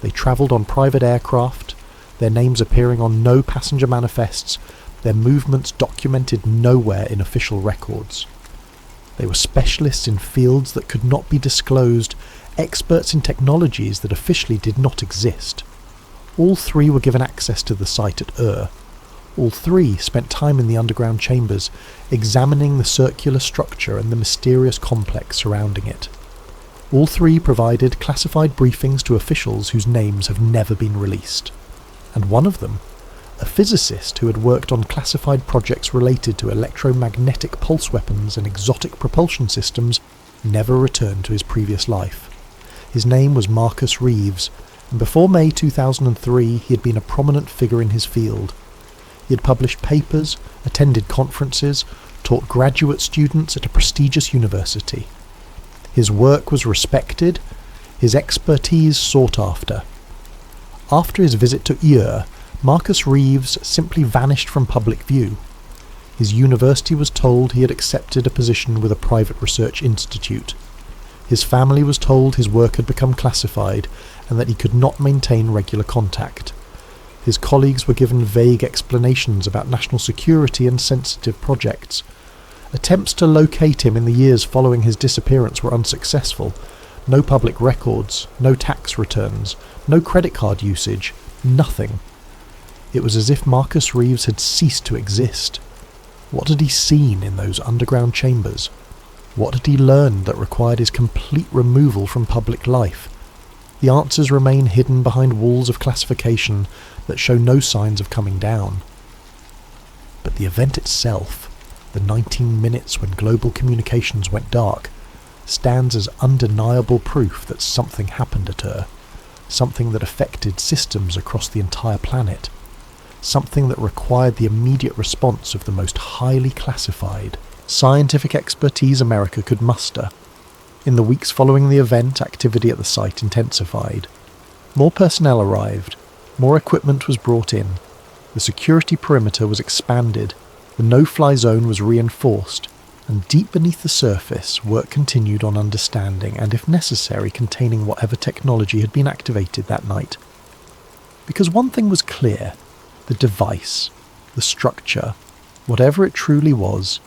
They travelled on private aircraft, their names appearing on no passenger manifests, their movements documented nowhere in official records. They were specialists in fields that could not be disclosed, experts in technologies that officially did not exist. All 3 were given access to the site at Ur. All 3 spent time in the underground chambers, examining the circular structure and the mysterious complex surrounding it. All 3 provided classified briefings to officials whose names have never been released. And one of them, a physicist who had worked on classified projects related to electromagnetic pulse weapons and exotic propulsion systems, never returned to his previous life. His name was Marcus Reeves, and before May 2003 he had been a prominent figure in his field. He had published papers, attended conferences, taught graduate students at a prestigious university. His work was respected, his expertise sought after. After his visit to Ur, Marcus Reeves simply vanished from public view. His university was told he had accepted a position with a private research institute. His family was told his work had become classified and that he could not maintain regular contact. His colleagues were given vague explanations about national security and sensitive projects. Attempts to locate him in the years following his disappearance were unsuccessful. No public records, no tax returns, no credit card usage, nothing. It was as if Marcus Reeves had ceased to exist. What had he seen in those underground chambers? What had he learned that required his complete removal from public life? The answers remain hidden behind walls of classification that show no signs of coming down. But the event itself, the 19 minutes when global communications went dark, stands as undeniable proof that something happened at Ur, something that affected systems across the entire planet, something that required the immediate response of the most highly classified, scientific expertise America could muster. In the weeks following the event, activity at the site intensified. More personnel arrived, more equipment was brought in, the security perimeter was expanded, the no-fly zone was reinforced, and deep beneath the surface, work continued on understanding and, if necessary, containing whatever technology had been activated that night. Because one thing was clear: the device, the structure, whatever it truly was,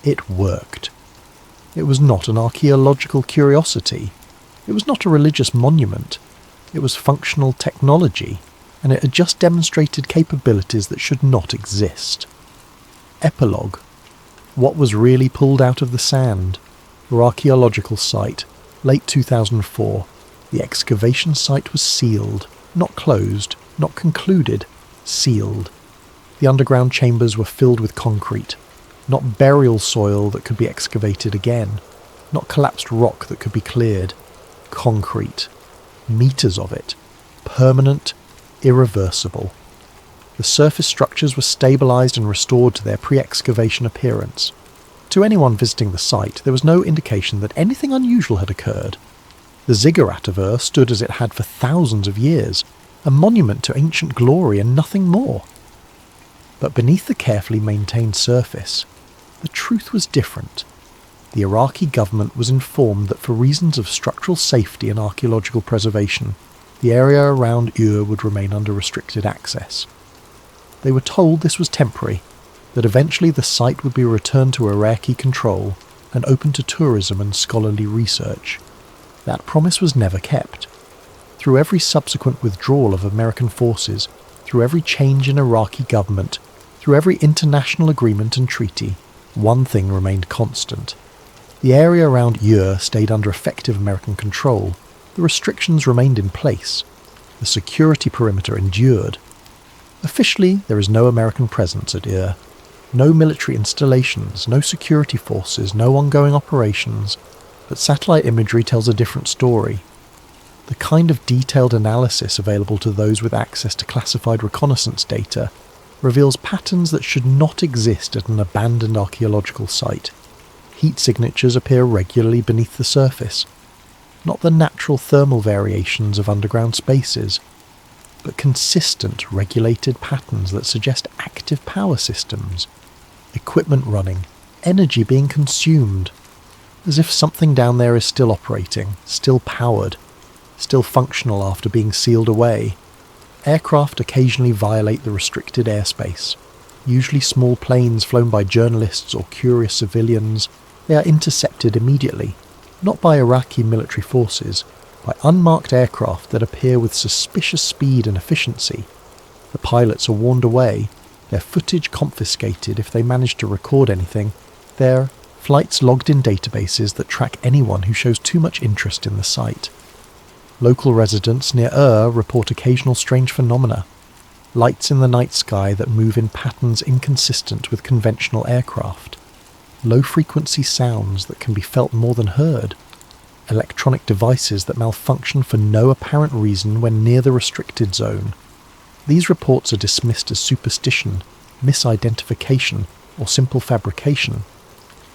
it worked. It was not an archaeological curiosity. It was not a religious monument. It was functional technology, and it had just demonstrated capabilities that should not exist. Epilogue. What was really pulled out of the sand? Your archaeological site, late 2004. The excavation site was sealed, not closed, not concluded, sealed. The underground chambers were filled with concrete, not burial soil that could be excavated again, not collapsed rock that could be cleared. Concrete. Meters of it. Permanent, irreversible. The surface structures were stabilised and restored to their pre-excavation appearance. To anyone visiting the site, there was no indication that anything unusual had occurred. The ziggurat of Ur stood as it had for thousands of years, a monument to ancient glory and nothing more. But beneath the carefully maintained surface, the truth was different. The Iraqi government was informed that for reasons of structural safety and archaeological preservation, the area around Ur would remain under restricted access. They were told this was temporary, that eventually the site would be returned to Iraqi control and open to tourism and scholarly research. That promise was never kept. Through every subsequent withdrawal of American forces, through every change in Iraqi government, through every international agreement and treaty, one thing remained constant. The area around Ur stayed under effective American control. The restrictions remained in place. The security perimeter endured. Officially, there is no American presence at Ur. No military installations, no security forces, no ongoing operations. But satellite imagery tells a different story. The kind of detailed analysis available to those with access to classified reconnaissance data reveals patterns that should not exist at an abandoned archaeological site. Heat signatures appear regularly beneath the surface. Not the natural thermal variations of underground spaces, but consistent, regulated patterns that suggest active power systems, equipment running, energy being consumed, as if something down there is still operating, still powered, still functional after being sealed away. Aircraft occasionally violate the restricted airspace, usually small planes flown by journalists or curious civilians. They are intercepted immediately, not by Iraqi military forces, by unmarked aircraft that appear with suspicious speed and efficiency. The pilots are warned away, their footage confiscated if they manage to record anything, their flights logged in databases that track anyone who shows too much interest in the site. Local residents near Ur report occasional strange phenomena, lights in the night sky that move in patterns inconsistent with conventional aircraft, low-frequency sounds that can be felt more than heard, electronic devices that malfunction for no apparent reason when near the restricted zone. These reports are dismissed as superstition, misidentification, or simple fabrication,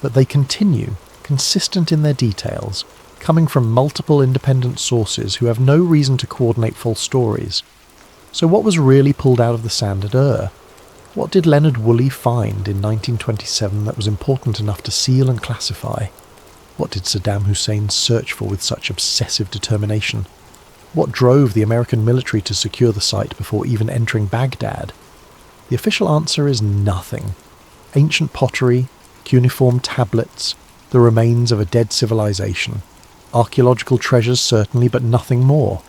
but they continue, consistent in their details, coming from multiple independent sources who have no reason to coordinate false stories. So what was really pulled out of the sand at Ur? What did Leonard Woolley find in 1927 that was important enough to seal and classify? What did Saddam Hussein search for with such obsessive determination? What drove the American military to secure the site before even entering Baghdad? The official answer is nothing. Ancient pottery, cuneiform tablets, the remains of a dead civilization. Archaeological treasures certainly, but nothing more.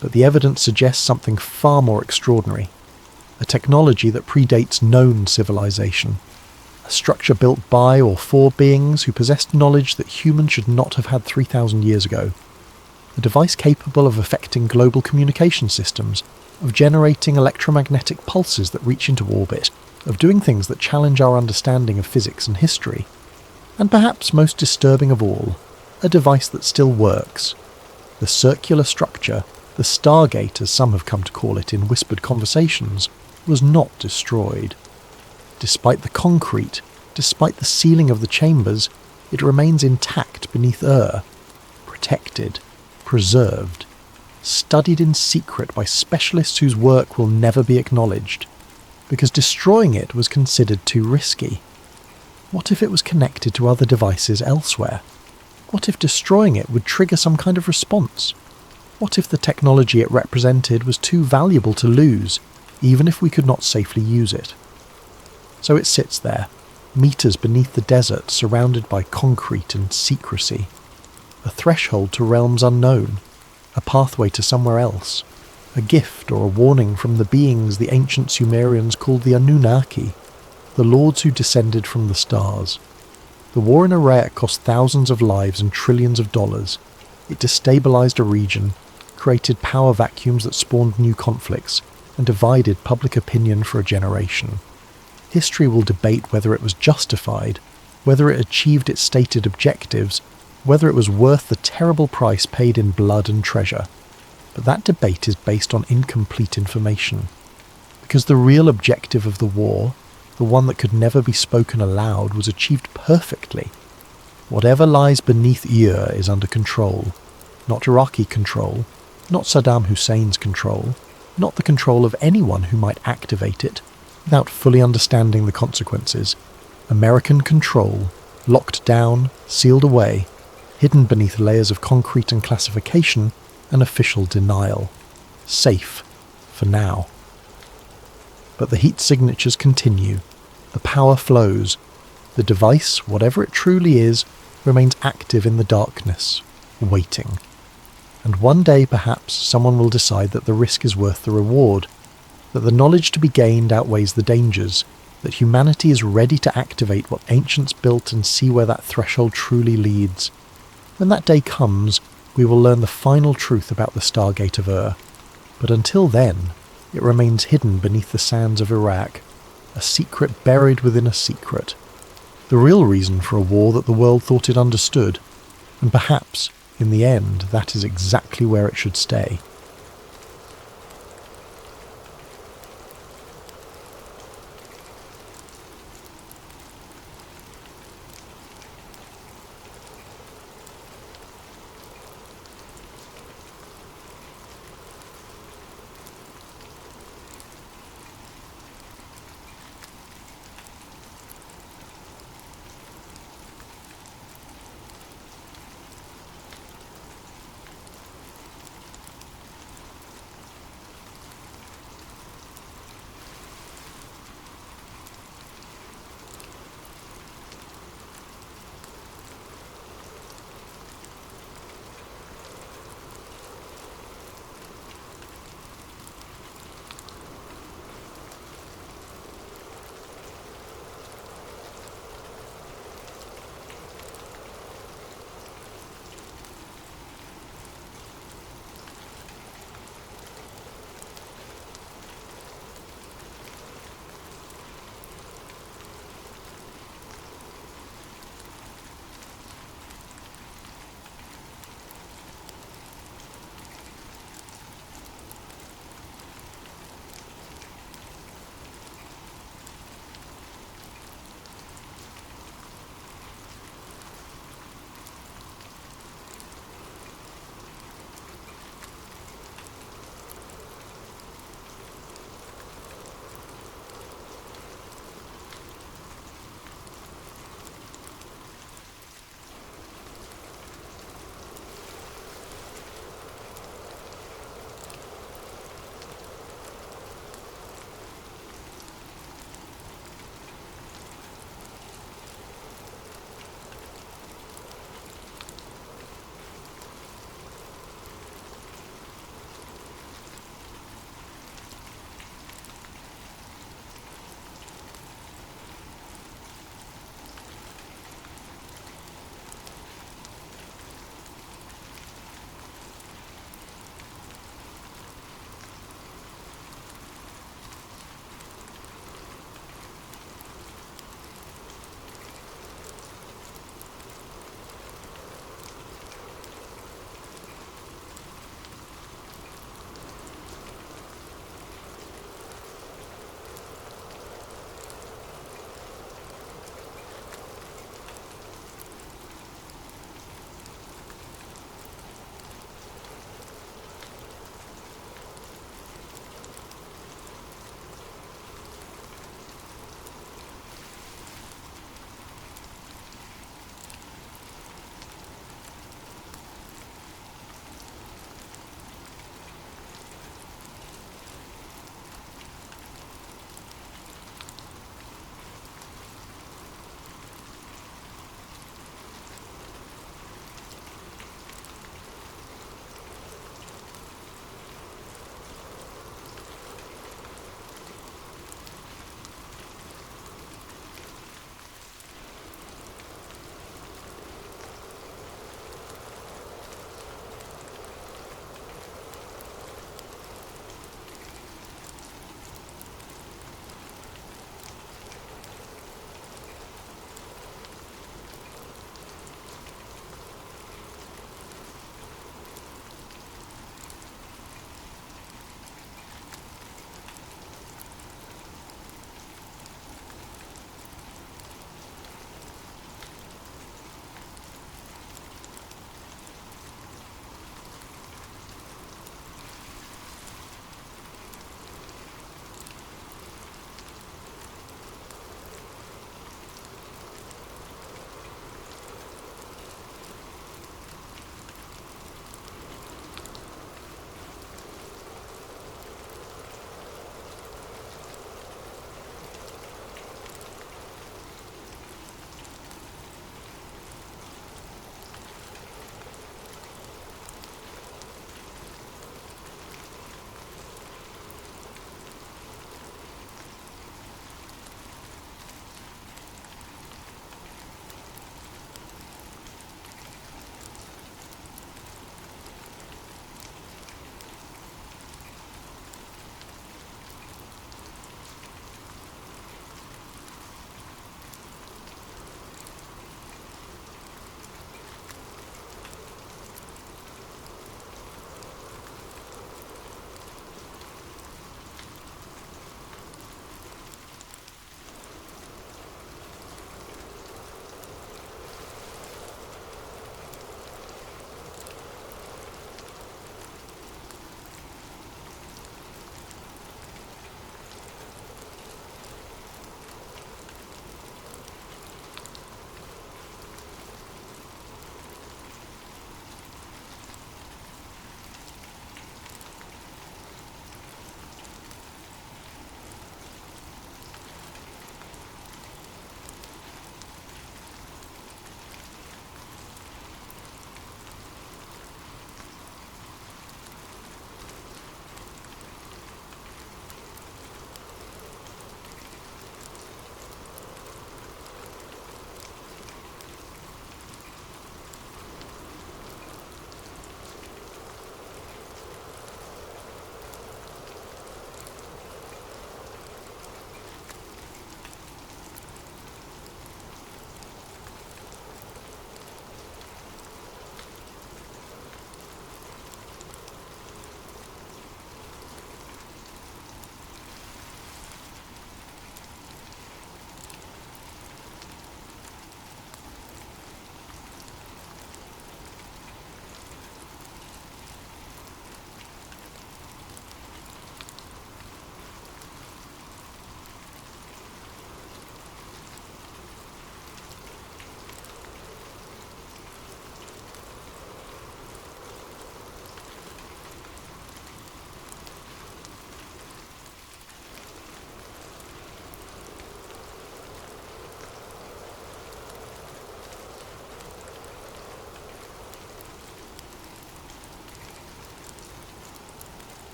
But the evidence suggests something far more extraordinary. A technology that predates known civilization. A structure built by or for beings who possessed knowledge that humans should not have had 3,000 years ago. A device capable of affecting global communication systems, of generating electromagnetic pulses that reach into orbit, of doing things that challenge our understanding of physics and history. And perhaps most disturbing of all, a device that still works. The circular structure, the Stargate as some have come to call it in whispered conversations, was not destroyed. Despite the concrete, despite the sealing of the chambers, it remains intact beneath Ur, protected, preserved, studied in secret by specialists whose work will never be acknowledged, because destroying it was considered too risky. What if it was connected to other devices elsewhere? What if destroying it would trigger some kind of response? What if the technology it represented was too valuable to lose, even if we could not safely use it? So it sits there, meters beneath the desert, surrounded by concrete and secrecy. A threshold to realms unknown, a pathway to somewhere else, a gift or a warning from the beings the ancient Sumerians called the Anunnaki, the lords who descended from the stars. The war in Iraq cost thousands of lives and trillions of dollars. It destabilized a region, created power vacuums that spawned new conflicts, and divided public opinion for a generation. History will debate whether it was justified, whether it achieved its stated objectives, whether it was worth the terrible price paid in blood and treasure. But that debate is based on incomplete information. Because the real objective of the war, the one that could never be spoken aloud, was achieved perfectly. Whatever lies beneath Ur is under control. Not Iraqi control, not Saddam Hussein's control, not the control of anyone who might activate it, without fully understanding the consequences. American control, locked down, sealed away, hidden beneath layers of concrete and classification and official denial. Safe, for now. But the heat signatures continue. The power flows. The device, whatever it truly is, remains active in the darkness, waiting. And one day, perhaps, someone will decide that the risk is worth the reward, that the knowledge to be gained outweighs the dangers, that humanity is ready to activate what ancients built and see where that threshold truly leads. When that day comes, we will learn the final truth about the Stargate of Ur. But until then, it remains hidden beneath the sands of Iraq, a secret buried within a secret. The real reason for a war that the world thought it understood, and perhaps, in the end, that is exactly where it should stay.